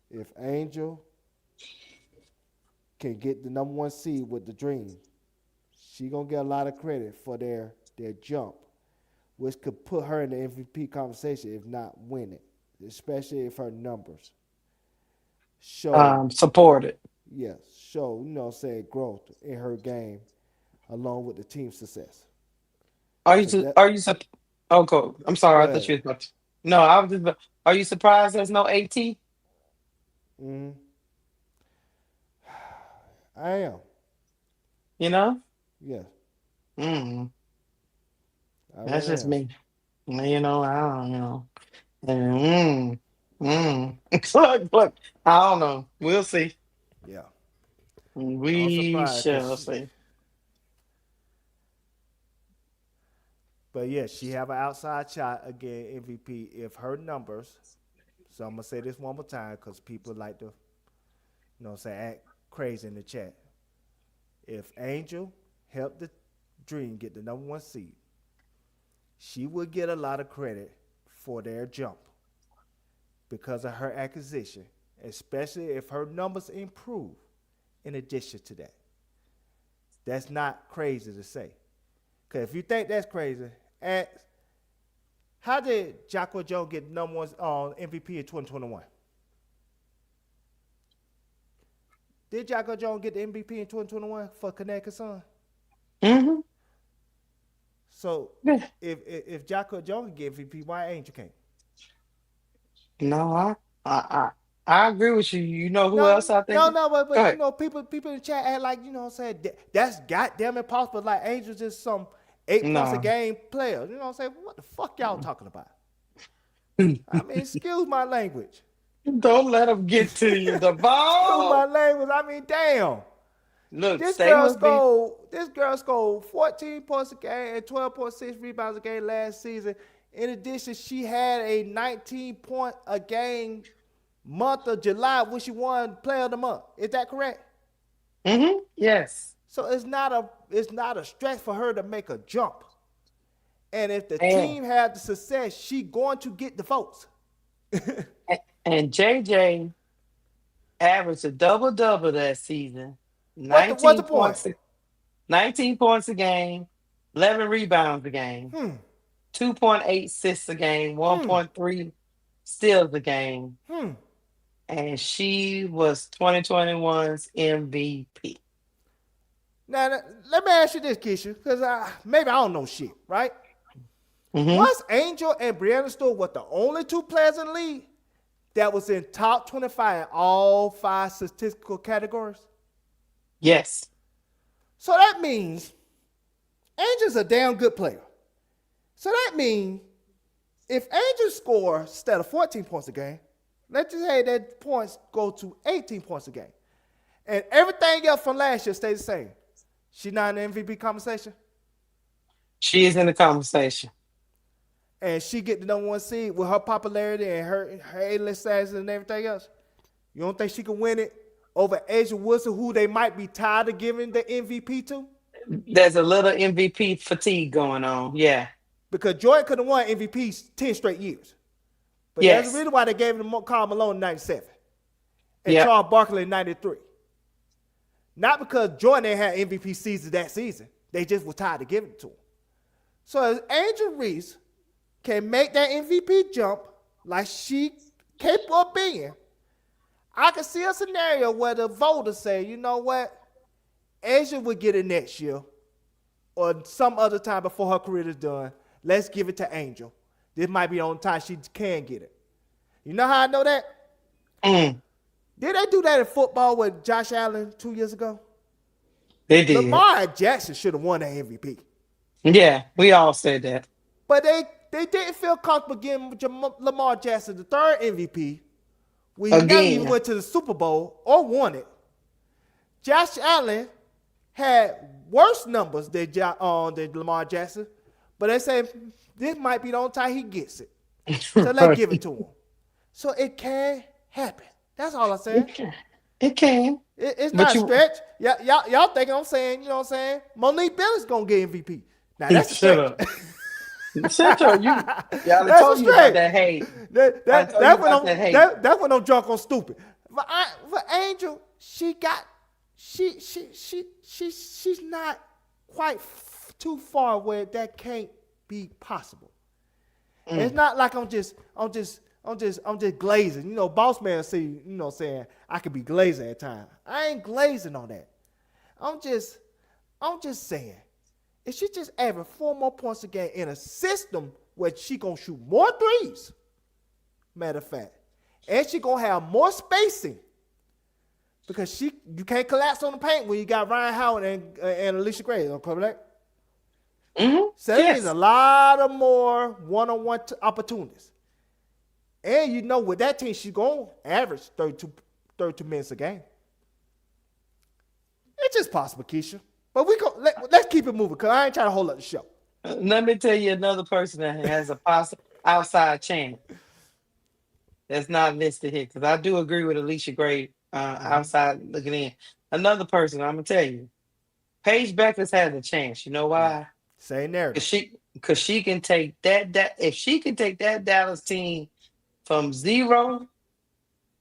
if Angel can get the number one seed with the Dream, she gonna get a lot of credit for their jump, which could put her in the MVP conversation if not win it, especially if her numbers show, Supported. yes, show, say growth in her game along with the team success. Are you Cause that are you oh, go. I'm sorry. go I thought ahead. you was about to. No, I was just. Are you surprised there's no AT? hmm I am. You know. Yes, Mm, I that's really just am. me. You know. I don't. You know. And, look. I don't know. We'll see. Yeah, I'm We surprised because shall she, see. but yes, she have an outside shot again MVP if her numbers. So I'm gonna say this one more time because people like to, say act crazy in the chat. If Angel helped the Dream get the number one seed, she would get a lot of credit for their jump because of her acquisition, especially if her numbers improve. In addition to that, that's not crazy to say. Because if you think that's crazy, ask, how did Jocko Jones get number one MVP in 2021? Did Jocko Jones get the MVP in 2021 for Connecticut Sun? Hmm. So if Jocko Jones can get MVP, why Angel can't? No, I I agree with you. You know who No, else I no, think? no, Go but ahead. people in the chat act like what I'm saying that's goddamn impossible. Like Angel's just some 8 points a No. game player. You know what I'm saying? What the fuck y'all talking about? I mean, excuse my language. Don't let them get to you. The Excuse my ball. language. I mean, damn. Look, This stay girl with me. scored. This girl scored 14 points a game and 12.6 rebounds a game last season. In addition, she had a 19-point a game month of July when she won Player of the Month. Is that correct? Yes. So it's not a stretch for her to make a jump. And if the And team had the success, she going to get the votes. and JJ averaged a double double that season. What's the 19 point? points, 19 points a game, 11 rebounds a game, Hmm. 2.8 assists a game, Hmm. 1.3 steals a game. Hmm. And she was 2021's MVP. Now let me ask you this, Keisha, because maybe I don't know shit, right? Hmm. Was Angel and Brianna Stewart the only two players in the league that was in top 25 in all 5 statistical categories? Yes. So that means Angel's a damn good player. So that means if Angel score instead of 14 points a game, let's just say that points go to 18 points a game, and everything else from last year stays the same, she not in the MVP conversation, She is in the conversation. and she get the number one seed with her popularity and her A-list status and everything else. You don't think she can win it over Asia Wilson, who they might be tired of giving the MVP to? There's a little MVP fatigue going on. Yeah. Because Jordan could have won MVPs 10 straight years. But there's a Yes. reason why they gave him to Karl Malone in 97 and Yep. Charles Barkley in 93. Not because Jordan ain't had MVP seasons that season. They just were tired of giving it to him. So as Angel Reese can make that MVP jump like she capable of being, I can see a scenario where the voters say, you know what? Asia would get it next year or some other time before her career is done. Let's give it to Angel. This might be the only time she can get it. You know how I know that? Mm, Did they do that in football with Josh Allen 2 years ago? they did. Lamar Jackson should have won the MVP. Yeah, we all said that. But they didn't feel comfortable giving Lamar Jackson the third MVP. We never even Again. went to the Super Bowl or won it. Josh Allen had worse numbers than Lamar Jackson, but they said this might be the only time he gets it. So let's give it to him. So it can happen. That's all I'm saying. It can. It's But not a you stretch. Y'all think I'm saying, you know what I'm saying? Monique Billis gonna get MVP. Now that's a shut stretch. up. Shut up. Y'all That's told a you about stretch. that hate. I That's told you about when that hate. that's when I'm drunk on stupid. For Angel, she's not quite too far where that can't be possible. It's not like I'm just glazing. You know, boss man see, you know, saying I could be glazing at times. I ain't glazing on that. I'm just saying, if she just average 4 more points a game in a system where she gonna shoot more threes, matter of fact, and she gonna have more spacing because you can't collapse on the paint when you got Ryan Howard and Alicia Gray, correct? So that means a lot of more one-on-one opportunities. And you know, with that team, she's going to average 32 minutes a game. It's just possible, Keysha. But let's keep it moving because I ain't trying to hold up the show. Let me tell you another person that has a possible outside chance that's not listed here because I do agree with Alicia Gray outside looking in. Another person, I'm going to tell you, Paige Bueckers has a chance. You know why? Same narrative. Because she can take that if she can take that Dallas team from 0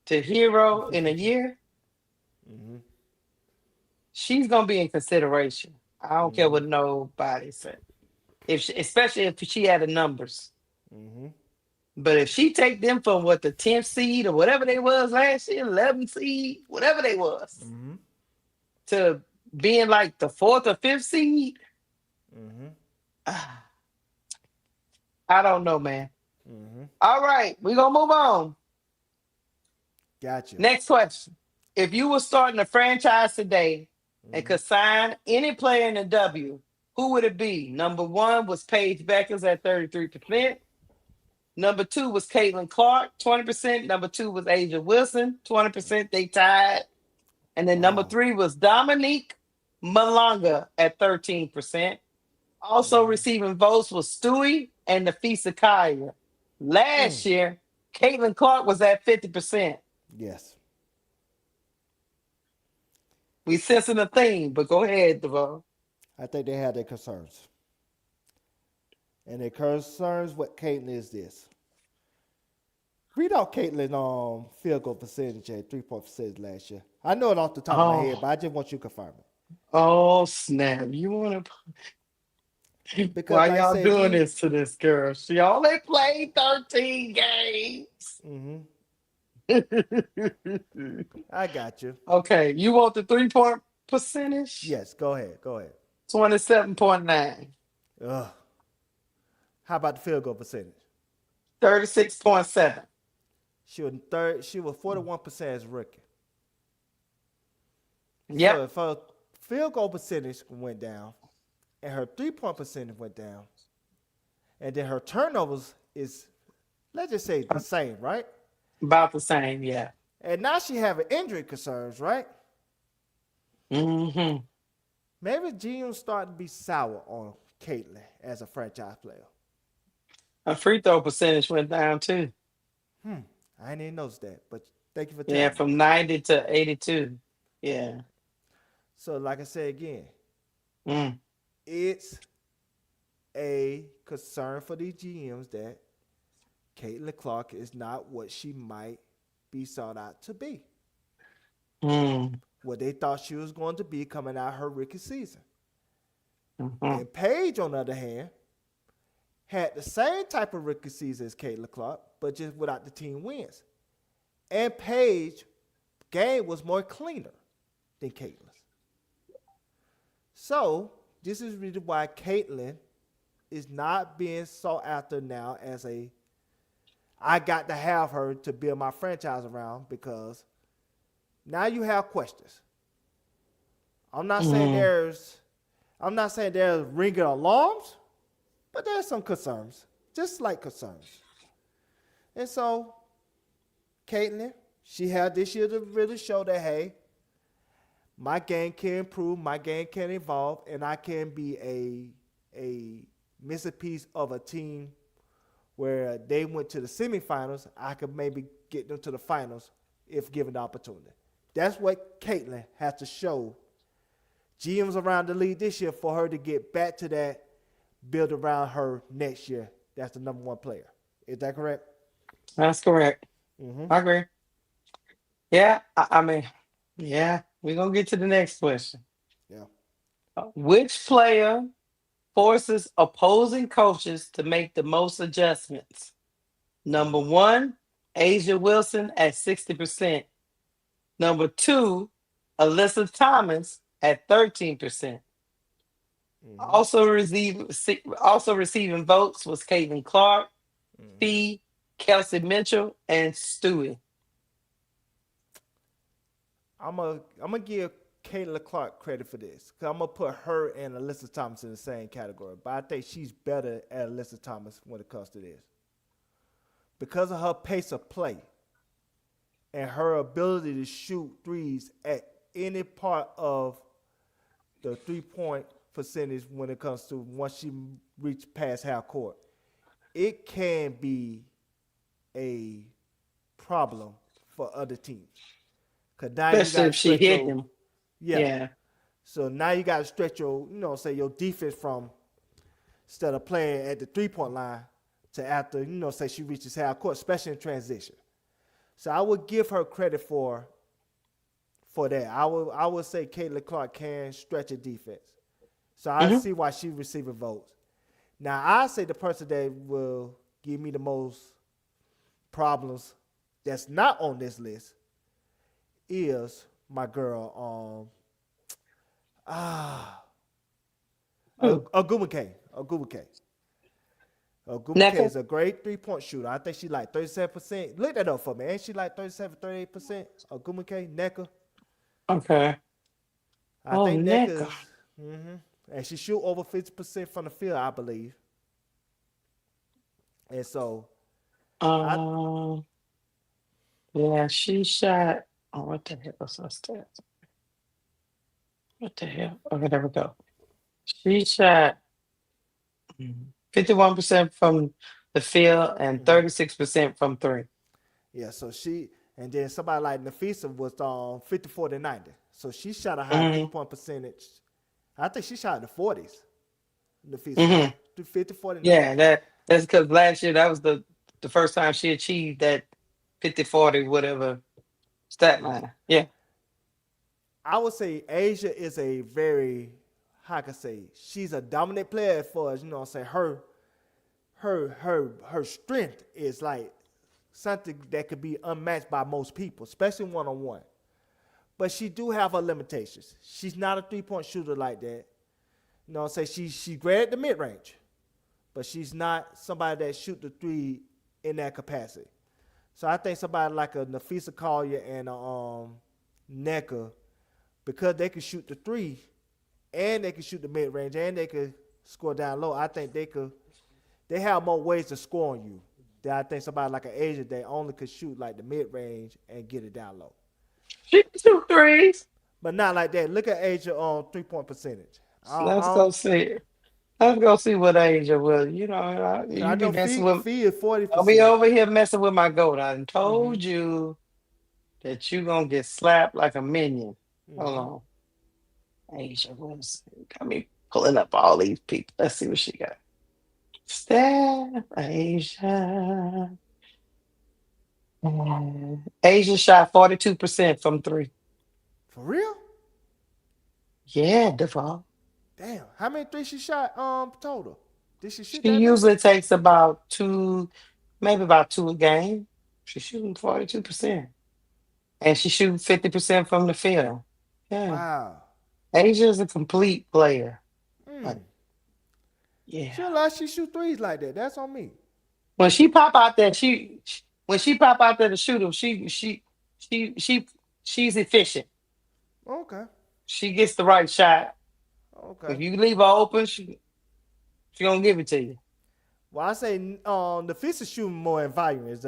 to hero in a year, she's gonna be in consideration. I don't care what nobody said. Especially if she had the numbers. But if she take them from what the 10th seed or whatever they was last year, 11th seed, whatever they was, to being like the 4th or 5th seed. I don't know, man. All right, we're gonna move on. Gotcha. Next question. If you were starting a franchise today and could sign any player in the W, who would it be? Number 1 was Paige Bueckers at 33%. Number 2 was Caitlin Clark, 20%. Number 2 was Asia Wilson, 20%. They tied. And then number 3 was Dominique Malonga at 13%. Also receiving votes was Stewie and Nafisa Kaya. Last year, Caitlin Clark was at 50%. Yes. We sensing a theme, but go ahead, Duval. I think they had their concerns. And their concerns with Caitlin is this. Read out Caitlin field goal percentage at 3-point percentage last year. I know it off the top of my head, but I just want you to confirm it. Oh, snap. You want to... Because why like y'all said, doing this to this girl? She only played 13 games. I got you. Okay, you want the 3-point percentage? Yes, go ahead. 27.9. Ugh. How about the field goal percentage? 36.7. She was 41% as a rookie. Yep. So if her field goal percentage went down and her 3-point percentage went down, and then her turnovers is, let's just say, the same, right? About the same, yeah. And now she having injury concerns, right? Mm-hmm. Maybe GM's starting to be sour on Caitlin as a franchise player. Her free throw percentage went down too. I didn't even notice that, but thank you for telling Yeah, me. from 90 to 82. Yeah. So like I said again, it's a concern for these GMs that Caitlin Clark is not what she might be sought out to be. What they thought she was going to be coming out her rookie season. And Paige, on the other hand, had the same type of rookie season as Caitlin Clark, but just without the team wins. And Paige game was more cleaner than Caitlin's. So this is really why Caitlin is not being sought after now as I got to have her to build my franchise around, because now you have questions. I'm not saying there's ringing alarms, but there's some concerns, just like concerns. And so, Caitlin, she had this year to really show that, hey, my game can improve, my game can evolve, and I can be a missing piece of a team where they went to the semifinals. I could maybe get them to the finals if given the opportunity. That's what Caitlin has to show GMs around the league this year for her to get back to that, build around her next year. That's the number one player. Is that correct? That's correct. Mm-hmm. I agree. Yeah, I mean, yeah, we're going to get to the next question. Yeah. Which player forces opposing coaches to make the most adjustments? Number one, Asia Wilson at 60%. Number two, Alyssa Thomas at 13%. Mm-hmm. Also receiving votes was Caitlin Clark, Mm-hmm. Fee, Kelsey Mitchell, and Stewie. I'm gonna give Caitlin Clark credit for this, because I'm gonna put her and Alyssa Thomas in the same category. But I think she's better at Alyssa Thomas when it comes to this, because of her pace of play and her ability to shoot threes at any part of the 3-point percentage when it comes to once she reaches past half court. It can be a problem for other teams. Cause now Especially you if she hit him. Yeah. So now you got to stretch your, say your defense from, instead of playing at the 3-point line, to after, say she reaches half court, especially in transition. So I would give her credit for that. I would say Caitlin Clark can stretch a defense. So I see why she's receiving votes. Now I say the person that will give me the most problems that's not on this list is my girl, Ogumake. Ogumake is a great 3-point shooter. I think she like 37%. Look that up for me. Ain't she like 37, 38%? Ogumake, NECA. Okay. I think NECA. And she shoot over 50% from the field, I believe. And so, yeah, she shot. Oh, what the hell was her stats? What the hell? Okay, there we go. She shot 51% from the field and 36% from three. Yeah, so and then somebody like Nafisa was 54 to 90. So she shot a high 3-point percentage. I think she shot in the 40s. Nafisa, 54 to 90. Yeah, that's because last year that was the first time she achieved that 50-40 whatever stat line. Yeah. I would say Asia is a very, how can I say, she's a dominant player for us. Say her strength is like something that could be unmatched by most people, especially one-on-one. But she do have her limitations. She's not a 3-point shooter like that. She's great at the mid-range, but she's not somebody that shoot the three in that capacity. So I think somebody like a Nafisa Collier and a NECA, because they can shoot the three and they can shoot the mid-range and they can score down low, I think they have more ways to score on you than I think somebody like an Asia that only could shoot like the mid-range and get it down low. She can shoot threes. But not like that. Look at Asia on 3-point percentage. Let's go see. Let's go see what Asia will. You be messing with Fee is 40%. I'll be over here messing with my goat. I done told you that you gonna get slapped like a minion. Hold on. Asia was got me pulling up all these people. Let's see what she got. Steph, Asia. Asia shot 42% from three. For real? Yeah, Duval. Damn. How many threes she shot total? Did she shoot She that usually takes about maybe about two a game. She's shooting 42%. And she shooting 50% from the field. Yeah. Wow. Asia's a complete player. Yeah. She like she shoot threes like that. That's on me. When she pop out there, when she pop out there to shoot them, she's efficient. Okay. She gets the right shot. Okay. If you leave her open, she gonna give it to you. Well, I say Nafisa is shooting more in volume.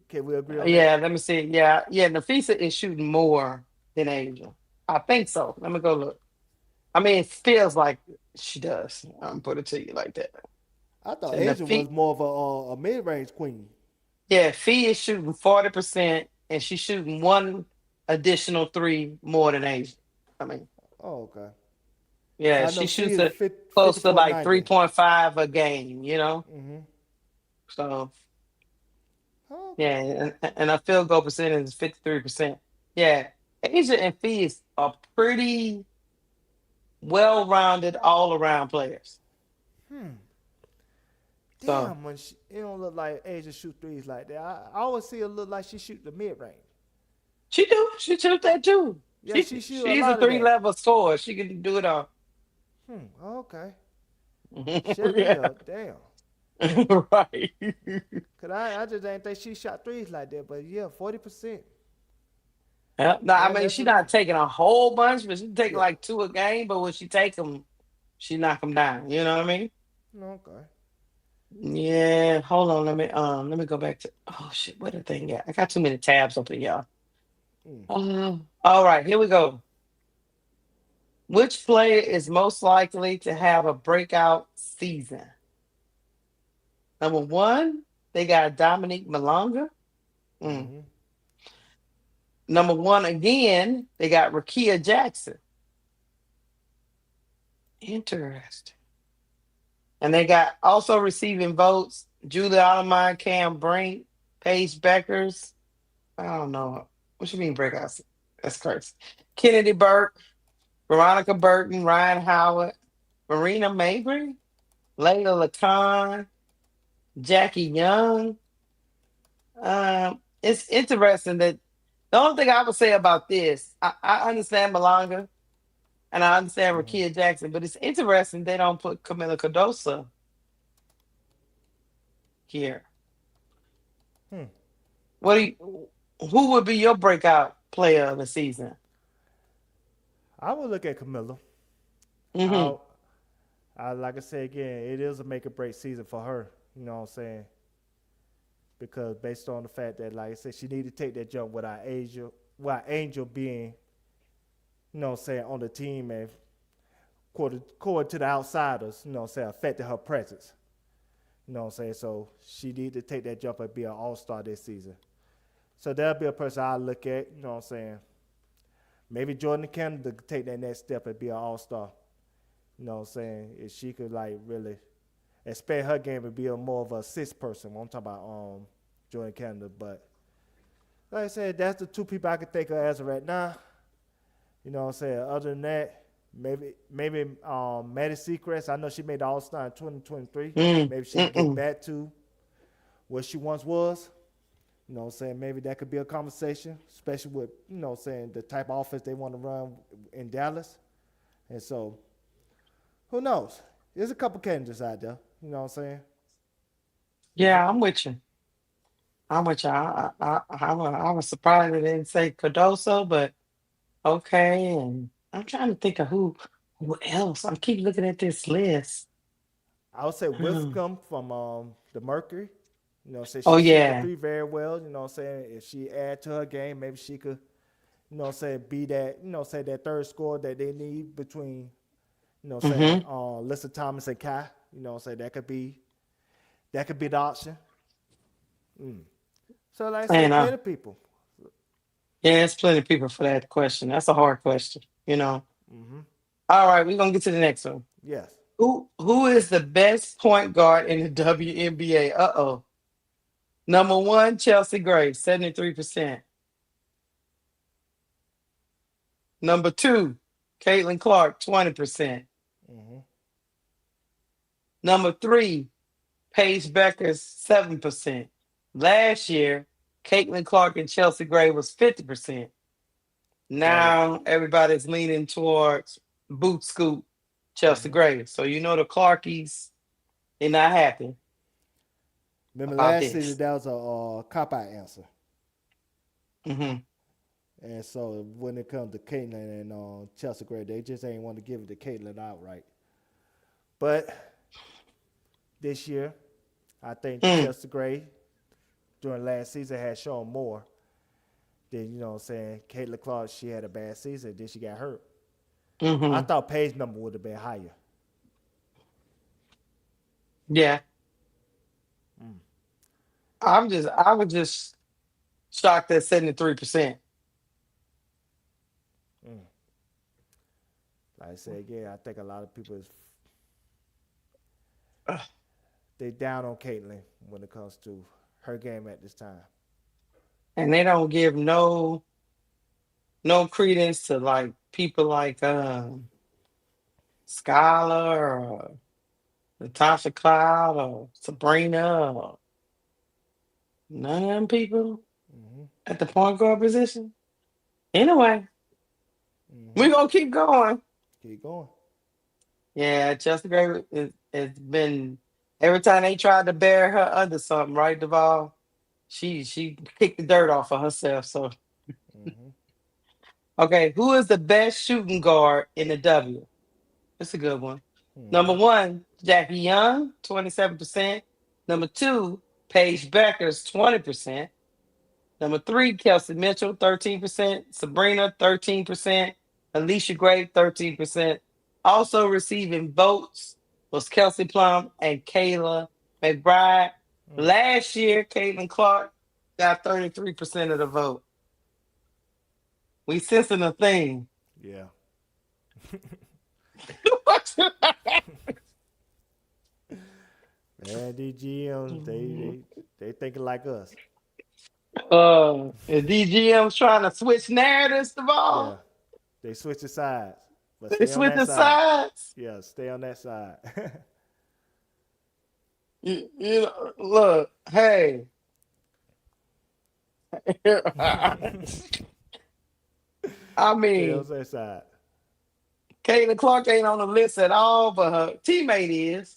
Can we agree on that? Yeah, let me see. Yeah, Nafisa is shooting more than Asia. I think so. Let me go look. I mean, it feels like she does. I'm gonna put it to you like that. I thought Asia was more of a mid-range queen. Yeah, Fee is shooting 40%, and she's shooting additional 3 more than Asia. I mean, Oh, okay. yeah, I she know she shoots is at close to like 54.90. 3.5 a game, you know? Mm-hmm. So, Oh, okay. yeah, and our field goal percentage is 53%. Yeah, Asia and Fee are pretty well rounded, all around players. Hmm. So, Damn, when she, it don't look like Asia shoot threes like that. I always see her look like she shoot the mid range. she do. She shoots that too. Yeah, she shoot a She's a lot of that. 3 level scorer. She can do it all. Okay. Shut me up. Damn. Right. Cause I just didn't think she shot threes like that. But yeah, 40%. Yeah. No, I Yeah, mean that's she's a not taking a whole bunch, but she's taking yeah. like 2 a game. But when she take them, she knock them down. You know what I mean? Okay. Yeah. Hold on. Let me go back to. Oh shit! Where the thing at? I got too many tabs open, y'all. Mm. All right. Here we go. Which player is most likely to have a breakout season? Number one, they got Dominique Malonga. Mm. Mm-hmm. Number one again, they got Rakia Jackson. Interesting. And they got also receiving votes Julia Alamine, Cam Brink, Paige Bueckers. I don't know. What you mean breakouts? That's crazy. Kennedy Burke, Veronica Burton, Ryan Howard, Marina Mabry, Layla Lacan, Jackie Young. It's interesting that the only thing I would say about this, I understand Malanga and I understand Mm-hmm. Rakia Jackson, but it's interesting they don't put Camila Cardoso here. Hmm. What do who would be your breakout player of the season? I would look at Camilla. Mm-hmm. I like I said again, it is a make or break season for her. You know what I'm saying? Because based on the fact that, like I said, she needed to take that jump without Angel being, you know what I'm saying, on the team and according to the outsiders, you know what I'm saying, affected her presence. You know what I'm saying? So she needed to take that jump and be an all-star this season. So that'll be a person I look at, you know what I'm saying. Maybe Jordan Canada could take that next step and be an all-star. You know what I'm saying? If she could like really expand her game and be a more of an assist person. I'm talking about Jordan Canada. But like I said, that's the 2 people I could think of as of right now. You know what I'm saying? Other than that, maybe Maddie Seacrest. I know she made the All-Star in 2023. Maybe she can get back to what she once was. You know what I'm saying? Maybe that could be a conversation, especially with, you know what I'm saying, the type of offense they want to run in Dallas. And so, who knows? There's a couple candidates out there. You know what I'm saying? Yeah, I'm with you. I'm with you. I was surprised they didn't say Cardoso, but okay. And I'm trying to think of who else. I keep looking at this list. I would say Hmm. Wiscombe from the Mercury. You know, say Oh she shoot the yeah. three very well. You know what I'm saying? If she add to her game, maybe she could, you know what I'm saying, be that, you know, say that third scorer that they need between, you know what I'm saying, Mm-hmm. Lissa Thomas and Kai. You know what I'm saying? That could be the option. Mm. So like I And said, plenty of people. yeah, there's plenty of people for that question. That's a hard question, you know. Mm-hmm. All right, we're gonna get to the next one. Yes. Who is the best point guard in the WNBA? Uh-oh. Number one, Chelsea Gray, 73%. Number two, Caitlin Clark, 20%. Mm-hmm. Number three, Paige Bueckers, 7%. Last year, Caitlin Clark and Chelsea Gray was 50%. Right. Now everybody's leaning towards boot scoop Chelsea Mm-hmm. Gray. So you know the Clarkies, they're not happy Remember about last season this. that was a cop out answer. Hmm. And so when it comes to Caitlin and Chelsea Gray, they just ain't want to give it to Caitlin outright. But this year, I think Mm. Chelsea Gray during last season had shown more than, you know what I'm saying, Caitlin Clark, she had a bad season, then she got hurt. I Hmm. thought Paige's number would have been higher. Yeah. Mm. I was just shocked at 73%. Like I said again, I think a lot of people they down on Caitlyn when it comes to her game at this time. And they don't give no credence to like people like Skylar or Natasha Cloud or Sabrina or none of them people Mm-hmm. at the point guard position. Anyway, Mm-hmm. we're gonna keep going. Keep going. Yeah, Chelsea Gray has been every time they tried to bury her under something, right, Duval? She kicked the dirt off of herself. So Mm-hmm. okay, who is the best shooting guard in the W? That's a good one. Number Mm-hmm. one, Jackie Young, 27%. Number two, Paige Bueckers, 20%. Number three, Kelsey Mitchell, 13%. Sabrina, 13%. Alicia Gray, 13%. Also receiving votes was Kelsey Plum and Kayla McBride. Mm. Last year, Caitlin Clark got 33% of the vote. We sensing a thing. Yeah. Man, these GMs, they thinking like us. Is DGM's trying to switch narratives, Yeah. Duval? They switching sides. But They stay on that switching side. sides. Yeah, stay on that side. You know, look, hey. I Stay mean, on that side. Caitlin Clark ain't on the list at all, but her teammate is.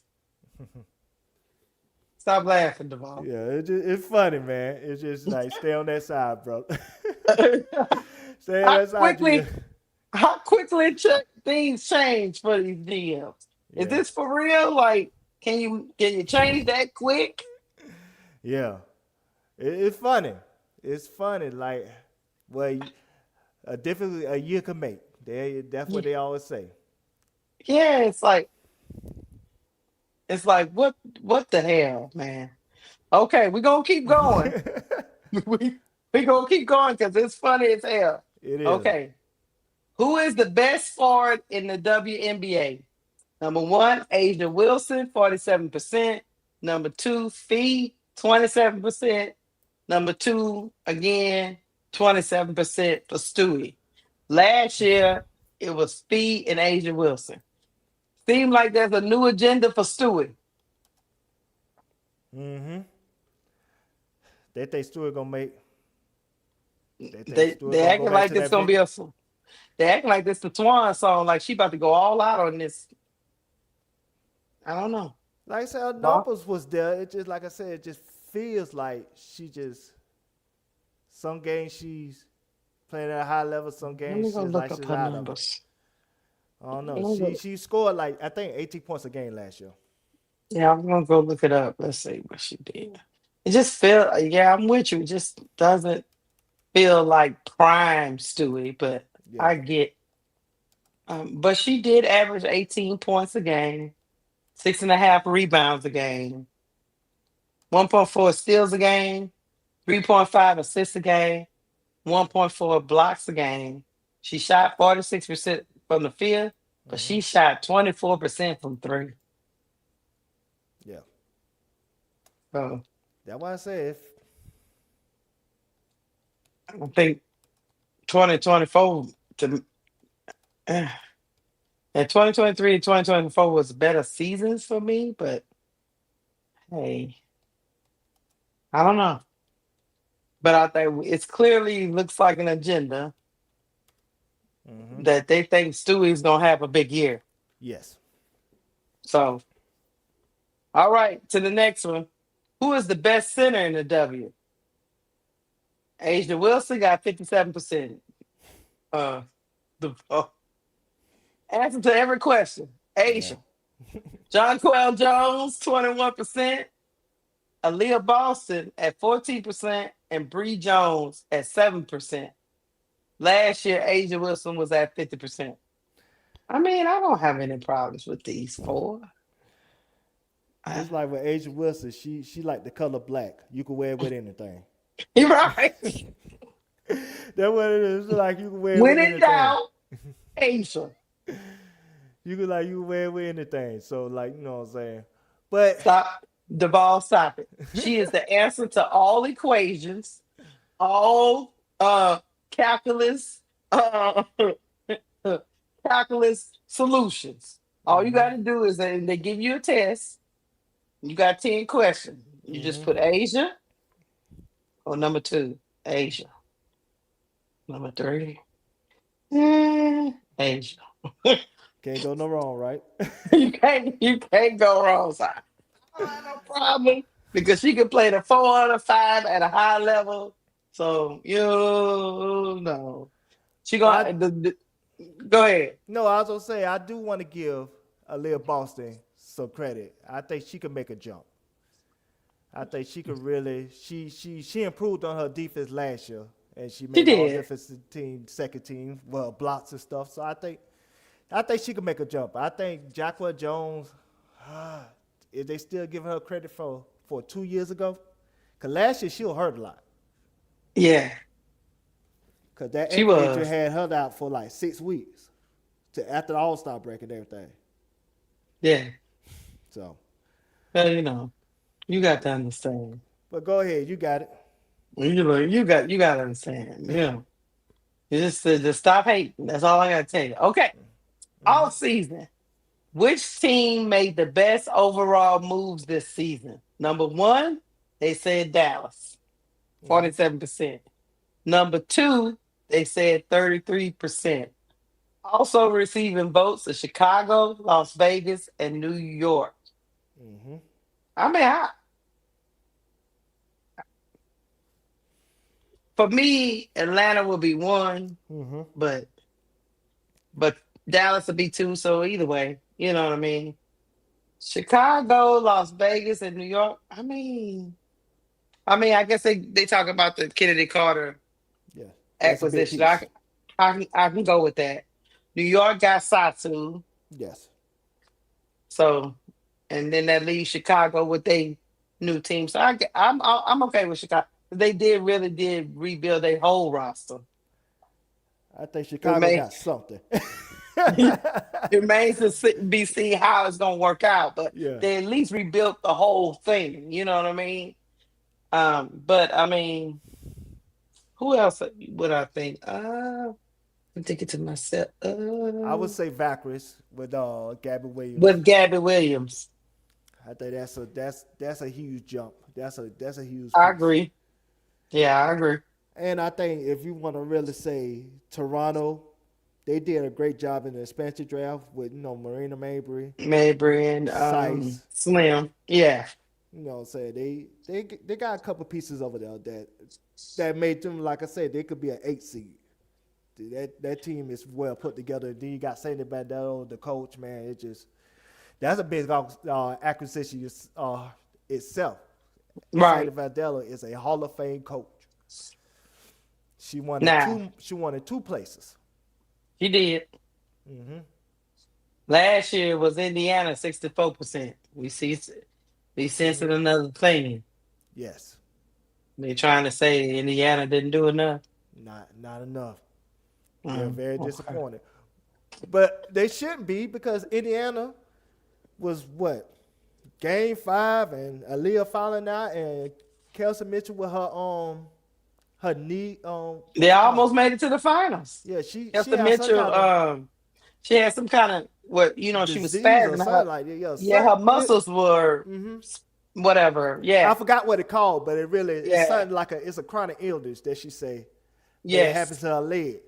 Stop laughing, Duval. Yeah, it's funny, man. It's just like stay on that side, bro. Stay on how that side, quickly, GM. how quickly things change for these DMs? Is Yeah. this for real? Like, can you change that quick? Yeah. It's funny. It's funny. Like, well, a year can make. That's what they always say. Yeah, it's like what the hell, man? Okay, we're gonna keep going. we gonna keep going because it's funny as hell. It is. Okay. Who is the best forward in the WNBA? Number one, Asia Wilson, 47%. Number two, Fee, 27%. Number two, again, 27% for Stewie. Last year, it was Fee and Asia Wilson. Seems like there's a new agenda for Stewie. Mm-hmm. They think Stewart gonna make. They acting like this gonna be they acting like this the Swan song, like she about to go all out on this. I don't know. Like I said, her numbers was there. It just, like I said, it just feels like some games she's playing at a high level, some games she's like she's out of it. I don't know. She scored like, I think 18 points a game last year. Yeah, I'm gonna go look it up. Let's see what she did. It just feel, yeah, I'm with you. It just doesn't feel like prime Stewie, but Yeah. I get. But she did average 18 points a game, 6.5 rebounds a game, 1.4 steals a game, 3.5 assists a game, 1.4 blocks a game. She shot 46% from the field, but she shot 24% from three. Yeah. So that's why I say I think 2024 and 2023 and 2024 was better seasons for me, but hey, I don't know. But I think it's clearly looks like an agenda that they think Stewie's gonna have a big year. yes. So, all right, to the next one. Who is the best center in the W? Asia Wilson got 57%. Answer to every question. Asia. Yeah. John Quell Jones, 21%. Aaliyah Boston at 14%. And Bree Jones at 7%. Last year, Asia Wilson was at 50%. I mean, I don't have any problems with these four. It's like with Asia Wilson, she like the color black. You can wear it with anything. You're right. That's what it is. It's like you can wear it When with in anything. doubt, Asia. You could like you wear with anything. So like, you know what I'm saying? But Stop. Duval, stop it. She is the answer to all equations, all calculus, calculus solutions. All you got to do is they give you a test. You got 10 questions. You just put Asia or number 2, Asia. Number 3, Asia. can't go no wrong, right? you can't go wrong, side. I don't have no problem because she can play the 4 out of 5 at a high level. So you know she gonna go ahead. No, I was gonna say I do want to give Aaliyah Boston some credit. I think she could make a jump. I think she could really she improved on her defense last year, and she made all did. defensive team, second team, well blocks and stuff. So I think she could make a jump. I think Jacqueline Jones, is they still giving her credit for 2 years ago? Cause last year she was hurt a lot. Yeah, Cause that she ankle injury was. had her out for like 6 weeks, after the All-Star break and everything. Yeah, So, well, you got to understand. but go ahead, you got it. You got to understand. You just stop hating. That's all I got to tell you. Okay, all season. Which team made the best overall moves this season? Number 1, they said Dallas, 47%. Number 2, they said 33%. Also receiving votes are Chicago, Las Vegas, and New York. I mean, for me, Atlanta will be 1, but Dallas will be 2. So either way, you know what I mean. Chicago, Las Vegas, and New York. I mean, I guess they talk about the Kennedy Carter Yeah, acquisition. I can go with that. New York got Satu, Yes. so and then that leaves Chicago with their new team. So I'm okay with Chicago. They really did rebuild their whole roster. I think Chicago got something. It remains to be seen how it's gonna work out, but Yeah. they at least rebuilt the whole thing. You know what I mean? But I mean, who else would I think? I'm thinking to myself. I would say Vackris with Gabby Williams. With Gabby Williams. I think that's a huge jump. That's a huge. I piece. agree. Yeah, I agree. And I think if you want to really say Toronto, they did a great job in the expansion draft with Marina Mabry, and Size. Slim. Yeah. You know, say they got a couple pieces over there that made them, like I said, they could be an 8 seed. That team is well put together. Then you got Sandy Bandel, the coach, man. That's a big acquisition itself. Right. Sandy Bandel is a Hall of Fame coach. She won in 2 places. She did. Last year was Indiana 64%. We sensing another thing. Yes. They're trying to say Indiana didn't do enough. Not enough. They're very disappointed. But they shouldn't be, because Indiana was what? Game 5 and Aaliyah falling out and Kelsey Mitchell with her knee. They almost made it to the finals. Yeah, she Kelsey had Mitchell. She had some kind of she was spazzing. Like that. Her muscles were whatever. Yeah, I forgot what it called, but it's something like it's a chronic illness that she say. Yeah, it happens to her leg.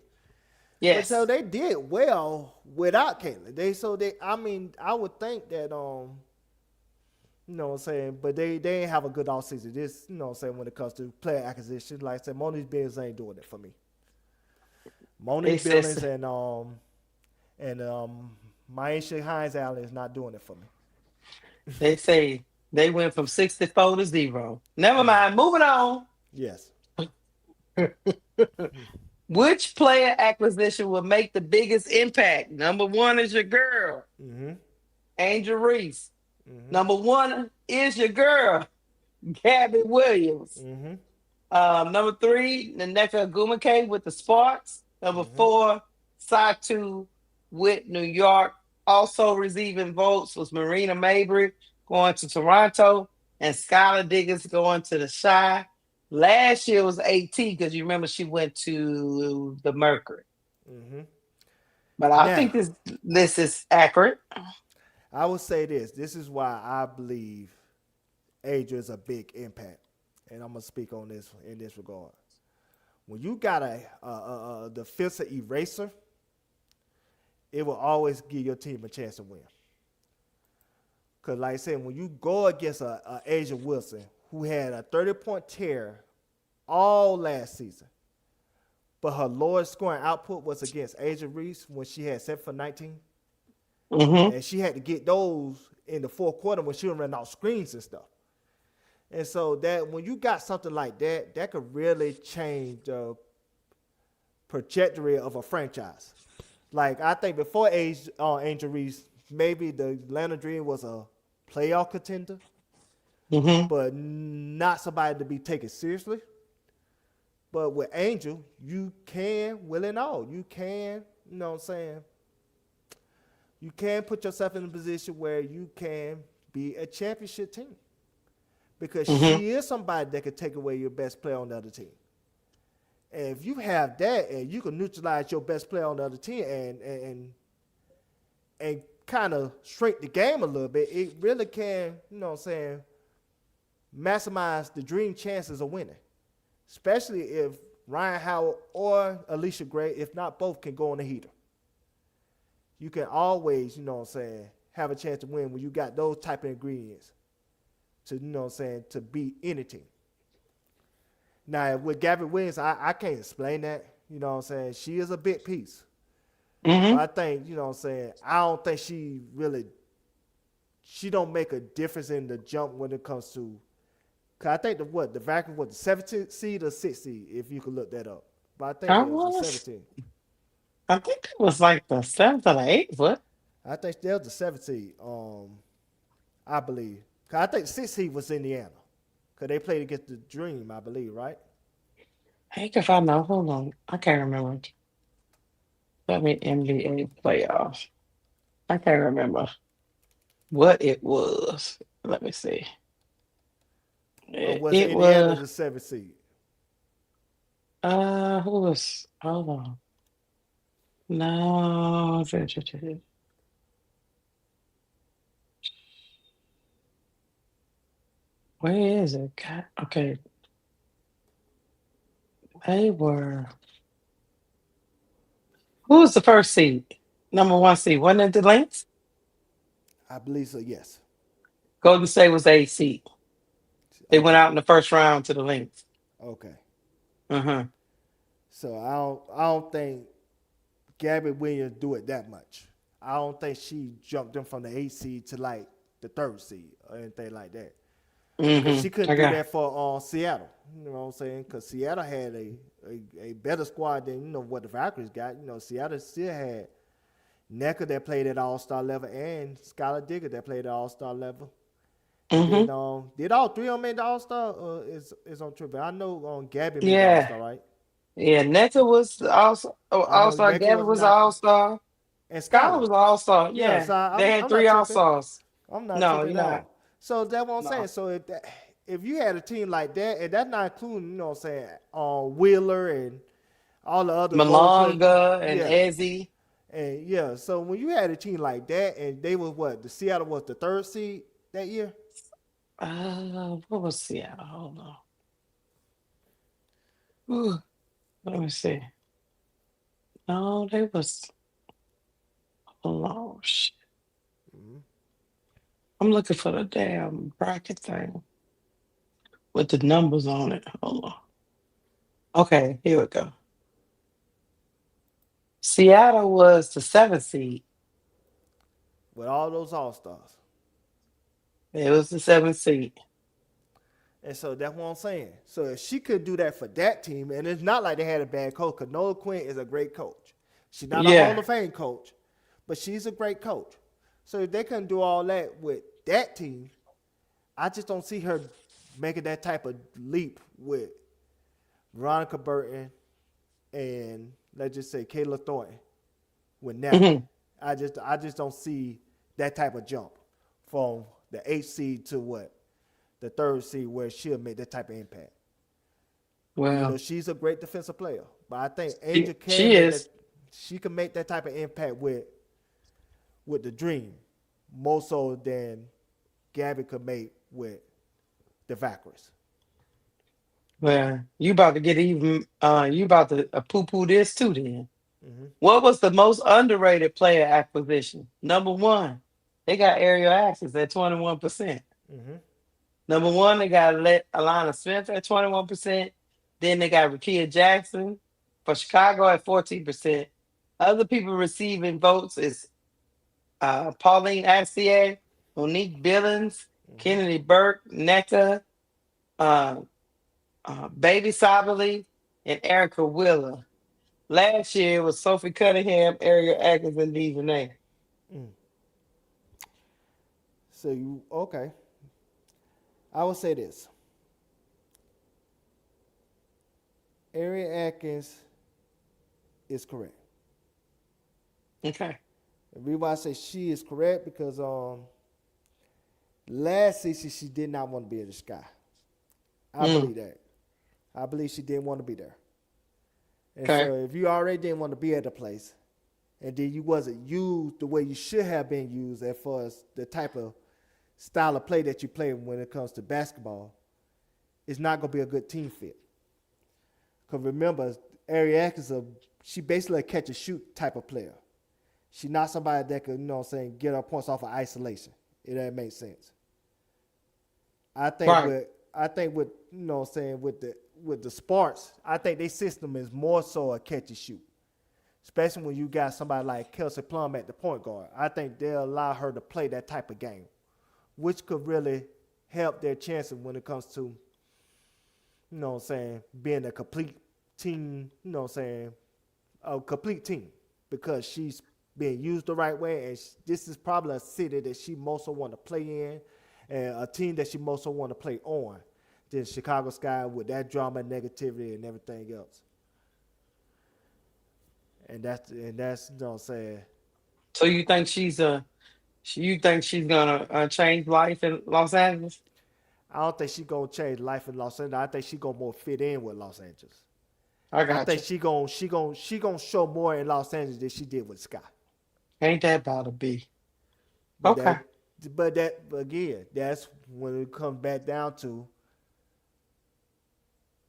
Yes. But so they did well without Caitlin. I would think that you know what I'm saying, but they ain't have a good offseason. This, you know what I'm saying, when it comes to player acquisition. Like I said, Monique Billings ain't doing it for me. Monique Billings and Maisha Hines Allen is not doing it for me. They say they went from 64 to 0. Never mind. Moving on. Yes. Which player acquisition will make the biggest impact? Number 1 is your girl, Angel Reese. Number 1 is your girl, Gabby Williams. Number 3, Nneka Ogwumike with the Sparks. Number 4, Satu with New York. Also receiving votes was Marina Mabry going to Toronto and Skylar Diggins going to the Shy. Last year was AT because you remember she went to the Mercury. Mm-hmm. But I think Now, this list is accurate. I would say this. This is why I believe age is a big impact, and I'm gonna speak on this in this regard. When you got a defensive eraser, it will always give your team a chance to win. Cause like I said, when you go against a Asia Wilson who had a 30-point tear all last season, but her lowest scoring output was against Asia Reese when she had 7 for 19, Mm-hmm. and she had to get those in the fourth quarter when she was running out screens and stuff. And so that when you got something like that, that could really change the trajectory of a franchise. Like I think before Angel Reese, maybe the Atlanta Dream was a playoff contender, Mm-hmm. but not somebody to be taken seriously. But with Angel, you can will and all. You can, you know what I'm saying? You can put yourself in a position where you can be a championship team. Because Mm-hmm. she is somebody that can take away your best player on the other team. And if you have that and you can neutralize your best player on the other team and kind of shrink the game a little bit, it really can, you know what I'm saying, maximize the Dream chances of winning. Especially if Ryan Howard or Alicia Gray, if not both, can go on the heater. You can always, you know what I'm saying, have a chance to win when you got those type of ingredients to, you know what I'm saying, to beat any team. Now, with Gabby Williams, I can't explain that. You know what I'm saying? She is a big piece. Mm-hmm. But I think, you know what I'm saying, I don't think she don't make a difference in the jump when it comes to, because I think the vacuum was the 17th seed or 6th seed, if you could look that up. But I think I it was the was. 17th. I think it was like the 7th or the 8th. What? I think that was the 7th seed, I believe. Because I think the 6th seed was Indiana. Because they played against the Dream, I believe, right? Heck if I know. Hold on. I can't remember. Let me NBA playoffs. I can't remember what it was. Let me see. Or It, was it Indiana was the 7th seed? who was hold on. No. Where is it? God, okay. They were who was the first seed? Number one seed. Wasn't it the Lynx? I believe so, yes. Golden State was a seed. They went Okay. out in the first round to the Lynx. Okay. Uh-huh. So I don't think Gabby Williams do it that much. I don't think she jumped them from the 8th seed to like the 3rd seed or anything like that. Because Mm-hmm. she couldn't do Okay. that for Seattle. You know what I'm saying? Because Seattle had a better squad than, you know, what the Valkyries got. You know, Seattle still had Necker that played at All-Star level and Skylar Digger that played at All-Star level. And Mm-hmm. then did all three of them make the All-Star? Is on trip. I know Gabby made the Yeah. All-Star, right? Yeah. Neka was also I know All-Star. Necker Gabby was was not, All-Star. and Skylar Skylar. was All-Star. Yeah, Yeah. so They had I'm three not tripping. All-Stars. I'm not No, tripping you're at not. all. So that's what I'm saying. No. So if you had a team like that, and that's not including, you know what I'm saying, Wheeler and all the other role players, Malonga and yeah, Ezzy. and yeah. So when you had a team like that, and they was what the Seattle was the 3rd seed that year. What was Seattle? Hold on. Ooh, let me see. No, they was oh shit. Mhm. I'm looking for the damn bracket thing with the numbers on it. Hold on. Okay, here we go. Seattle was the 7th seed. With all those All Stars. It was the 7th seed. And so that's what I'm saying. So if she could do that for that team, and it's not like they had a bad coach, because Nola Quinn is a great coach. She's not a Hall Yeah. of Fame coach, but she's a great coach. So if they couldn't do all that with that team, I just don't see her making that type of leap with Veronica Burton and let's just say Kayla Thornton with Napa. Mhm. I just don't see that type of jump from the 8th seed to what the 3rd seed where she'll make that type of impact. Well, She's a great defensive player, but I think she, Angel can she make is. that. She can make that type of impact with the Dream more so than Gabby could make with the Valkyries. Well, you about to get even. You about to poo-poo this too. Then, Mm-hmm. what was the most underrated player acquisition? Number one, they got Ariel Axis at 21%. Mm-hmm. Number one, they got Alana Smith at 21%. Then they got Rakia Jackson for Chicago at 14%. Other people receiving votes is Pauline Astier, Monique Billings, Mm-hmm. Kennedy Burke, Netta, uh, Baby Sabali, and Erica Wheeler. Last year was Sophie Cunningham, Ariel Atkins, and Dejanay. Mm. So okay? I would say this: Ariel Atkins is correct. Okay. The reason why I say she is correct because last season she did not want to be in the Sky. I believe that. I believe she didn't want to be there. And Okay. so if you already didn't want to be at the place, and then you wasn't used the way you should have been used as far as the type of style of play that you play when it comes to basketball, it's not going to be a good team fit. Because remember, Ariel Atkins, she basically a catch and shoot type of player. She's not somebody that could, get her points off of isolation. If that makes sense. I think with with the Sparks, I think their system is more so a catch and shoot. Especially when you got somebody like Kelsey Plum at the point guard. I think they'll allow her to play that type of game, which could really help their chances when it comes to, being a complete team, a complete team, because she's being used the right way, and this is probably a city that she most want to play in, and a team that she most want to play on, than Chicago Sky with that drama, negativity, and everything else. And that's So you think she's gonna change life in Los Angeles? I don't think she's gonna change life in Los Angeles. I think she's gonna more fit in with Los Angeles. I got think you. she gonna show more in Los Angeles than she did with Sky. Ain't that about to be? But Okay. but again, that's when it comes back down to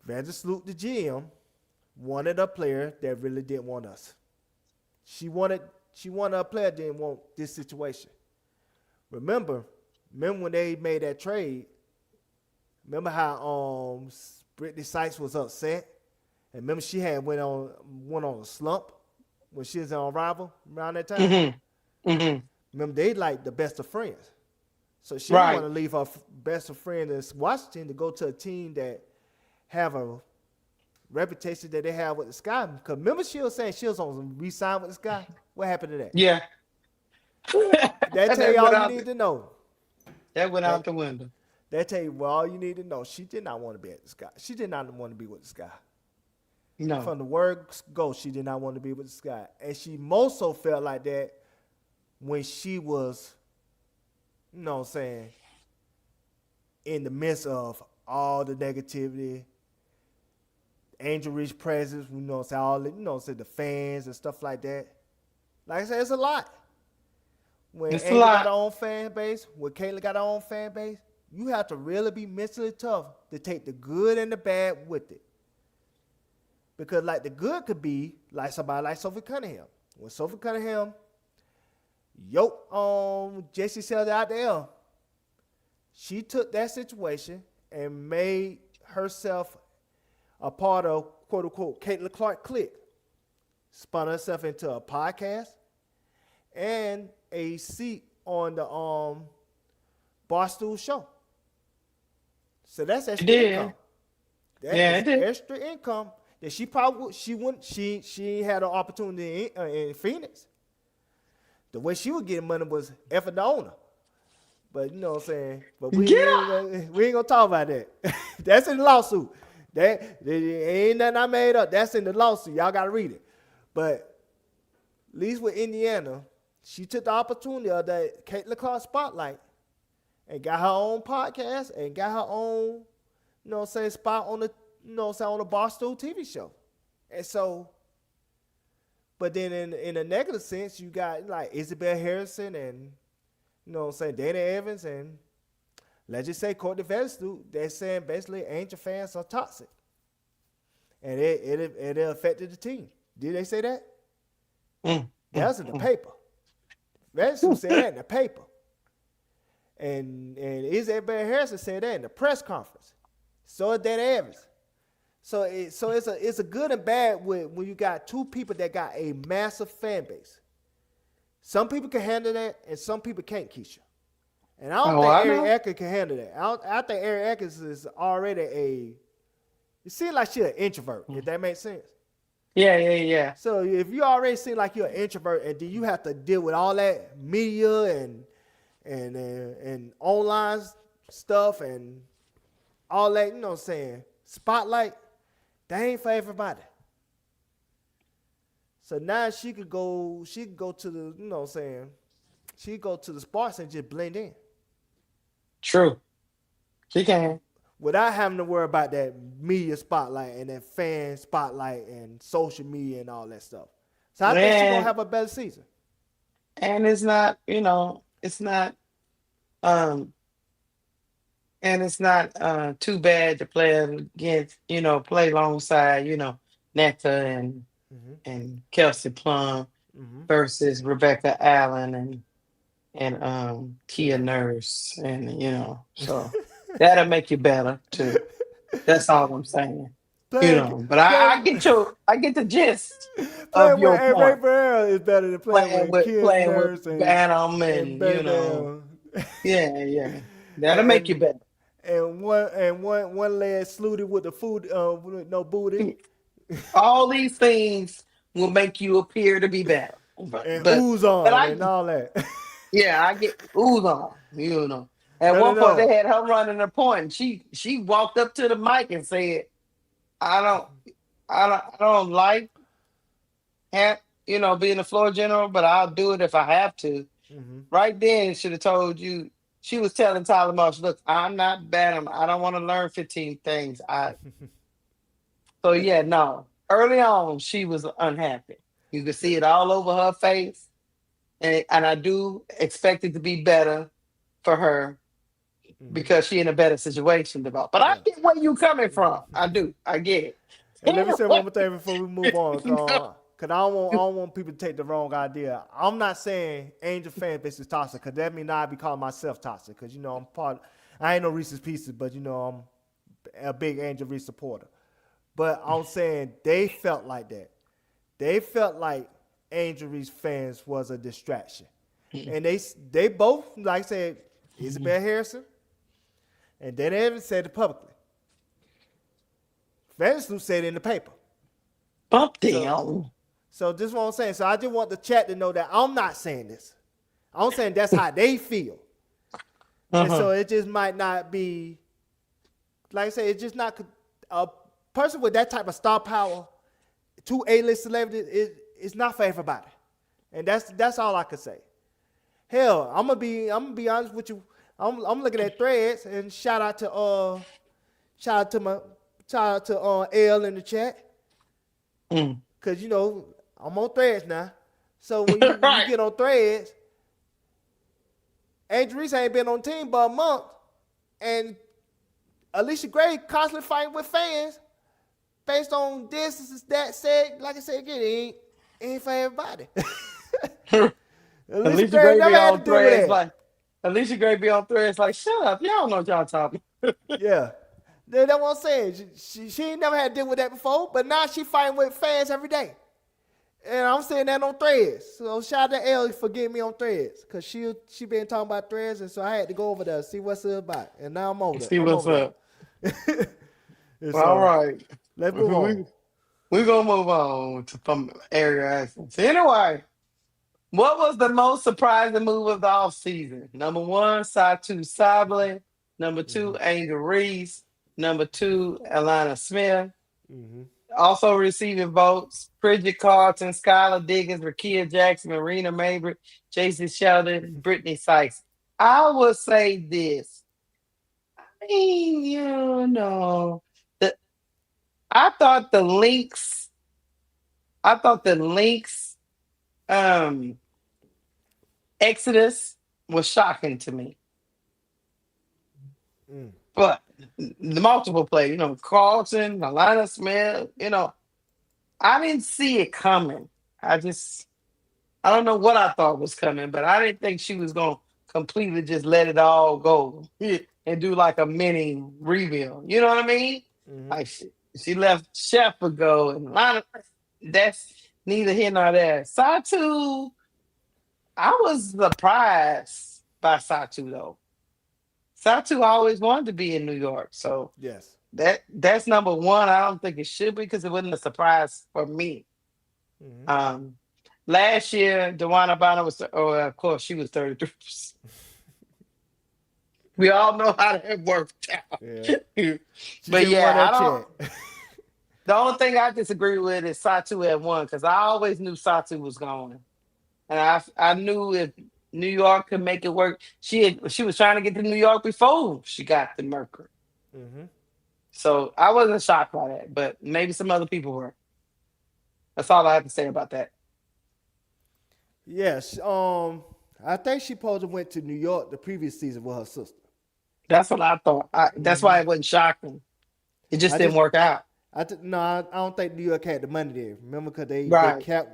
Vandersloot, the GM, wanted a player that really didn't want us. She wanted a player that didn't want this situation. Remember when they made that trade? Remember how Brittany Sykes was upset? And remember she had went on a slump when she was on Rival around that time? Mm-hmm. Mm-hmm. Remember, they like the best of friends. So she Right. didn't want to leave her best of friend in Washington to go to a team that have a reputation that they have with the Sky. Because remember she was saying she was on re-sign with the Sky? What happened to that? Yeah. That tell you all you need to know. That went out the window. That tell you all you need to know. She did not want to be at the Sky. She did not want to be with the Sky. No. From the word go, she did not want to be with the Sky. And she most so felt like that when she was, in the midst of all the negativity, Angel Reese presence, all the fans and stuff like that. Like I said, it's a lot. When It's a Angel lot. got her own fan base, when Kayla got her own fan base, you have to really be mentally tough to take the good and the bad with it. Because like the good could be like somebody like Sophie Cunningham. When Sophie Cunningham Jesse Sells out there, she took that situation and made herself a part of quote unquote Caitlin Clark clique. Spun herself into a podcast and a seat on the Barstool show. So that's extra income. That is extra income that she probably she had an opportunity in Phoenix. The way she was getting money was effing the owner. But you know what I'm saying? But we ain't gonna talk about that. That's in the lawsuit. That ain't nothing I made up. That's in the lawsuit. Y'all gotta read it. But at least with Indiana, she took the opportunity of that Caitlin Clark spotlight and got her own podcast and got her own, spot on the, on the Barstool TV show. And so, but then in a negative sense, you got like Isabel Harrison and, Dana Evans and let's just say Courtney Vanderstoot. They're saying basically Angel fans are toxic. And it affected the team. Did they say that? That was in the paper. Vanderstoot said that in the paper. And Isabel Harrison said that in the press conference. So did Dana Evans. So it's a good and bad when you got two people that got a massive fan base. Some people can handle that, and some people can't, Keysha. And I don't think Eric Eckers can handle that. I think Eric Eckers is already it seems like she's an introvert, if that makes sense. Yeah. So if you already seem like you're an introvert, and then you have to deal with all that media and online stuff and all that, spotlight, that ain't for everybody. So now she could go to the, she could go to the sports and just blend in. True. She can. Without having to worry about that media spotlight and that fan spotlight and social media and all that stuff. So I think she's going to have a better season. And it's not, it's not, and it's not too bad to play against, play alongside, Netta and Kelsey Plum versus Rebecca Allen and Tia Nurse, and so that'll make you better too. That's all I'm saying. But I get the gist of your point. Ray Burrell is better than playing with Bantam and yeah. That'll make you better. And one leg slooted with the food with no booty. All these things will make you appear to be better. And ooze on and all that. Yeah, I get ooze on. At one point they had her running a point. She walked up to the mic and said, I don't like being a floor general, but I'll do it if I have to. Right then, should have told you. She was telling Tyler Marsh, look, I'm not Bantam. I don't want to learn 15 things. So yeah, no. Early on, she was unhappy. You could see it all over her face. And I do expect it to be better for her because she's in a better situation. But I get where you coming from. I do. I get it. And let me say one more thing before we move on. Because I don't want people to take the wrong idea. I'm not saying Angel fan base is toxic, because that means I be calling myself toxic. Because, I ain't no Reese's Pieces, but, I'm a big Angel Reese supporter. But I'm saying they felt like that. They felt like Angel Reese fans was a distraction. And they both, like I said, Isabel Harrison, and then they even said it publicly. Vanderstoot said it in the paper. Bump down. So this is what I'm saying. So I just want the chat to know that I'm not saying this. I'm saying that's how they feel. And so it just might not be, like I say, it's just not a person with that type of star power, two A-list celebrities, it's not for everybody. And that's all I can say. Hell, I'm gonna be honest with you. I'm looking at threads, and shout out to L in the chat. Cause I'm on threads now. So when you get on threads, Angel Reese ain't been on team but a month, and Alicia Gray constantly fighting with fans based on this that said. Like I said again, it ain't for everybody. Alicia Gray be on threads like Alicia Gray be on threads like, shut up, y'all don't know what y'all talking. Yeah. That's what I'm saying. She ain't never had to deal with that before, but now she fighting with fans every day. And I'm saying that on threads. So shout out to Ellie for getting me on threads. Because she been talking about threads, and so I had to go over there, see what's it about. And now I'm over there. See what's up. All right. Let's move on. We're going to move on to some area accents. Anyway, what was the most surprising move of the offseason? Number 1, Satu Sablin. Number 2, Angel Reese. Number 2, Alana Smith. Also receiving votes: Bridget Carlton, Skylar Diggins, Rakia Jackson, Marina Mabry, Jason Sheldon, Brittany Sykes. I would say this. I mean, the I thought the links. I thought the links um exodus was shocking to me. Mm. But the multiple play, Carlton, Alana Smith, I didn't see it coming. I don't know what I thought was coming, but I didn't think she was gonna completely just let it all go and do like a mini rebuild. You know what I mean? Mm-hmm. Like she left Chef a go, and a lot of that's neither here nor there. Satu, I was surprised by Satu though. Satu always wanted to be in New York, so Yes. that's number one. I don't think it should be because it wasn't a surprise for me. Mm-hmm. Last year, Dewana Bonner was, of course, she was 33. We all know how that worked out. Yeah. She But just won yeah, that check. the only thing I disagree with is Satu at one because I always knew Satu was going. And I knew if New York could make it work, she was trying to get to New York before she got the Mercury. Mm-hmm. So I wasn't shocked by that, but maybe some other people were. That's all I have to say about that. Yes. I think she supposed to went to New York the previous season with her sister. That's what I thought. That's why it wasn't shocking. It just didn't work out. No, I don't think New York had the money there. Remember, because they Right. cap.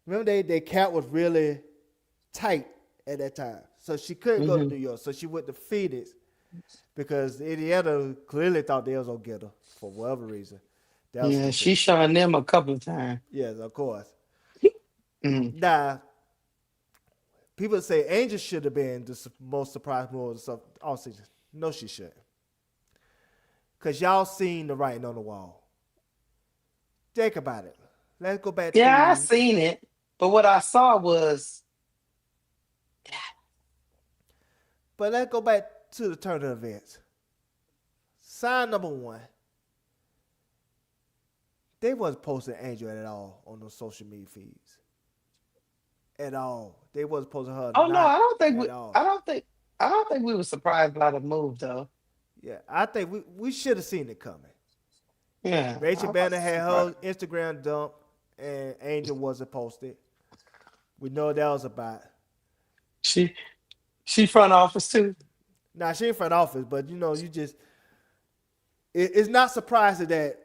Remember, their cap was really tight at that time, so she couldn't go to New York. So she went to Phoenix because Indiana clearly thought they was gonna get her for whatever reason. Yeah, she shined them a couple of times. Yes, of course. Mhm. Now, people say Angel should have been the most surprised move of all season. No, she shouldn't. Because y'all seen the writing on the wall. Think about it. Let's go back Yeah, I to... seen it, but what I saw was But let's go back to the turn of events. Sign number one. They wasn't posting Angel at all on those social media feeds. At all. They wasn't posting her. oh no, I don't think at we all. I don't think we were surprised by the move though. Yeah, I think we should have seen it coming. Yeah. Rachel I Banner was had surprised. her Instagram dump, and Angel wasn't posted. We know what that was about. She front office too. Now, she in front office, but you just... It's not surprising that...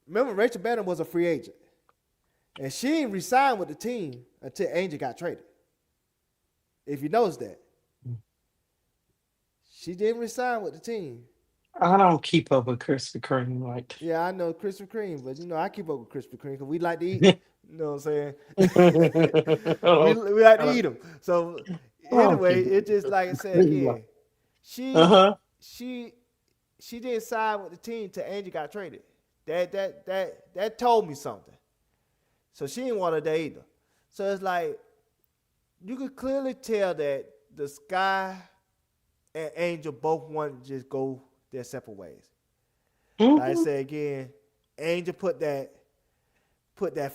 Remember, Rachel Banner was a free agent. And she didn't resign with the team until Angel got traded. If you notice that. She didn't resign with the team. I don't keep up with Krispy Kreme like Yeah, I know Krispy Kreme, but I keep up with Krispy Kreme because we like to eat. You know what I'm saying? we like to eat them. So anyway, it just like I said again. She didn't sign with the team till Angie got traded. That told me something. So she didn't want to date either. So it's like you could clearly tell that the Sky and Angel both want to just go their separate ways. Like I said again, Angel put that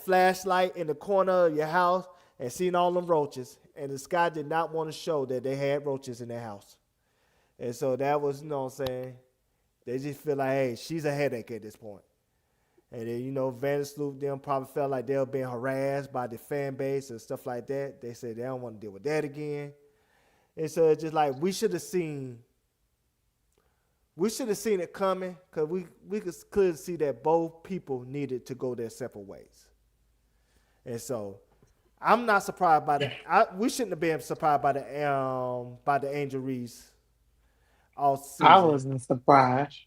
flashlight in the corner of your house and seen all them roaches, and the Sky did not want to show that they had roaches in their house. And so that was, you know what I'm saying, they just feel like, hey, she's a headache at this point. And then, Vandersloot, them probably felt like they were being harassed by the fan base and stuff like that. They said they don't want to deal with that again. And so it's just like we should have seen it coming because we could clearly see that both people needed to go their separate ways. And so I'm not surprised by that. We shouldn't have been surprised by the Angel Reese all season. I wasn't surprised.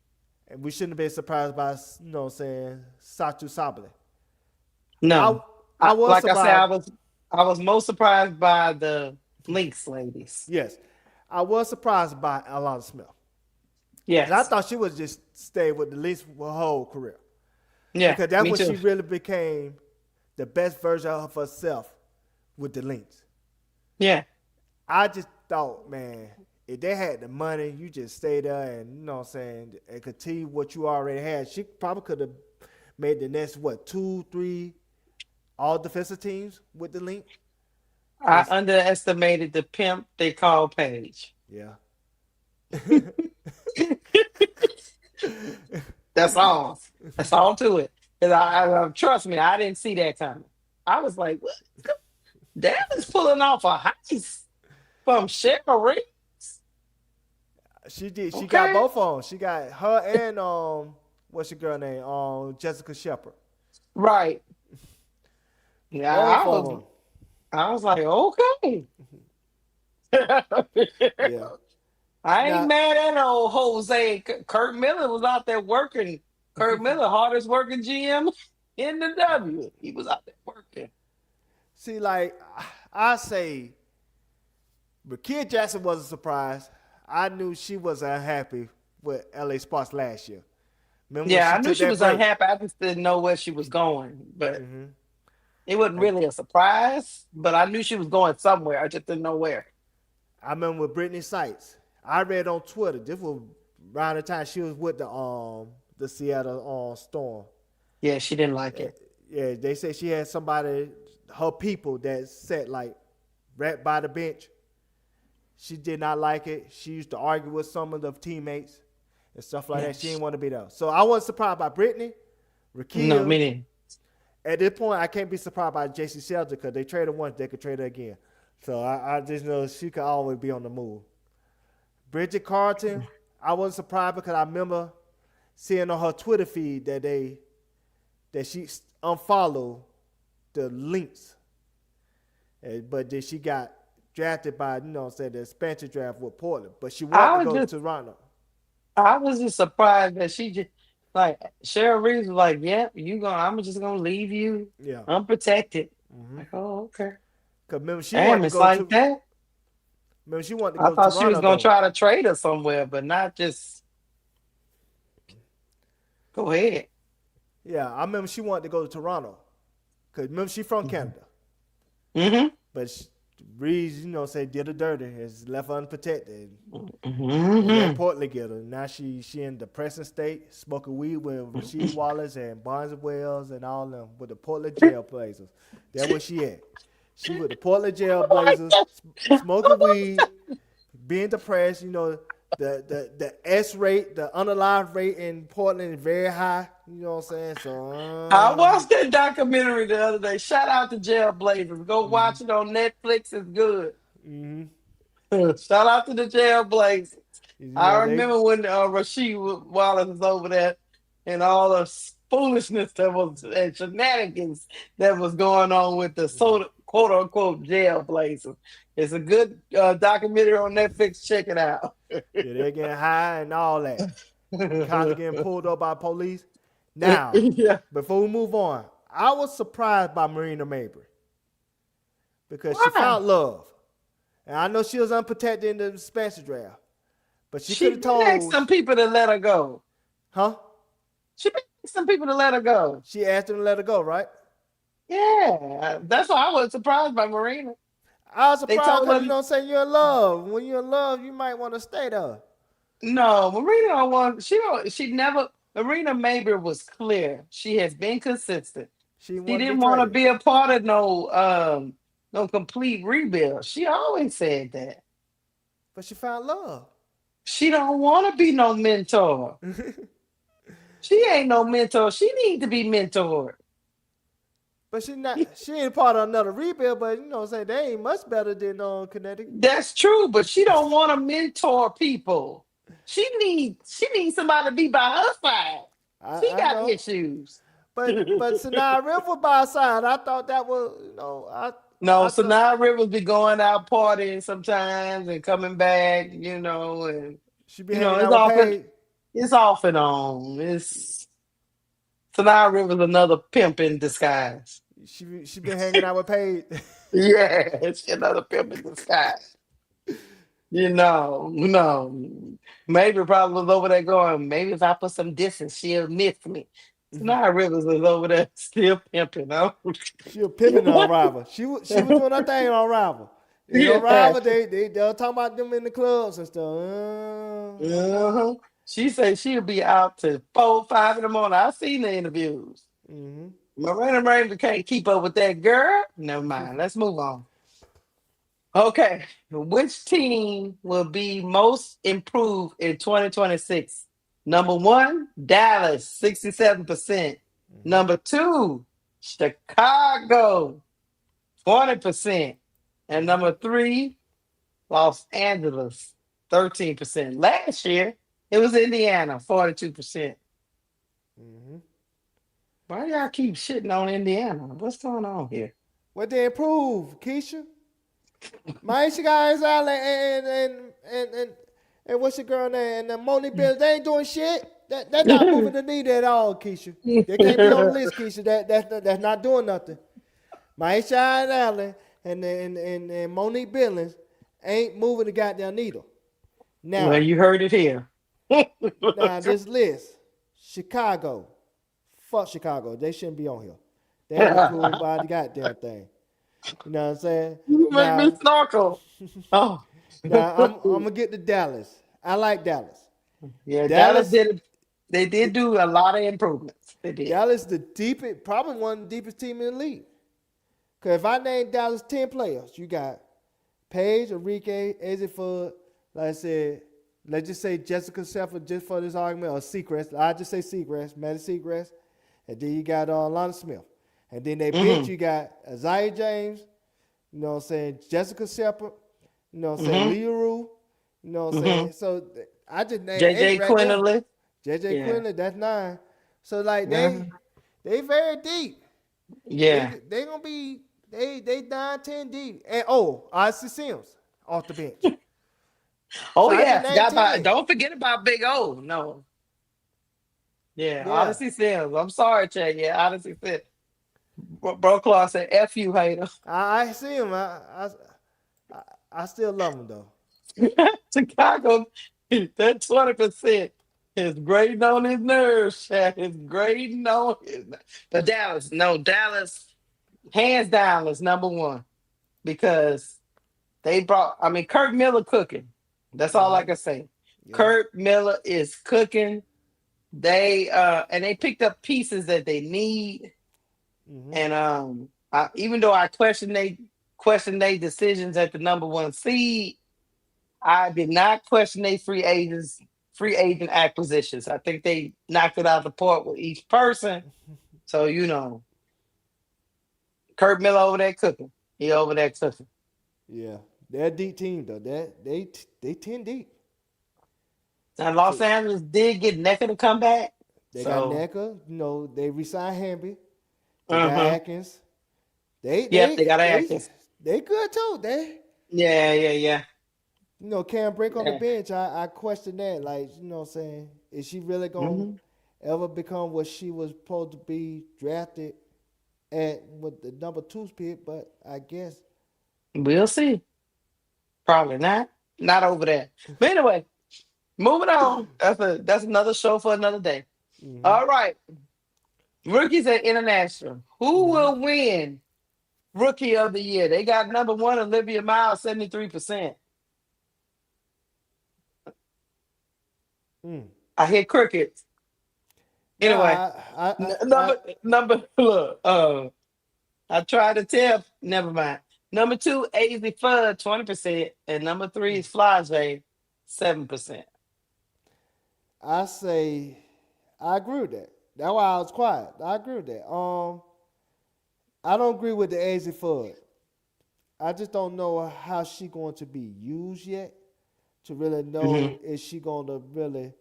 And we shouldn't have been surprised by, Satu Sabale. No. I was like surprised. I said, I was most surprised by the Lynx ladies. Yes. I was surprised by Alana Smith. Yes. And I thought she would just stay with the Lynx for her whole career. Yeah. Because that's when too. she really became the best version of herself with the Lynx. Yeah. I just thought, man, if they had the money, you just stay there and, and continue what you already had. She probably could have made the next 2, 3 all defensive teams with the link. I underestimated the pimp they call Paige. Yeah. That's all. That's all to it. 'Cause I trust me, I didn't see that coming. I was like, what? Dallas pulling off a heist from Cheryl Reese. She did. She Okay. got both of them. She got her and what's your girl name? Jessica Shepard. Right. Yeah, Both of them. I was like, okay. Yeah. I ain't Now- mad at old Jose. Kurt Miller was out there working. Kurt Miller, hardest working GM in the W. He was out there working. See, like I say, but Kid Jackson was a surprise. I knew she was unhappy with LA Sparks last year. Remember when Yeah, I knew took she that was break? unhappy. I just didn't know where she was going. But Mhm. it wasn't really a surprise. But I knew she was going somewhere. I just didn't know where. I remember with Brittany Sykes. I read on Twitter. This was around the time she was with the Seattle Storm. Yeah, she didn't like it. Yeah, they said she had somebody, her people that sat like right by the bench. She did not like it. She used to argue with some of the teammates and stuff like that. She didn't want to be there. So I wasn't surprised by Brittany. Rakia. No, me neither. At this point, I can't be surprised by JC Shelter because they traded once, they could trade her again. So I just know she could always be on the move. Bridget Carlton, I wasn't surprised because I remember seeing on her Twitter feed that she unfollowed the links. But then she got drafted by, the expansion draft with Portland. But she wanted to go to Toronto. I was just surprised that she just like Cheryl Reese was like, "Yep, I'm just gonna leave you unprotected." Like, oh, okay. Cause remember she Damn, wanted to it's go like to, that. Remember she wanted to I go thought to she was Toronto, gonna though. try to trade her somewhere, but not just. Go ahead. Yeah, I remember she wanted to go to Toronto. Cause remember she from Canada. Mm-hmm. But Reese, did her dirty. Is left her unprotected. And Mm-hmm. let Portland get her. Now she in depressing state, smoking weed with Rasheed Wallace and Barnes and Wells and all them with the Portland Jail Blazers. That's where she at. She with the Portland Jail Blazers, smoking weed, being depressed. The S rate, the unalive rate in Portland is very high. You know what I'm saying? So I watched that documentary the other day. Shout out to Jail Blazers. Go watch it on Netflix. It's good. Shout out to the Jail Blazers. I remember when Rasheed Wallace was over there and all the foolishness and shenanigans that was going on with the quote unquote Jail Blazers. It's a good documentary on Netflix. Check it out. Yeah, they're getting high and all that. Constantly getting pulled up by police. Now, before we move on, I was surprised by Marina Mabry because she found love. And I know she was unprotected in the expansion draft. But she could have told asked some people to let her go. Huh? She asked some people to let her go. She asked them to let her go, right? Yeah. That's why I was surprised by Marina. I was surprised because you're in love. When you're in love, you might want to stay there. No, Marina don't want. She never. Marina Mabry was clear. She has been consistent. She didn't want to be a part of no complete rebuild. She always said that. But she found love. She don't want to be no mentor. She ain't no mentor. She need to be mentored. But she ain't part of another rebuild, but they ain't much better than Connecticut. That's true, but she don't want to mentor people. She needs somebody to be by her side. She got issues. But Sanaa River by her side, I thought that was Sanaa Rivers be going out partying sometimes and coming back, and she be hanging out with Paige. It's off and on. It's Sanaa Rivers another pimp in disguise. She been hanging out with Paige. Yeah, she another pimp in disguise. Maybe probably was over there going, maybe if I put some distance, she'll miss me. Sanaa Rivers was over there still pimping. She was pimping on Rival. She was doing her thing on Rival. On Rival, they were talking about them in the clubs and stuff. She said she'll be out to 4, 5 in the morning. I've seen the interviews. Mm-hmm. Miranda Ranger can't keep up with that girl. Never mind. Let's move on. Okay. Which team will be most improved in 2026? Number one, Dallas, 67%. Mm-hmm. Number two, Chicago, 20%. And Mm-hmm. number three, Los Angeles, 13%. Last year, it was Indiana, 42%. Mm-hmm. Why y'all keep shitting on Indiana? What's going on here? What they improve, Keysha? My guys out and what's your girl name? And the Monique Bills, they ain't doing shit. They're not moving the needle at all, Keysha. They can't be on the list, Keysha. That's not doing nothing. Maisha Allen and Monique Billings ain't moving the goddamn needle. Well, Now, you heard it here. this list, Chicago. Fuck Chicago. They shouldn't be on here. They ain't improved by the goddamn thing. You know what I'm saying? You make me Now, snorkel. Oh. now I'm gonna get to Dallas. I like Dallas. Yeah, Dallas Dallas, did. They did do a lot of improvements. They did. Dallas, the deepest, probably one of the deepest team in the league. Cause if I name Dallas 10 players, you got Paige, Enrique, Ezeford, like I said, let's just say Jessica Sheffer, just for this argument, or Seacrest. I just say Seacrest, Maddie Seacrest, and then you got Lana Smith, and then they bench you got Isaiah James, you know what I'm saying, Jessica Shepard, you know what I'm saying, Leroux, you know what I'm saying. So I just named JJ 8 right there. Quinterly. JJ Yeah. Quinlan, that's 9. So like they very deep. Yeah. They gonna be they 9, 10 deep. And Odyssey Sims off the bench. Oh So I yeah. just named 10. Don't forget about Big O. No. Yeah. Yeah. Odyssey Sims. I'm sorry, Chad. Yeah. Odyssey Sims. Bro Clark said, "F you, hater." I see him. I still love him though. Chicago, that 20% is grading on his nerves, Shaq. It's grading on his But Dallas, hands down, is number one because they brought, Kurt Miller cooking. That's all I can say. Yeah. Kurt Miller is cooking. They and they picked up pieces that they need. And even though I question they decisions at the number one seed, I did not question their free agent acquisitions. I think they knocked it out of the park with each person. So Kurt Miller over there cooking. He over there cooking. Yeah. They're a deep team though. They 10 deep. And Los Angeles did get NECA to come back. They got NECA, they re-signed Hamby. They got Atkins. They got Atkins. They good too. Yeah. Cam Brink on the bench, I question that. Like, you know what I'm saying? Is she really going to ever become what she was supposed to be drafted at with the number 2 pick? But I guess. We'll see. Probably not. Not over there. But anyway, moving on. That's another show for another day. All right. Rookies at International. Who will win Rookie of the Year? They got number one, Olivia Miles, 73%. I hear crickets. Anyway, look, I tried to tell, never mind. Number 2, AZ Fudd, 20%, and number 3 is Flage, 7%. I say, I agree with that. That's why I was quiet. I agree with that. I don't agree with the AZ Fudd. I just don't know how she going to be used yet to really know is she going to really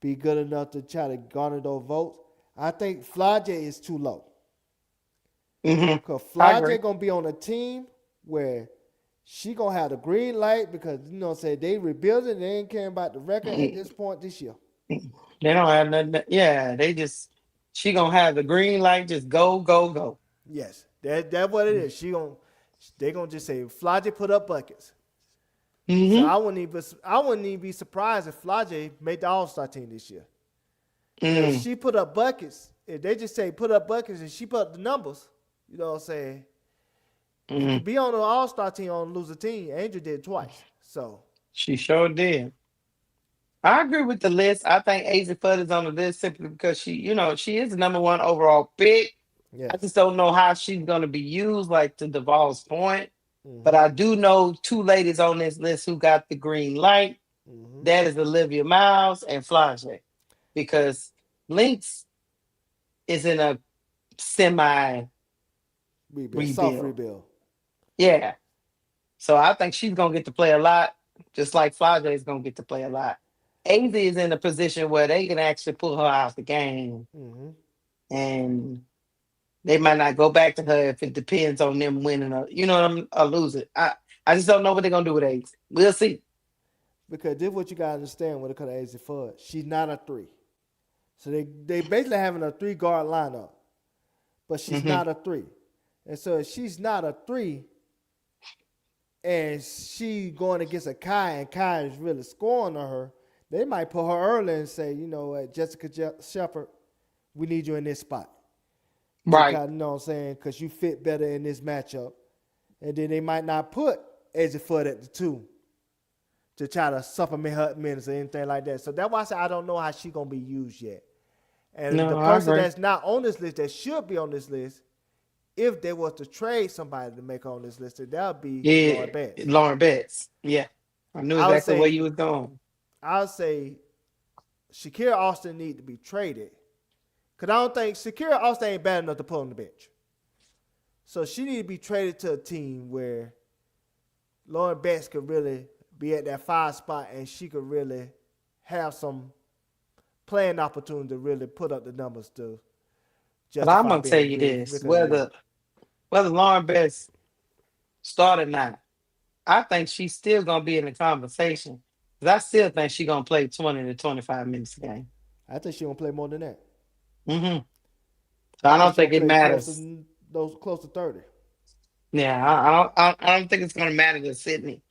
be good enough to try to garner those votes. I think Flage is too low. Because Flage going to be on a team where she going to have the green light because, they rebuilding. They ain't caring about the record at this point this year. They don't have nothing. Yeah, she going to have the green light, just go, go, go. Yes, that's what it is. They going to just say, Flage put up buckets. So I wouldn't even be surprised if Flage made the All-Star team this year. If she put up buckets, if they just say put up buckets and she put up the numbers, you know what I'm saying? You could be on an All-Star team on a loser team. Angel did twice. So she sure did. I agree with the list. I think AZ Fudd is on the list simply because she is the number one overall pick. I Yes. just don't know how she's going to be used, like to Duval's point. But Mm-hmm. I do know two ladies on this list who got the green light. Mm-hmm. That is Olivia Miles and Flage. Because Lynx is in a semi Rebuild. Soft rebuild. rebuild. Yeah. So I think she's going to get to play a lot, just like Flage is going to get to play a lot. AZ is in a position where they can actually pull her out the game. Mm-hmm. And they might not go back to her if it depends on them winning or losing. I just don't know what they're gonna do with AIDS. We'll see. Because this is what you gotta understand when it comes to AZ Fudd. She's not a three. So they basically having a 3-guard lineup. But she's Hmm. not a three. And so if she's not a three and she going against a Kai and Kai is really scoring on her, they might put her early and say, you know what, Jessica Shepard, we need you in this spot. Right. You know what I'm saying? Because you fit better in this matchup. And then they might not put AZ Fudd at the 2 to try to supplement her minutes or anything like that. So that's why I say I don't know how she's going to be used yet. And No, the I person agree. that's not on this list, that should be on this list, if they was to trade somebody to make her on this list, that would be Yeah. Lauren Betts. Lauren Betts. Yeah. I knew I would exactly say- where you was going. I would say Shakira Austin need to be traded. Because I don't think Shakira Austin ain't bad enough to put on the bench. So she need to be traded to a team where Lauren Betts could really be at that 5 spot and she could really have some playing opportunity to really put up the numbers to But I'm justify gonna being tell a you big this: Rick of the league. whether Lauren Betts started now, I think she's still gonna be in the conversation. 'Cause I still think she's gonna play 20 to 25 minutes a game. I think she gonna play more than that. Hmm. So I don't think she it gonna play matters. Close to 30. Yeah, I don't think it's gonna matter to Sydney.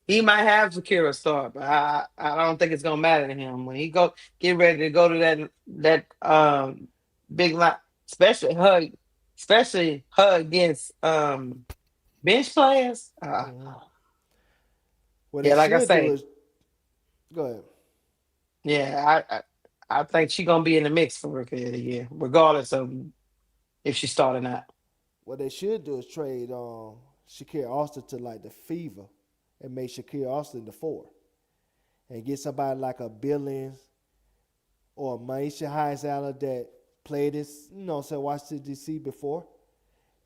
He might have Zakira start, but I don't think it's gonna matter to him when he get ready to go to that big line, especially her against bench players. What Yeah, they like I should do say, is go ahead. yeah, I think she's gonna be in the mix for Rookie of the Year, regardless of if she start or not. What they should do is trade Shakira Austin to like the Fever and make Shakira Austin the 4. And get somebody like a Billings or Maisha Hines-Allen that played this, Washington, D.C. before.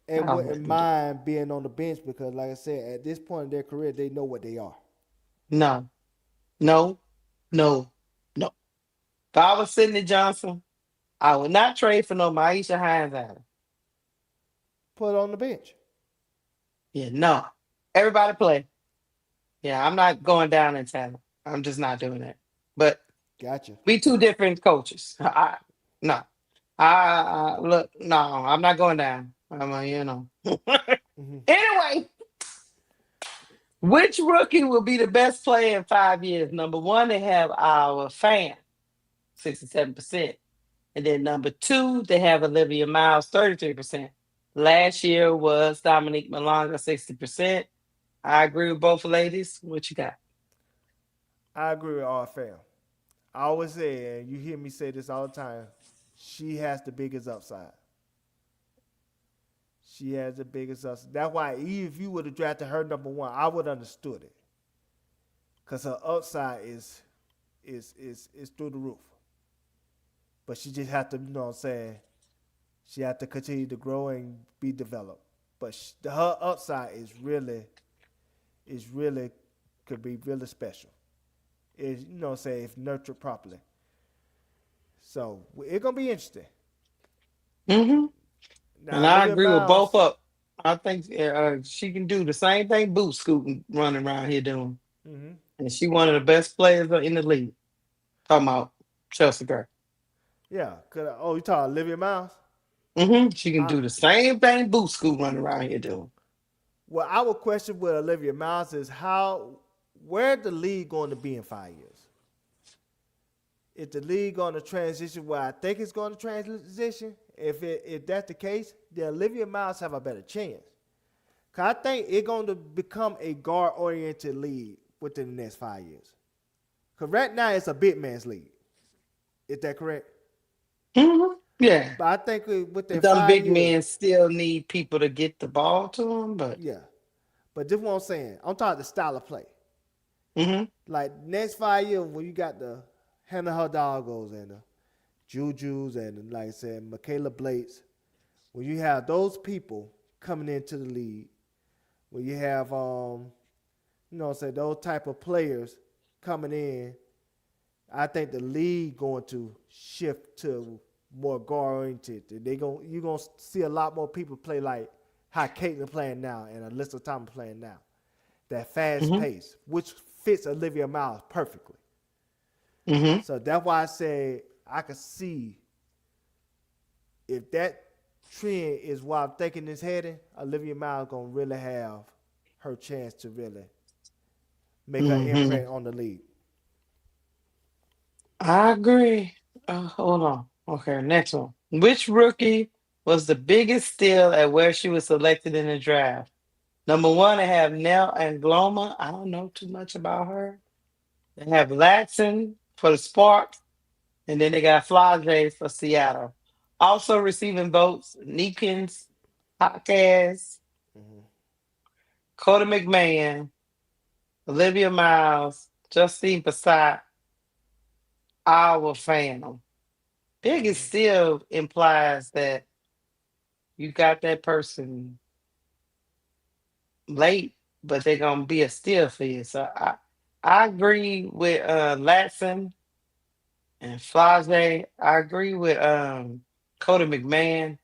And I wouldn't wouldn't. mind being on the bench because, like I said, at this point in their career, they know what they are. No, no, no, no. If I was Sidney Johnson, I would not trade for no Maisha Hines-Allen. Put on the bench. Yeah, no. Everybody play. Yeah, I'm not going down in talent. I'm just not doing that. But Gotcha. we two different coaches. No. Look, no, I'm not going down. Mm-hmm. Anyway, which rookie will be the best player in 5 years? Number one, they have our fan, 67%. And then number 2, they have Olivia Miles, 33%. Last year was Dominique Malonga, 60%. I agree with both ladies. What you got? I agree with all fam. I always say, and you hear me say this all the time, she has the biggest upside. She has the biggest upside. That's why even if you would have drafted her number 1, I would have understood it. Because her upside is through the roof. But she just have to, she have to continue to grow and be developed. But her upside is really could be really special. Is if nurtured properly. So it's gonna be interesting. Mm-hmm. Now, And I Olivia agree with Miles, both of. I think she can do the same thing boot scooting running around here doing. Mhm. And she one of the best players in the league. Talking about Chelsea girl. Yeah. You talking Olivia Miles? Mm-hmm. She can do the same thing boot scoot running around here doing. Well, our question with Olivia Miles is where the league going to be in 5 years? Is the league going to transition where I think it's going to transition? If that's the case, then Olivia Miles have a better chance. Because I think it's going to become a guard-oriented league within the next 5 years. Because right now it's a big man's league. Is that correct? Yeah. But I think within Them 5 big years, men still need people to get the ball to them, but yeah. But this is what I'm saying. I'm talking the style of play. hmm Like next 5 years, when you got the Hannah Hidalgos and the Jujus and like I said, Michaela Blakes, when you have those people coming into the league, when you have say those type of players coming in, I think the league going to shift to more guard oriented. You're gonna see a lot more people play like how Caitlin playing now and Alyssa Thomas playing now. That fast hmm pace, which fits Olivia Miles perfectly. hmm So that's why I say I could see if that trend is what I'm thinking is heading, Olivia Miles gonna really have her chance to really make her hmm imprint on the league. I agree. Hold on. Okay, next one. Which rookie was the biggest steal at where she was selected in the draft? Number one, they have Nell Angloma. I don't know too much about her. They have Latson for the Sparks, and then they got Flage for Seattle. Also receiving votes, Neekins, Hopkins, Mm-hmm. Coda McMahon, Olivia Miles, Justine Passat, our Phantom. Biggest Mm-hmm. still implies that you got that person late, but they're gonna be a steal for you. So I agree with Latson and Flage. I agree with Coda McMahon.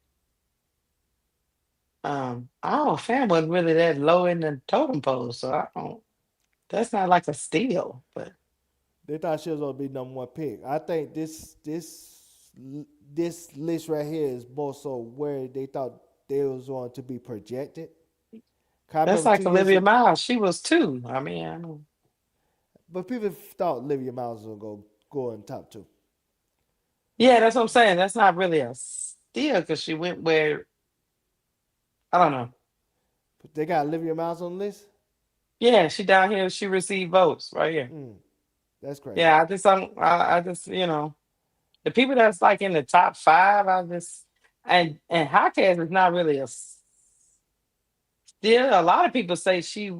Our fan wasn't really that low in the totem pole, so I don't. That's not like a steal, but They thought she was gonna be number one pick. I think this list right here is more so where they thought they was going to be projected. 'Cause I that's remember like 2 years Olivia ago, Miles. She was two. I mean, I don't. but people thought Olivia Miles was gonna go in top two. Yeah, that's what I'm saying. That's not really a steal because she went where I don't know. But they got Olivia Miles on the list. Yeah, she down here. She received votes right here. Mm, that's crazy. Yeah, I just don't. I just the people that's like in the top five. I just and Hawkins is not really a steal. A lot of people say she.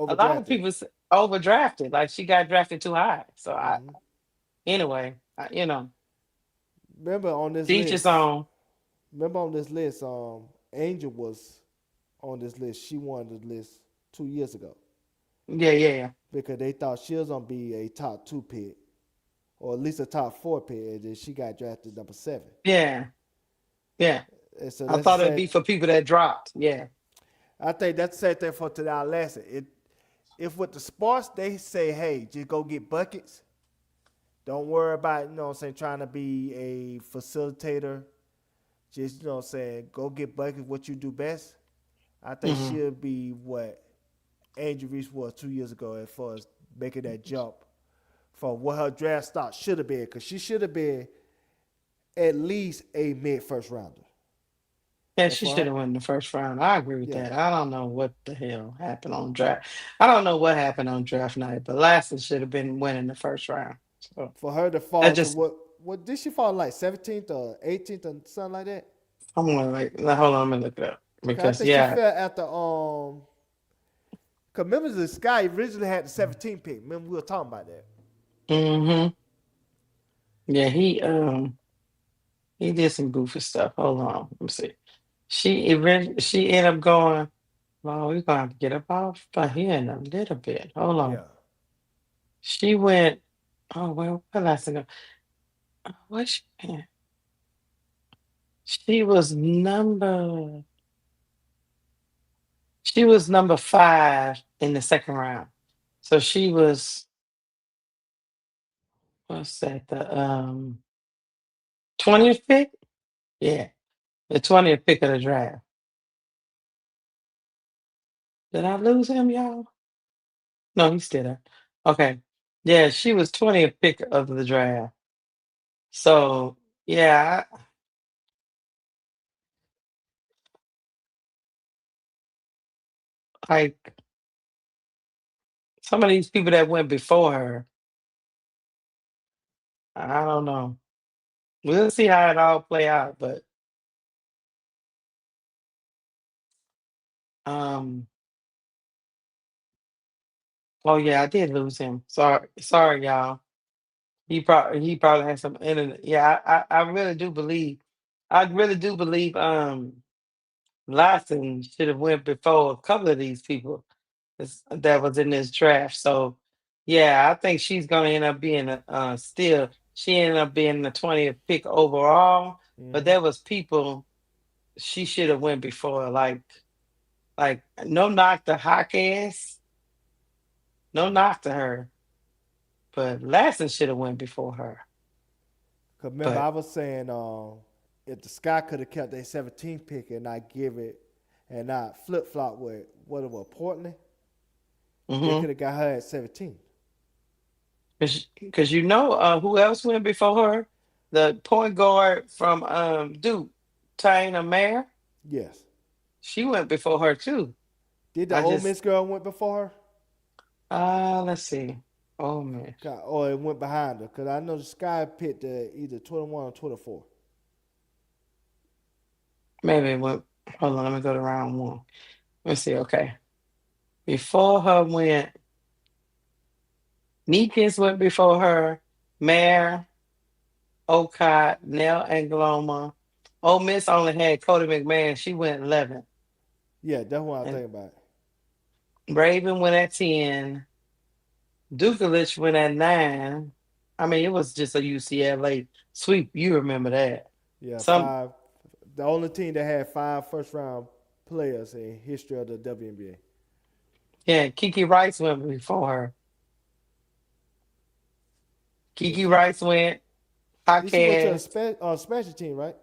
A lot of Overdrafted. people overdrafted. Like she got drafted too high. So Hmm. anyway, Remember on this teach its list. own. Remember on this list. Angel was on this list. She won the list 2 years ago Yeah, yeah, yeah. because they thought she was gonna be a top two pick or at least a top four pick, and then she got drafted number 7. Yeah, yeah. And so I that's the thought it'd be same. for people that dropped. Yeah. I think that's the same thing for today our lesson. If with the sports they say, hey, just go get buckets. Don't worry about, trying to be a facilitator. Just, go get buckets, what you do best. I think hmm she'll be what Angel Reese was 2 years ago as far as making that jump from what her draft stock should have been, because she should have been at least a mid first rounder. Yeah, And she for should her, have won the first round. I agree with yeah, that. I don't know what the hell happened on draft. I don't know what happened on draft night, but Lassie should have been winning the first round. So for her to that fall to just what did she fall like 17th or 18th or something like that? I'm gonna hold on, let me look it up. 'Cause I Because think she yeah. fell after cause remember the Sky originally had the 17th pick. Remember we were talking about that. hmm Yeah, he did some goofy stuff. Hold on. Let me see. She ended up going, well, we're gonna have to get up off by here in a little bit. Hold on. Yeah. She went, oh well, what last ago? What she went? She was number she was number 5 in the second round. So she was what's that? The 20th pick? Yeah. The 20th pick of the draft. Did I lose him, y'all? No, he's still there. Okay. Yeah, she was 20th pick of the draft. So yeah, like some of these people that went before her, I don't know. We'll see how it all play out, but um. Oh yeah, I did lose him. Sorry, y'all. He probably had some internet. Yeah, I really do believe. I really do believe. Larson should have went before a couple of these people that was in this draft. So, yeah, I think she's going to end up being still. She ended up being the 20th pick overall, but Mm-hmm. there was people she should have went before. Like no knock to Hawkins, no knock to her, but Larson should have went before her. Cause remember, But I was saying, if the Sky could have kept their 17th pick and not give it, and not flip flop with what it was Portland, they mm-hmm. could have got her at 17. Because who else went before her? The point guard from Duke, Taina Mayer. Yes. She went before her too. Did the I Ole just Miss girl went before her? let's see. Oh man, Or it went behind her? Cause I know the Sky picked either 21 or 24. maybe it went. Hold on, let me go to round one. Let's see. Okay, before her went Neekins went before her. Mayer, Okot, Nell Angloma. Ole Miss only had Cody McMahon. She went 11. Yeah, that's what I And think about. Raven went at 10. Dukelich went at 9. I mean, it was just a UCLA sweep. You remember that. Yeah, Some 5. The only team that had 5 first round players in history of the WNBA. Yeah, Kiki Rice went before her. Yeah, Kiki Rice went. she went to a Podcast. special team, right?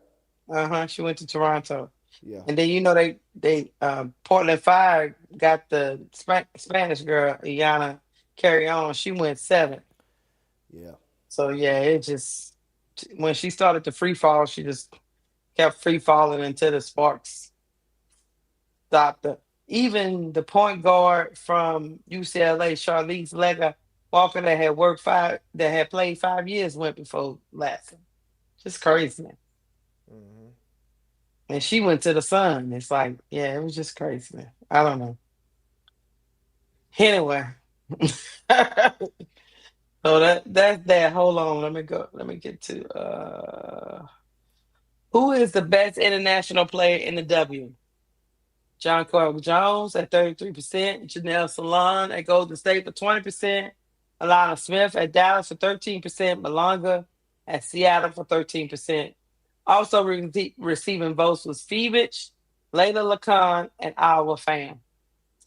She went to Toronto. Yeah. And then they Portland Fire got the Spanish girl, Iana Carry On. She went 7. Yeah. So yeah, it just when she started to free fall, she just kept free falling until the sparks stopped her. Even the point guard from UCLA, Charlize Lega Walker, that had played 5 years, went before last. Just crazy. Mm-hmm. And she went to the Sun. It's like, yeah, it was just crazy, man. I don't know. Anyway. So that's that. Hold on. Let me go. Let me get to who is the best international player in the W? John Clark Jones at 33%, Janelle Salon at Golden State for 20%, Alana Smith at Dallas for 13%, Malonga at Seattle for 13%. Also receiving votes was Phoebich, Layla Lacan, and Iowa Fan.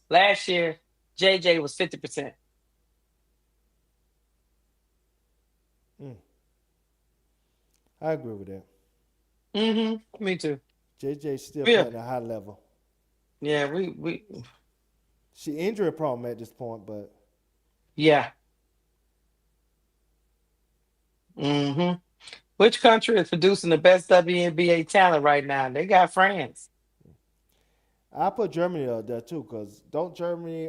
Last year, JJ was 50%. I agree with that. Mm-hmm. Me too. JJ still Yeah. playing at a high level. Yeah, we She injury problem at this point, but yeah. Mm-hmm. Which country is producing the best WNBA talent right now? They got France. I put Germany up there too, cause don't Germany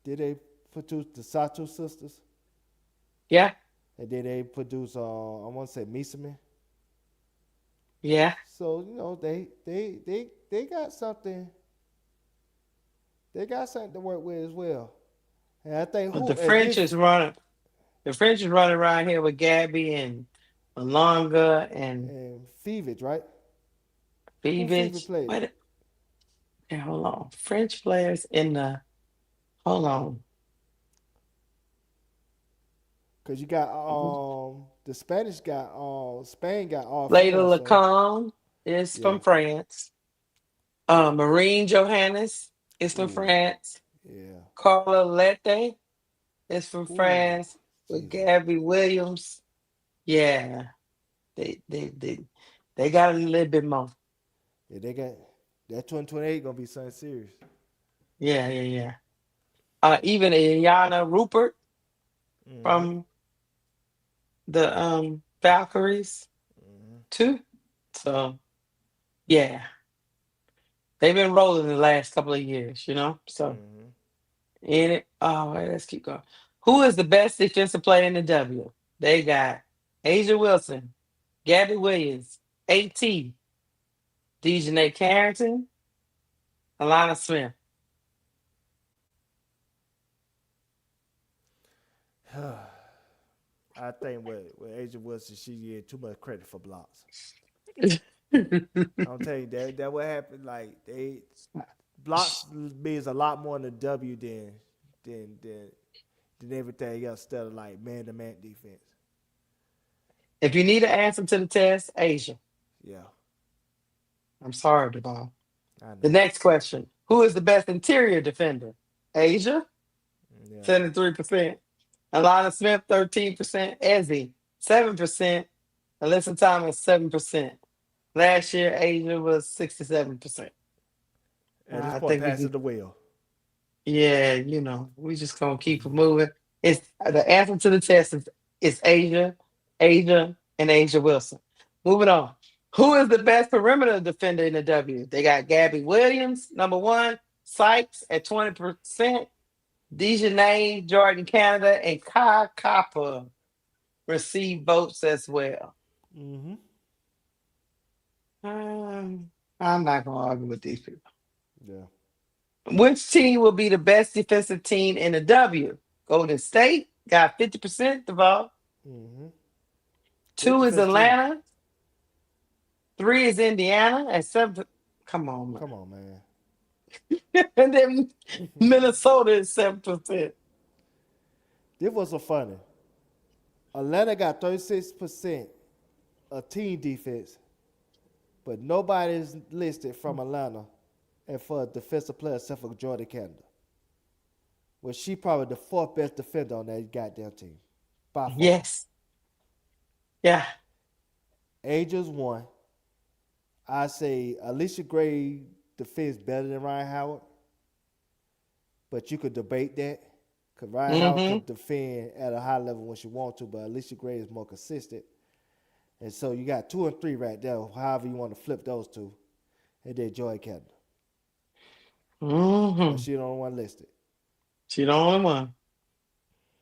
did they produce the Sato sisters? Yeah, And then they produce I want to say Misame. yeah. So they got something. They got something to work with as well. And I think But who and this The French is running around here with Gabby and Malonga and and Fevich, right? Who Fevich Beavich. played? Wait, hold on. French players in the hold on. Cause you got the Spanish got Spain got all Layla female, so Lacombe is yeah. from France. Marine Johannes is from Ooh, France. yeah. Carla Lette is from Ooh, France with Jesus. Gabby Williams. Yeah, they they they they got a little bit more. Yeah, they got that 2028 gonna be something serious. Yeah, yeah, yeah. Even Iana Rupert Mm-hmm. from the Valkyries Mm-hmm. too. So yeah, they've been rolling the last couple of years, So Mm-hmm. in it. Oh, wait, let's keep going. Who is the best defensive player in the W? They got Asia Wilson, Gabby Williams, AT, Dejanay Carrington, Alana Smith. I think with Asia Wilson, she get too much credit for blocks. I'm telling you that what happened. Like they blocks means a lot more in the W than than than everything else. Instead of like man to man defense. If you need an answer to the test, Asia. Yeah, I'm sorry, Duval. I The know. next question. Who is the best interior defender? Asia, Yeah. 73%. Alana Smith, 13%. Ezzy, 7%. Alyssa Thomas, 7%. Last year, Asia was 67%. At this I point, think we pass can, it the wheel. yeah, we just gonna keep it moving. It's the answer to the test is Asia, Asia, and Asia Wilson. Moving on. Who is the best perimeter defender in the W? They got Gabby Williams, number one, Sykes at 20%, Dejanay, Jordan Canada, and Kai Copper receive votes as well. Mm-hmm. I'm not gonna argue with these people. Yeah. Which team will be the best defensive team in the W? Golden State got 50%, Deval. Mm-hmm. Good Two is defense team. Atlanta. Three is Indiana. And seven. Come on, man. Come on, man. And then Minnesota is 7%. This was so funny. Atlanta got 36% of team defense, but nobody's listed from Atlanta and for a defensive player except for Jordan Canada. Well, she probably the fourth best defender on that goddamn team. By far. Yes. Yeah. Angels one. I say Alicia Gray defends better than Ryan Howard, but you could debate that because Ryan Howard Mm-hmm. could defend at a high level when she wants to, but Alicia Gray is more consistent. And so you got 2 and 3 right there, however you want to flip those two. And then Joy Canada. Mm-hmm. But she the only one listed. She the only one.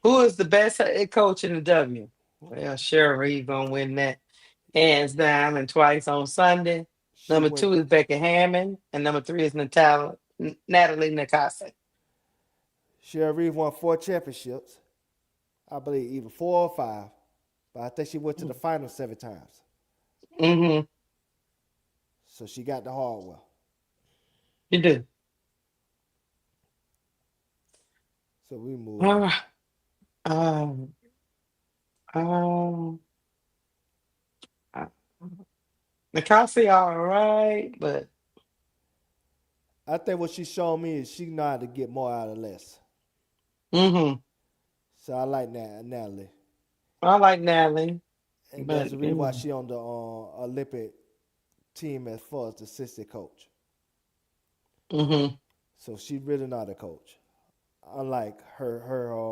Who is the best head coach in the W? Well, Cheryl Reed gonna win that hands down and twice on Sunday. She Number went. 2 is Becca Hammond, and number 3 is Natalie Nakase. Cheryl Reeve won 4 championships. I believe either 4 or 5. But I think she went to the finals 7 times. Mm-hmm. So she got the hardware. You do. So we move on. Um, Nakase all right, but I think what she showed me is she know how to get more out of less. mm-hmm. So I like Natalie. I like Natalie. And But that's the reason why she on the Olympic team as far as the assistant coach. mm-hmm. So she really not a coach. Unlike her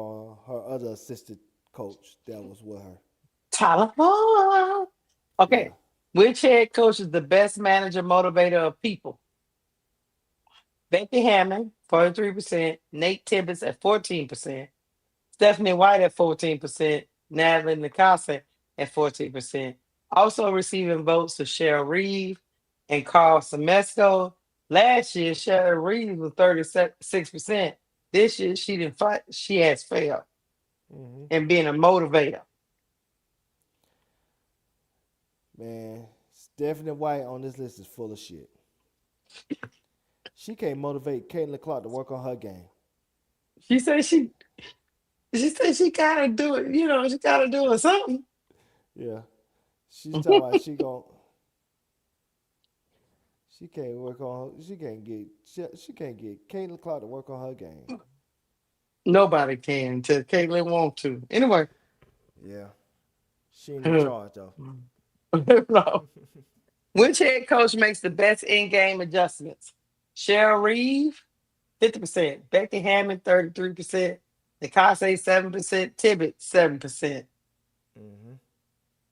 other assistant coach that was with her. Tyler. Okay. Yeah. Which head coach is the best manager motivator of people? Becky Hammond, 43%, Nate Tibbetts at 14%, Stephanie White at 14%, Natalie Nakase at 14%. Also receiving votes are Cheryl Reeve and Carl Semesco. Last year, Cheryl Reeve was 36%. This year, she didn't fight. She has failed in being a motivator. Man, Stephanie White on this list is full of shit. She can't motivate Caitlin Clark to work on her game. She said she gotta do it. You know, she gotta do it something. Yeah. She's talking about she can't work on her, she can't get Caitlin Clark to work on her game. Nobody can until Caitlin want to. Anyway. Yeah. She ain't in charge though. No. Which head coach makes the best in-game adjustments? Cheryl Reeve, 50%. Becky Hammond, 33%. Nakase, 7%. Tibbet, 7%.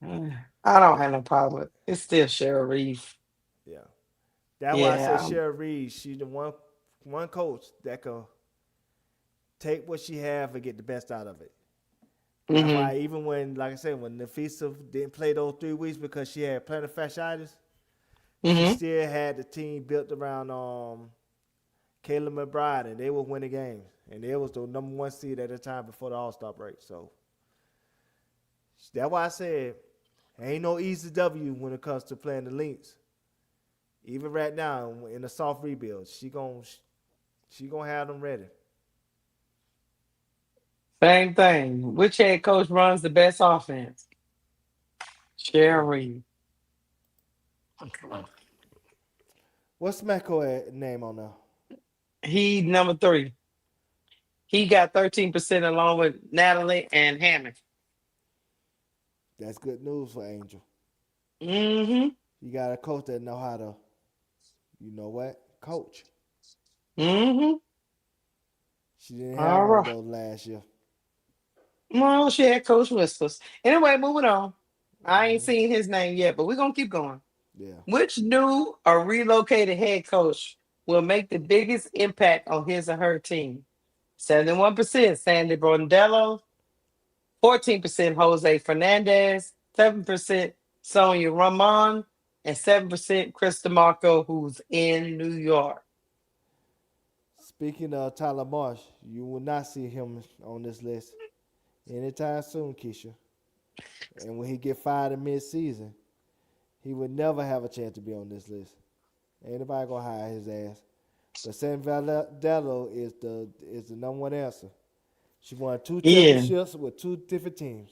I don't have no problem with it. It's still Cheryl Reeve. Yeah. That's why I said Cheryl Reeve, she's the one coach that can take what she have and get the best out of it. That's Mm-hmm. why even when, like I said, when Nafisa didn't play those 3 weeks because she had plantar fasciitis, she Mm-hmm. still had the team built around Kayla McBride, and they were winning games. And they was the #1 seed at the time before the All-Star break. So that's why I said ain't no easy W when it comes to playing the Lynx. Even right now in the soft rebuild, she gonna have them ready. Same thing. Which head coach runs the best offense? Sherry. What's Smacko name on there? He number 3. He got 13% along with Natalie and Hammond. That's good news for Angel. Mm-hmm. You got a coach that know how to, you know what, coach. Mm-hmm. She didn't have All one of right. those last year. Well, she had Coach Whispers. Anyway, moving on. I ain't seen his name yet, but we're gonna keep going. Yeah. Which new or relocated head coach will make the biggest impact on his or her team? 71% Sandy Brondello, 14% Jose Fernandez, 7% Sonia Ramon, and 7% Chris DeMarco, who's in New York. Speaking of Tyler Marsh, you will not see him on this list anytime soon, Keisha. And when he get fired in mid-season, he would never have a chance to be on this list. Ain't nobody gonna hire his ass. But San Valdello is the #1 answer. She won 2 Yeah, championships with 2 different teams.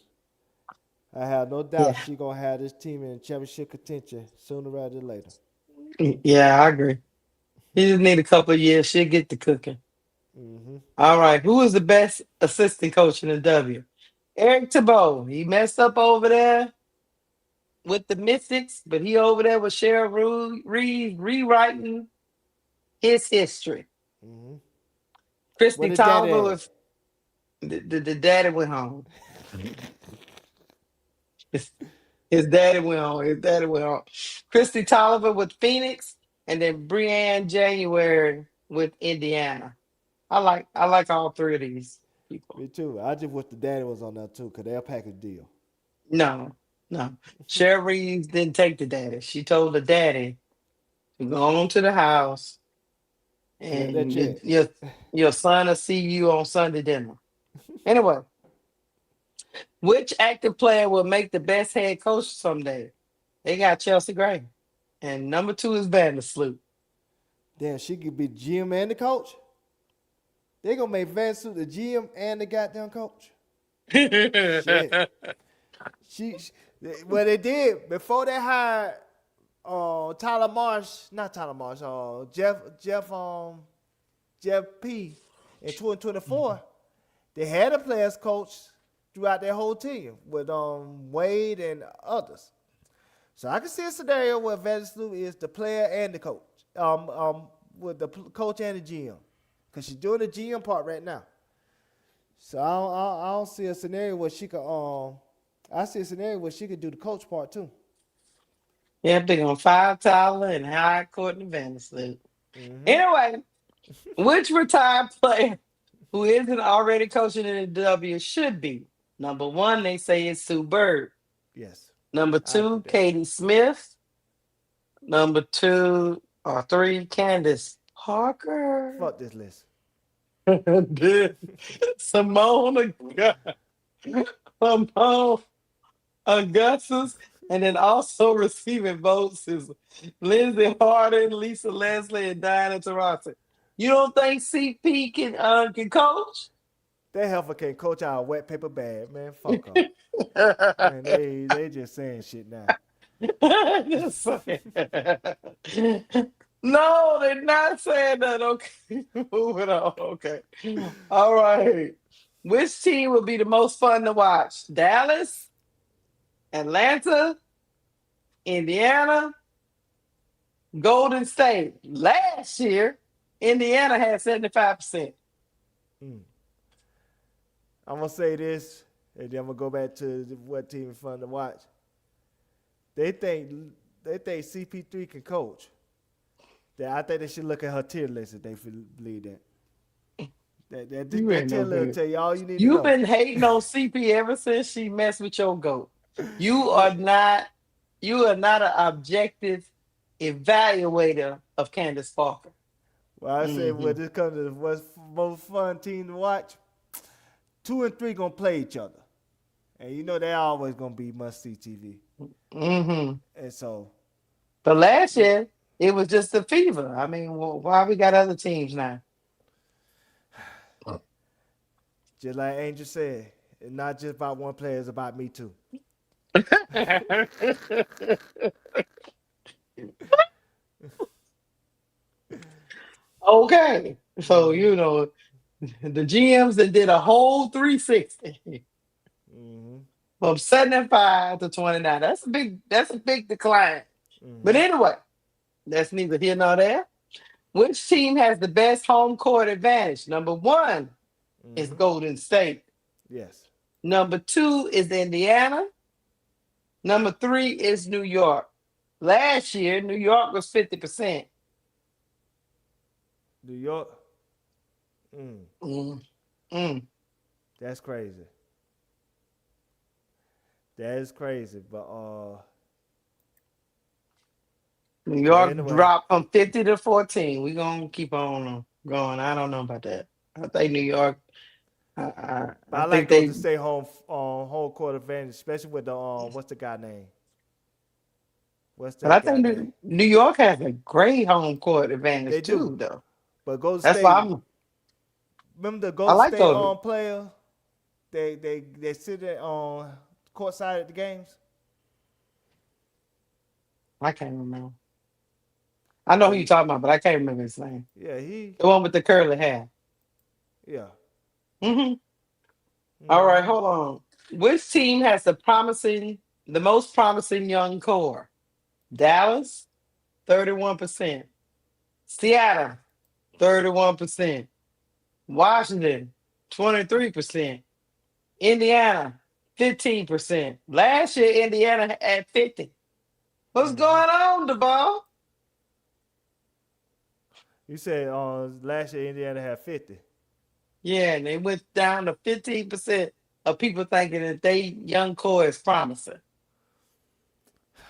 I have no doubt yeah, she gonna have this team in championship contention sooner rather than later. yeah, I agree. He just need a couple of years. She'll get to cooking. Mm-hmm. All right, who is the best assistant coach in the W? Eric Tebow. He messed up over there with the Mystics, but he over there with Cheryl Reed rewriting his history. Mm-hmm. What Christy did that Tolliver at? with the daddy went home. His daddy went home. His daddy went home. Christy Tolliver with Phoenix, and then Breanne January with Indiana. I like all 3 of these people. Me too. I just wish the daddy was on there too, cause they're a package deal. No, no. Cheryl Reeves didn't take the daddy. She told the daddy to go on to the house Collect that and check. your son will see you on Sunday dinner. Anyway, which active player will make the best head coach someday? They got Chelsea Gray. And number 2 is Vandersloot. Damn, she could be GM and the coach. They gonna make Vansuit the GM and the goddamn coach. Shit. She, well, they did before they hired Tyler Marsh, not Tyler Marsh, Jeff P. In 2024. They had a players coach throughout their whole team with Wade and others. So I can see a scenario where Vandersloot is the player and the coach, with the coach and the GM, because she's doing the GM part right now. So I don't see a scenario where she could. I see a scenario where she could do the coach part too. Yep, they're going to fire Tyler and hire Courtney Vandersloot. Mm-hmm. Anyway, which retired player who isn't already coaching in the W should be? Number 1, they say it's Sue Bird. Yes, Number I agree 2, with that. Katie Smith. Number 2 or 3, Candace Parker. Fuck this list. Simone Simone Augustus. And then also receiving votes is Lindsay Harden, Lisa Leslie, and Diana Taurasi. You don't think CP can coach? That heifer can't coach our wet paper bag, man. Fuck her. Man, they just saying shit now. Just saying. No, they're not saying that. Okay, moving on. Okay, all right. Which team would be the most fun to watch? Dallas, Atlanta, Indiana, Golden State. Last year, Indiana had 75%. I'm gonna say this, and then I'm gonna go back to what team is fun to watch. They think CP3 can coach. I think they should look at her tier list if they believe that. You ain't no tell good. you all you need to You've know. been hating on CP ever since she messed with your goat. You are not an objective evaluator of Candace Parker. Well, I said when Mhm. this comes to what's most fun team to watch, 2 and 3 gonna play each other, and you know they're always gonna be must see TV. Mhm. And so, But last year it was just a fever. I mean, why we got other teams now? just like Angel said, it's not just about one player; it's about me too. Okay, so Mm-hmm. you know the GMs that did a whole 360 Mm-hmm. from 75 to 29. That's a big decline. But Mm-hmm. anyway, that's neither here nor there. Which team has the best home court advantage? Number one is Mm-hmm. Golden State. Yes. Number two is Indiana. Number three is New York. Last year, New York was 50%. New York. Mm, Mm, mm. that's crazy. That is crazy. New But York anyway, dropped from 50 to 14. We're going to keep on going. I don't know about that. I think New York, but I I like think those they, to stay home court advantage, especially with the what's the guy name? What's but I that guy think name? New York has a great home court They advantage do. too, though. But Golden That's why State, remember the I Golden like State those. player? They sit there on courtside at the games. I can't remember. I know But who you're talking about, but I can't remember his name. yeah, he The one with the curly hair. yeah. Hmm. All right, Mm-hmm. hold on. Which team has the most promising young core? Dallas, 31%. Seattle, 31%. Washington, 23%. Indiana, 15%. Last year, Indiana had 50. What's Mm-hmm. going on, Duval? You said last year Indiana had 50. Yeah, and they went down to 15% of people thinking that they young core is promising.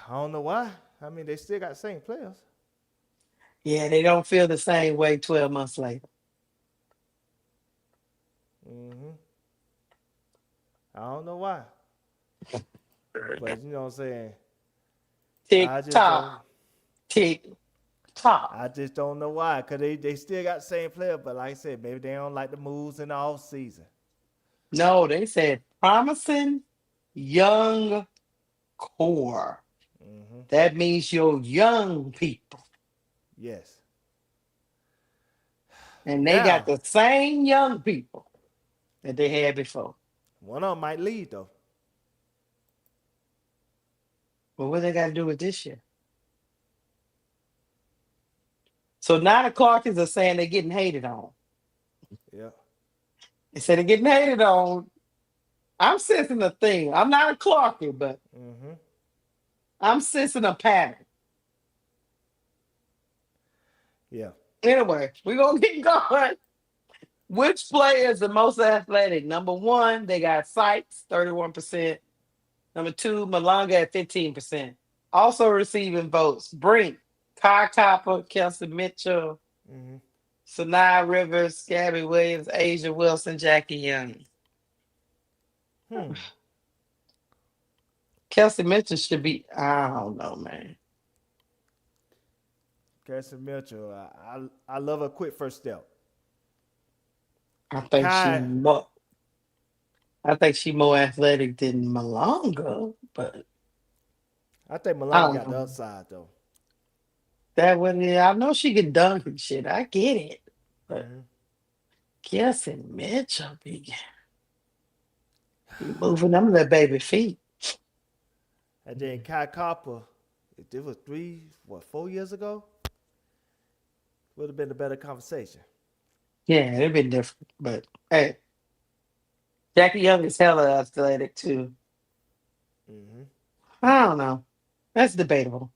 I don't know why. I mean, they still got the same players. Yeah, they don't feel the same way 12 months later. Mm-hmm. I don't know why, but you know what I'm saying. Tick I just don't. tock, tick tock. I just don't know why, cause they still got the same player. But like I said, maybe they don't like the moves in the off season. No, they said promising young core. Mm-hmm. That means your young people. Yes. And they got Now, the same young people that they had before. one of them might leave though. But what they got to do with this year? So now the Clarkins are saying they're getting hated on. Yeah. They said they're getting hated on. I'm sensing a thing. I'm not a Clarkin, but Mm-hmm. I'm sensing a pattern. Yeah. Anyway, we're going to keep going. Which player is the most athletic? Number one, they got Sykes, 31%. Number two, Malonga at 15%. Also receiving votes, Brink, Kai Copper, Kelsey Mitchell, Mm-hmm. Sanaa Rivers, Gabby Williams, Asia Wilson, Jackie Young. Hmm. Kelsey Mitchell should be, I don't know, man. Cassie Mitchell. I love a quick first step. I think she Kai. more, I think she more athletic than Malonga, but I think I Malone don't got the know. upside though. That one, yeah, I know she can dunk and shit. I get it. But Mm-hmm. Kelsey Mitchell be moving them little baby feet. And then Kai Copper, if it was 4 years ago, would have been a better conversation. Yeah, it'd been different. But hey, Jackie Young is hella athletic too. Mm-hmm. I don't know. That's debatable.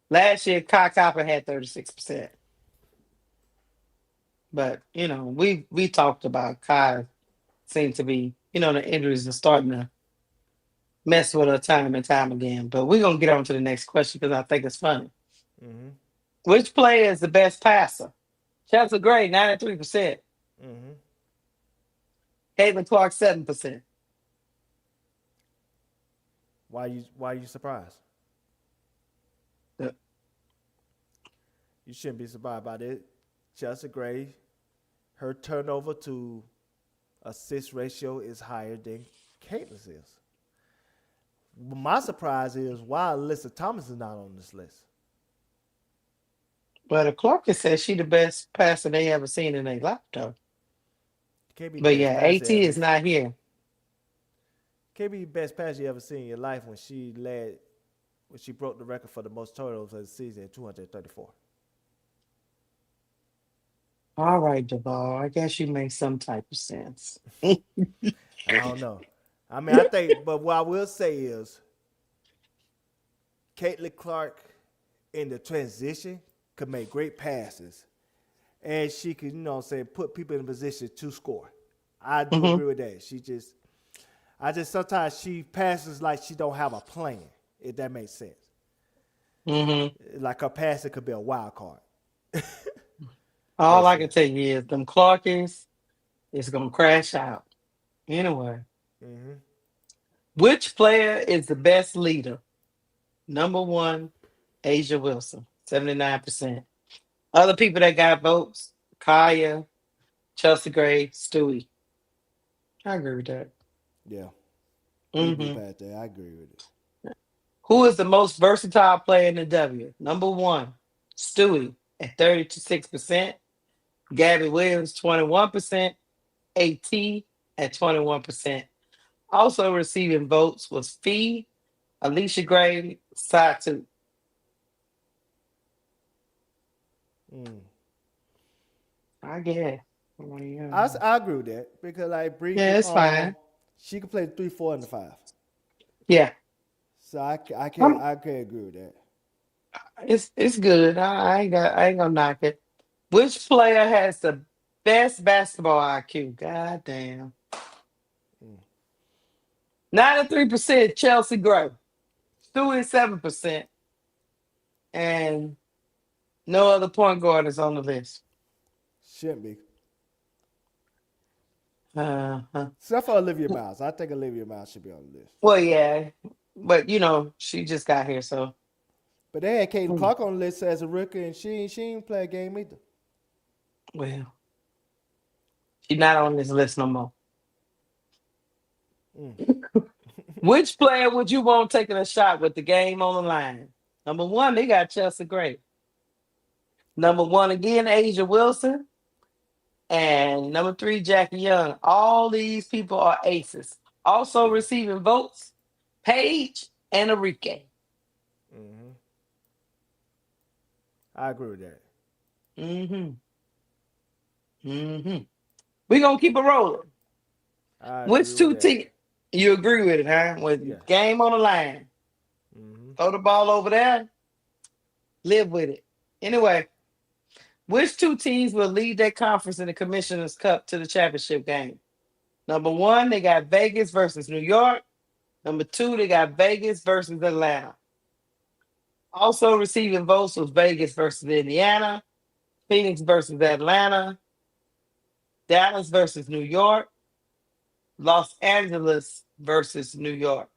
Last year, Kai Copper had 36%. But we talked about Kai seem to be, the injuries are starting to mess with her time and time again. But we're gonna get on to the next question because I think it's funny. Mm-hmm. Which player is the best passer? Chelsea Gray, 93%. Mm-hmm. Caitlin Clark, 7%. Why you surprised? Yeah. You shouldn't be surprised by it. Chelsea Gray, her turnover to assist ratio is higher than Caitlin's is. My surprise is why Alyssa Thomas is not on this list. But Clark has said she the best passer they ever seen in their life, though. Can't be the But best yeah, passer AT ever. is not here. Can't be the best passer you ever seen in your life when she broke the record for the most turnovers of the season at 234. All right, Duval. I guess you make some type of sense. I don't know. I mean, I think, but what I will say is, Caitlin Clark in the transition could make great passes, and she could, put people in a position to score. I do Mhm. agree with that. I just sometimes she passes like she don't have a plan. If that makes sense, like her passing could be a wild card. All I can Basically. tell you is them Clarkies is gonna crash out. Anyway, Mm-hmm. which player is the best leader? Number one, Asia Wilson, 79%. Other people that got votes, Kaya, Chelsea Gray, Stewie. I agree with that. Yeah, we move hmm past that. I agree with it. Who is the most versatile player in the W? Number one, Stewie at 36%. Gabby Williams, 21%. AT at 21%. Also receiving votes was Fee, Alicia Gray, Satu. Mm. I guess. I agree with that because like Bree Yeah, could it's fine. she could play the 3, 4, and the 5. Yeah, So I can't I'm, I can't agree with that. it's good. I ain't gonna knock it. Which player has the best basketball IQ? God damn. Mm. 93% Chelsea Gray. Stewie 7%. And no other point guard is on the list. Shouldn't be. Uh-huh. Except for Olivia Miles. I think Olivia Miles should be on the list. Well, yeah. But she just got here, so But they had Caitlin mm, Clark on the list as a rookie, and she didn't play a game either. well, she's not on this list no more. Mm. Which player would you want taking a shot with the game on the line? Number one, they got Chelsea Gray. Number one again, Asia Wilson. And number three, Jackie Young. All these people are aces. Also receiving votes, Paige and Enrique. Mm-hmm. I agree with that. Mm-hmm. Mm-hmm. We're gonna keep it rolling. I agree Which with two that. teams you agree with it, huh? With Yes. game on the line. Mm-hmm. Throw the ball over there, live with it. Anyway, which two teams will lead their conference in the Commissioner's Cup to the championship game? Number one, they got Vegas versus New York. Number two, they got Vegas versus Atlanta. Also receiving votes was Vegas versus Indiana, Phoenix versus Atlanta, Dallas versus New York, Los Angeles versus New York.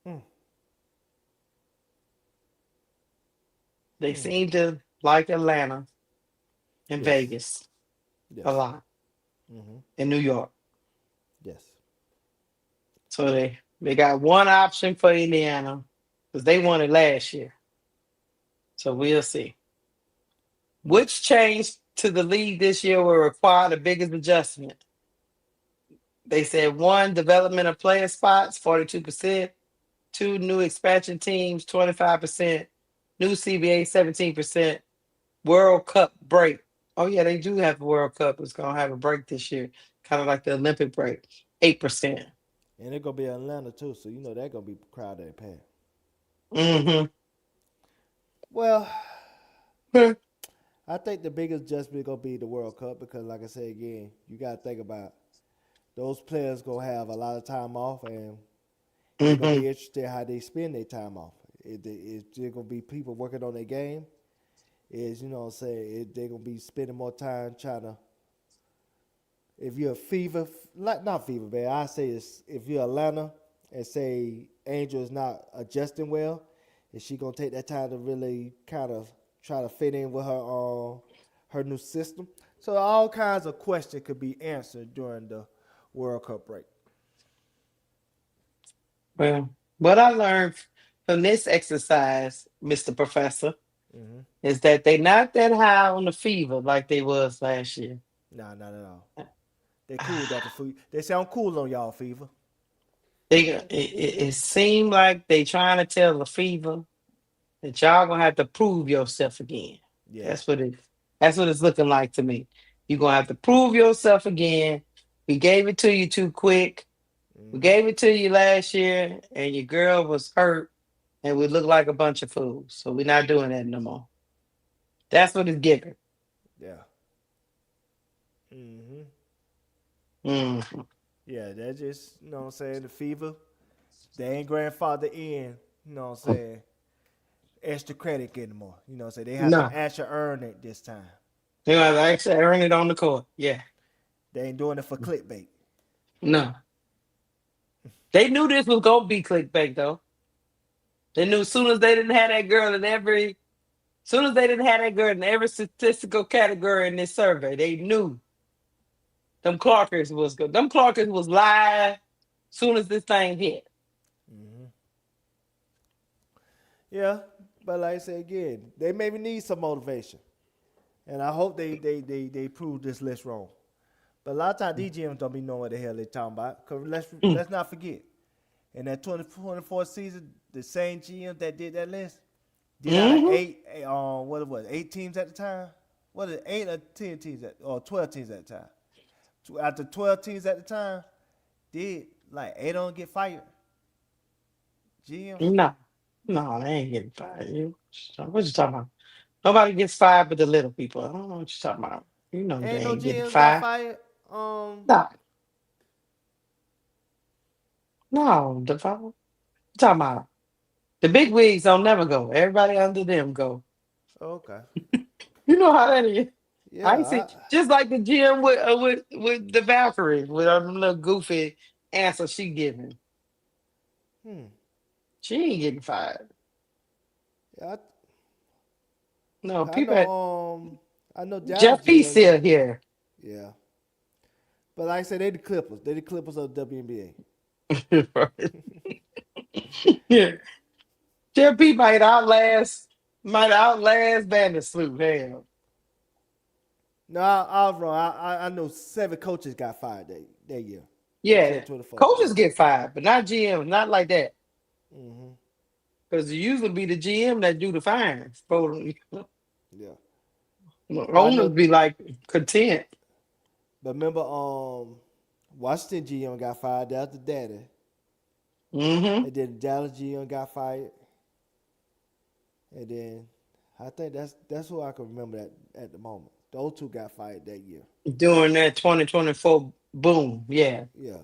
Mm. They seem to like Atlanta and Yes. Vegas Yes. a lot Mm-hmm. in New York. Yes. So they got one option for Indiana because they won it last year. So we'll see. Which change to the league this year will require the biggest adjustment? They said one, development of player spots, 42%. Two, new expansion teams, 25%. New CBA, 17%. World Cup break. Oh, yeah, they do have the World Cup. It's going to have a break this year, kind of like the Olympic break, 8%. And it's gonna be Atlanta too, so they're gonna be crowded and packed. Mm-hmm. Well, I think the biggest adjustment gonna be the World Cup because, like I said again, you gotta think about those players gonna have a lot of time off, and it's gonna Mm-hmm. be interesting how they spend their time off. Is there gonna be people working on their game? Is what I'm saying? They're gonna be spending more time trying to. If you're a Fever, like not Fever, man, I say it's, if you're Atlanta and say Angel is not adjusting well, is she gonna take that time to really kind of try to fit in with her new system? So all kinds of questions could be answered during the World Cup break. Well, what I learned from this exercise, Mr. Professor, Mm-hmm. is that they not that high on the fever like they was last year. Nah, not at all. They cooled out the food. They sound cool on y'all, Fever. It seemed like they trying to tell the fever that y'all gonna have to prove yourself again. Yeah. That's what it. That's what it's looking like to me. You're gonna have to prove yourself again. We gave it to you too quick. We Mm-hmm. gave it to you last year, and your girl was hurt, and we look like a bunch of fools. So we're not doing that no more. That's what it's giving. Yeah. Mm-hmm. Mm. Yeah, that just, what I'm saying, the Fever, they ain't grandfather in, what I'm saying, extra credit anymore. What I'm saying? They have No, to actually earn it this time. they're gonna have to actually earn it on the court. Yeah, They ain't doing it for clickbait. no. They knew this was gonna be clickbait though. They knew as soon as they didn't have that girl in every, soon as they didn't have that girl in every statistical category in this survey, they knew them Clarkers was good. Them Clarkers was live soon as this thing hit. Mm-hmm. Yeah, but like I said again, they maybe need some motivation. And I hope they prove this list wrong. But a lot of times these GMs don't be knowing what the hell they talking about. Because let's not forget, in that 2024 season, the same GM that did that list did out of Mm-hmm. what it was, 8 teams at the time? What is it, 8 or 10 teams or 12 teams at the time? After 12 teams at the time, did like 8 of them get fired? GMs? No, no, they ain't getting fired. What you talking about? Nobody gets fired but the little people. I don't know what you're talking about. You know they Ain't no ain't getting GMs got fired. fired. No, no, the talking about the big wigs don't never go. Everybody under them go. Okay. You know how that is. I see. Yeah. Just like the GM with the Valkyrie with her little goofy answer she giving. Hmm. She ain't getting fired. Yeah, No, I people. I know Dallas Jeff P GM. still here. Yeah. But like I said, they the Clippers. They the Clippers of the WNBA. Yeah. Jeff P might outlast Vandersloot. Hell. No, I was wrong. I know 7 coaches got fired that year in Yeah. 2024. Coaches Yeah. get fired, but not GM, not like that. Mm-hmm. Because it usually be the GM that do the fines. Yeah. But I Owners know. be like content. But remember, Washington GM got fired. That's the daddy. Mm-hmm. And then Dallas GM got fired. And then I think that's who I can remember at the moment. Those 2 got fired that year. During that 2024 boom. Yeah. Yeah.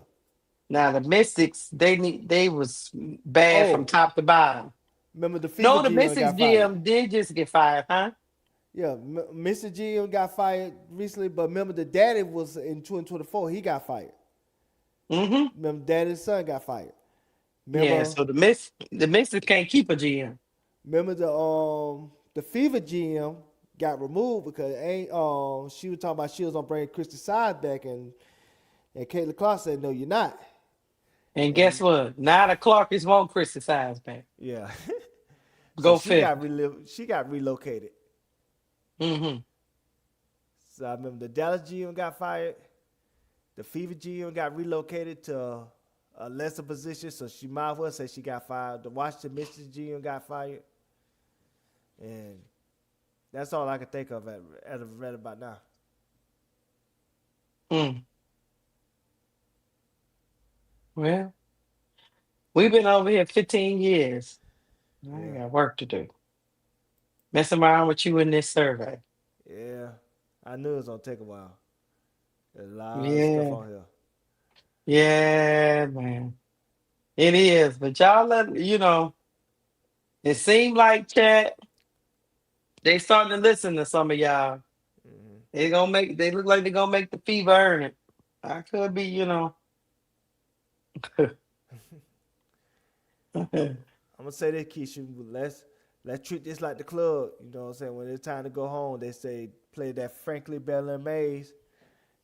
Now the Mystics, they was bad from Oh, top to bottom. remember the Fever No, the GM Mystics got fired. GM did just get fired, huh? Yeah, Mr. GM got fired recently, but remember the daddy was in 2024. He got fired. Mm-hmm. Remember daddy's son got fired. Yeah, Remember, so the Mystics can't keep a GM. remember the Fever GM got removed because ain't she was talking about she was gonna bring Christy Sides back and Kayla Clark said no you're not. And guess And what? Now the Clarkers won't criticize back. yeah, so Go figure. she got relocated. Mm-hmm. So I remember the Dallas GM got fired. The Fever GM got relocated to a lesser position, so she might as well say she got fired. The Washington Mystics GM got fired, and that's all I can think of as of right about now. Mm. Well, we've been over here 15 years. I Yeah, got work to do. Messing around with you in this survey. Yeah, I knew it was gonna take a while. There's a lot of stuff Yeah, on here. yeah, man. It is. But y'all it seemed like chat, they starting to listen to some of y'all. Hmm. They look like they're gonna make the fever earn it. I could be, I'm gonna say this, Keisha. Let's treat this like the club. You know what I'm saying? When it's time to go home, they say play that Frankly Bella Maze.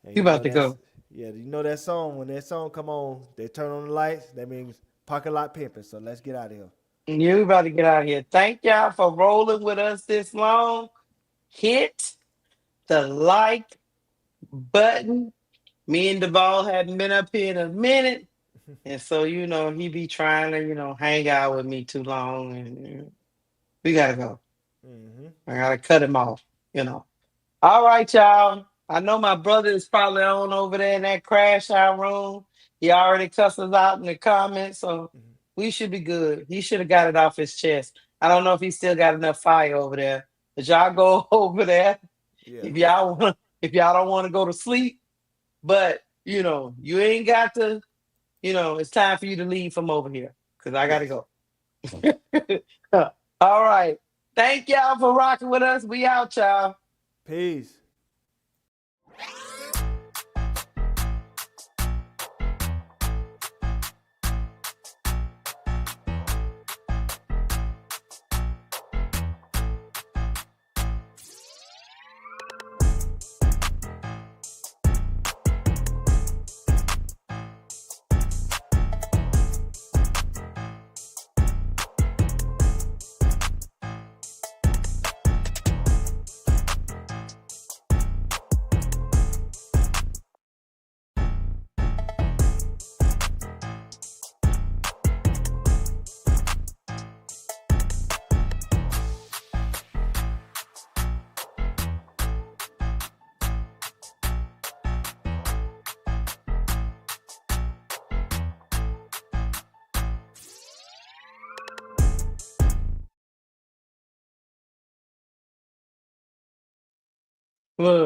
And you you know about to that's go. yeah, you know that song. When that song come on, they turn on the lights. That means parking lot pimping. So let's get out of here. You about to get out of here. Thank y'all for rolling with us this long. Hit the like button. Me and Duval hadn't been up here in a minute. And so, he be trying to, hang out with me too long. And we got to go. Hmm. I got to cut him off. All right, y'all. I know my brother is probably on over there in that crash out room. He already cussed us out in the comments. So we should be good. He should have got it off his chest. I don't know if he still got enough fire over there. But y'all go over there Yeah. if y'all don't want to go to sleep. But, you ain't got to. It's time for you to leave from over here because I got to Yes. go. All right. Thank y'all for rocking with us. We out, y'all. Peace. Look.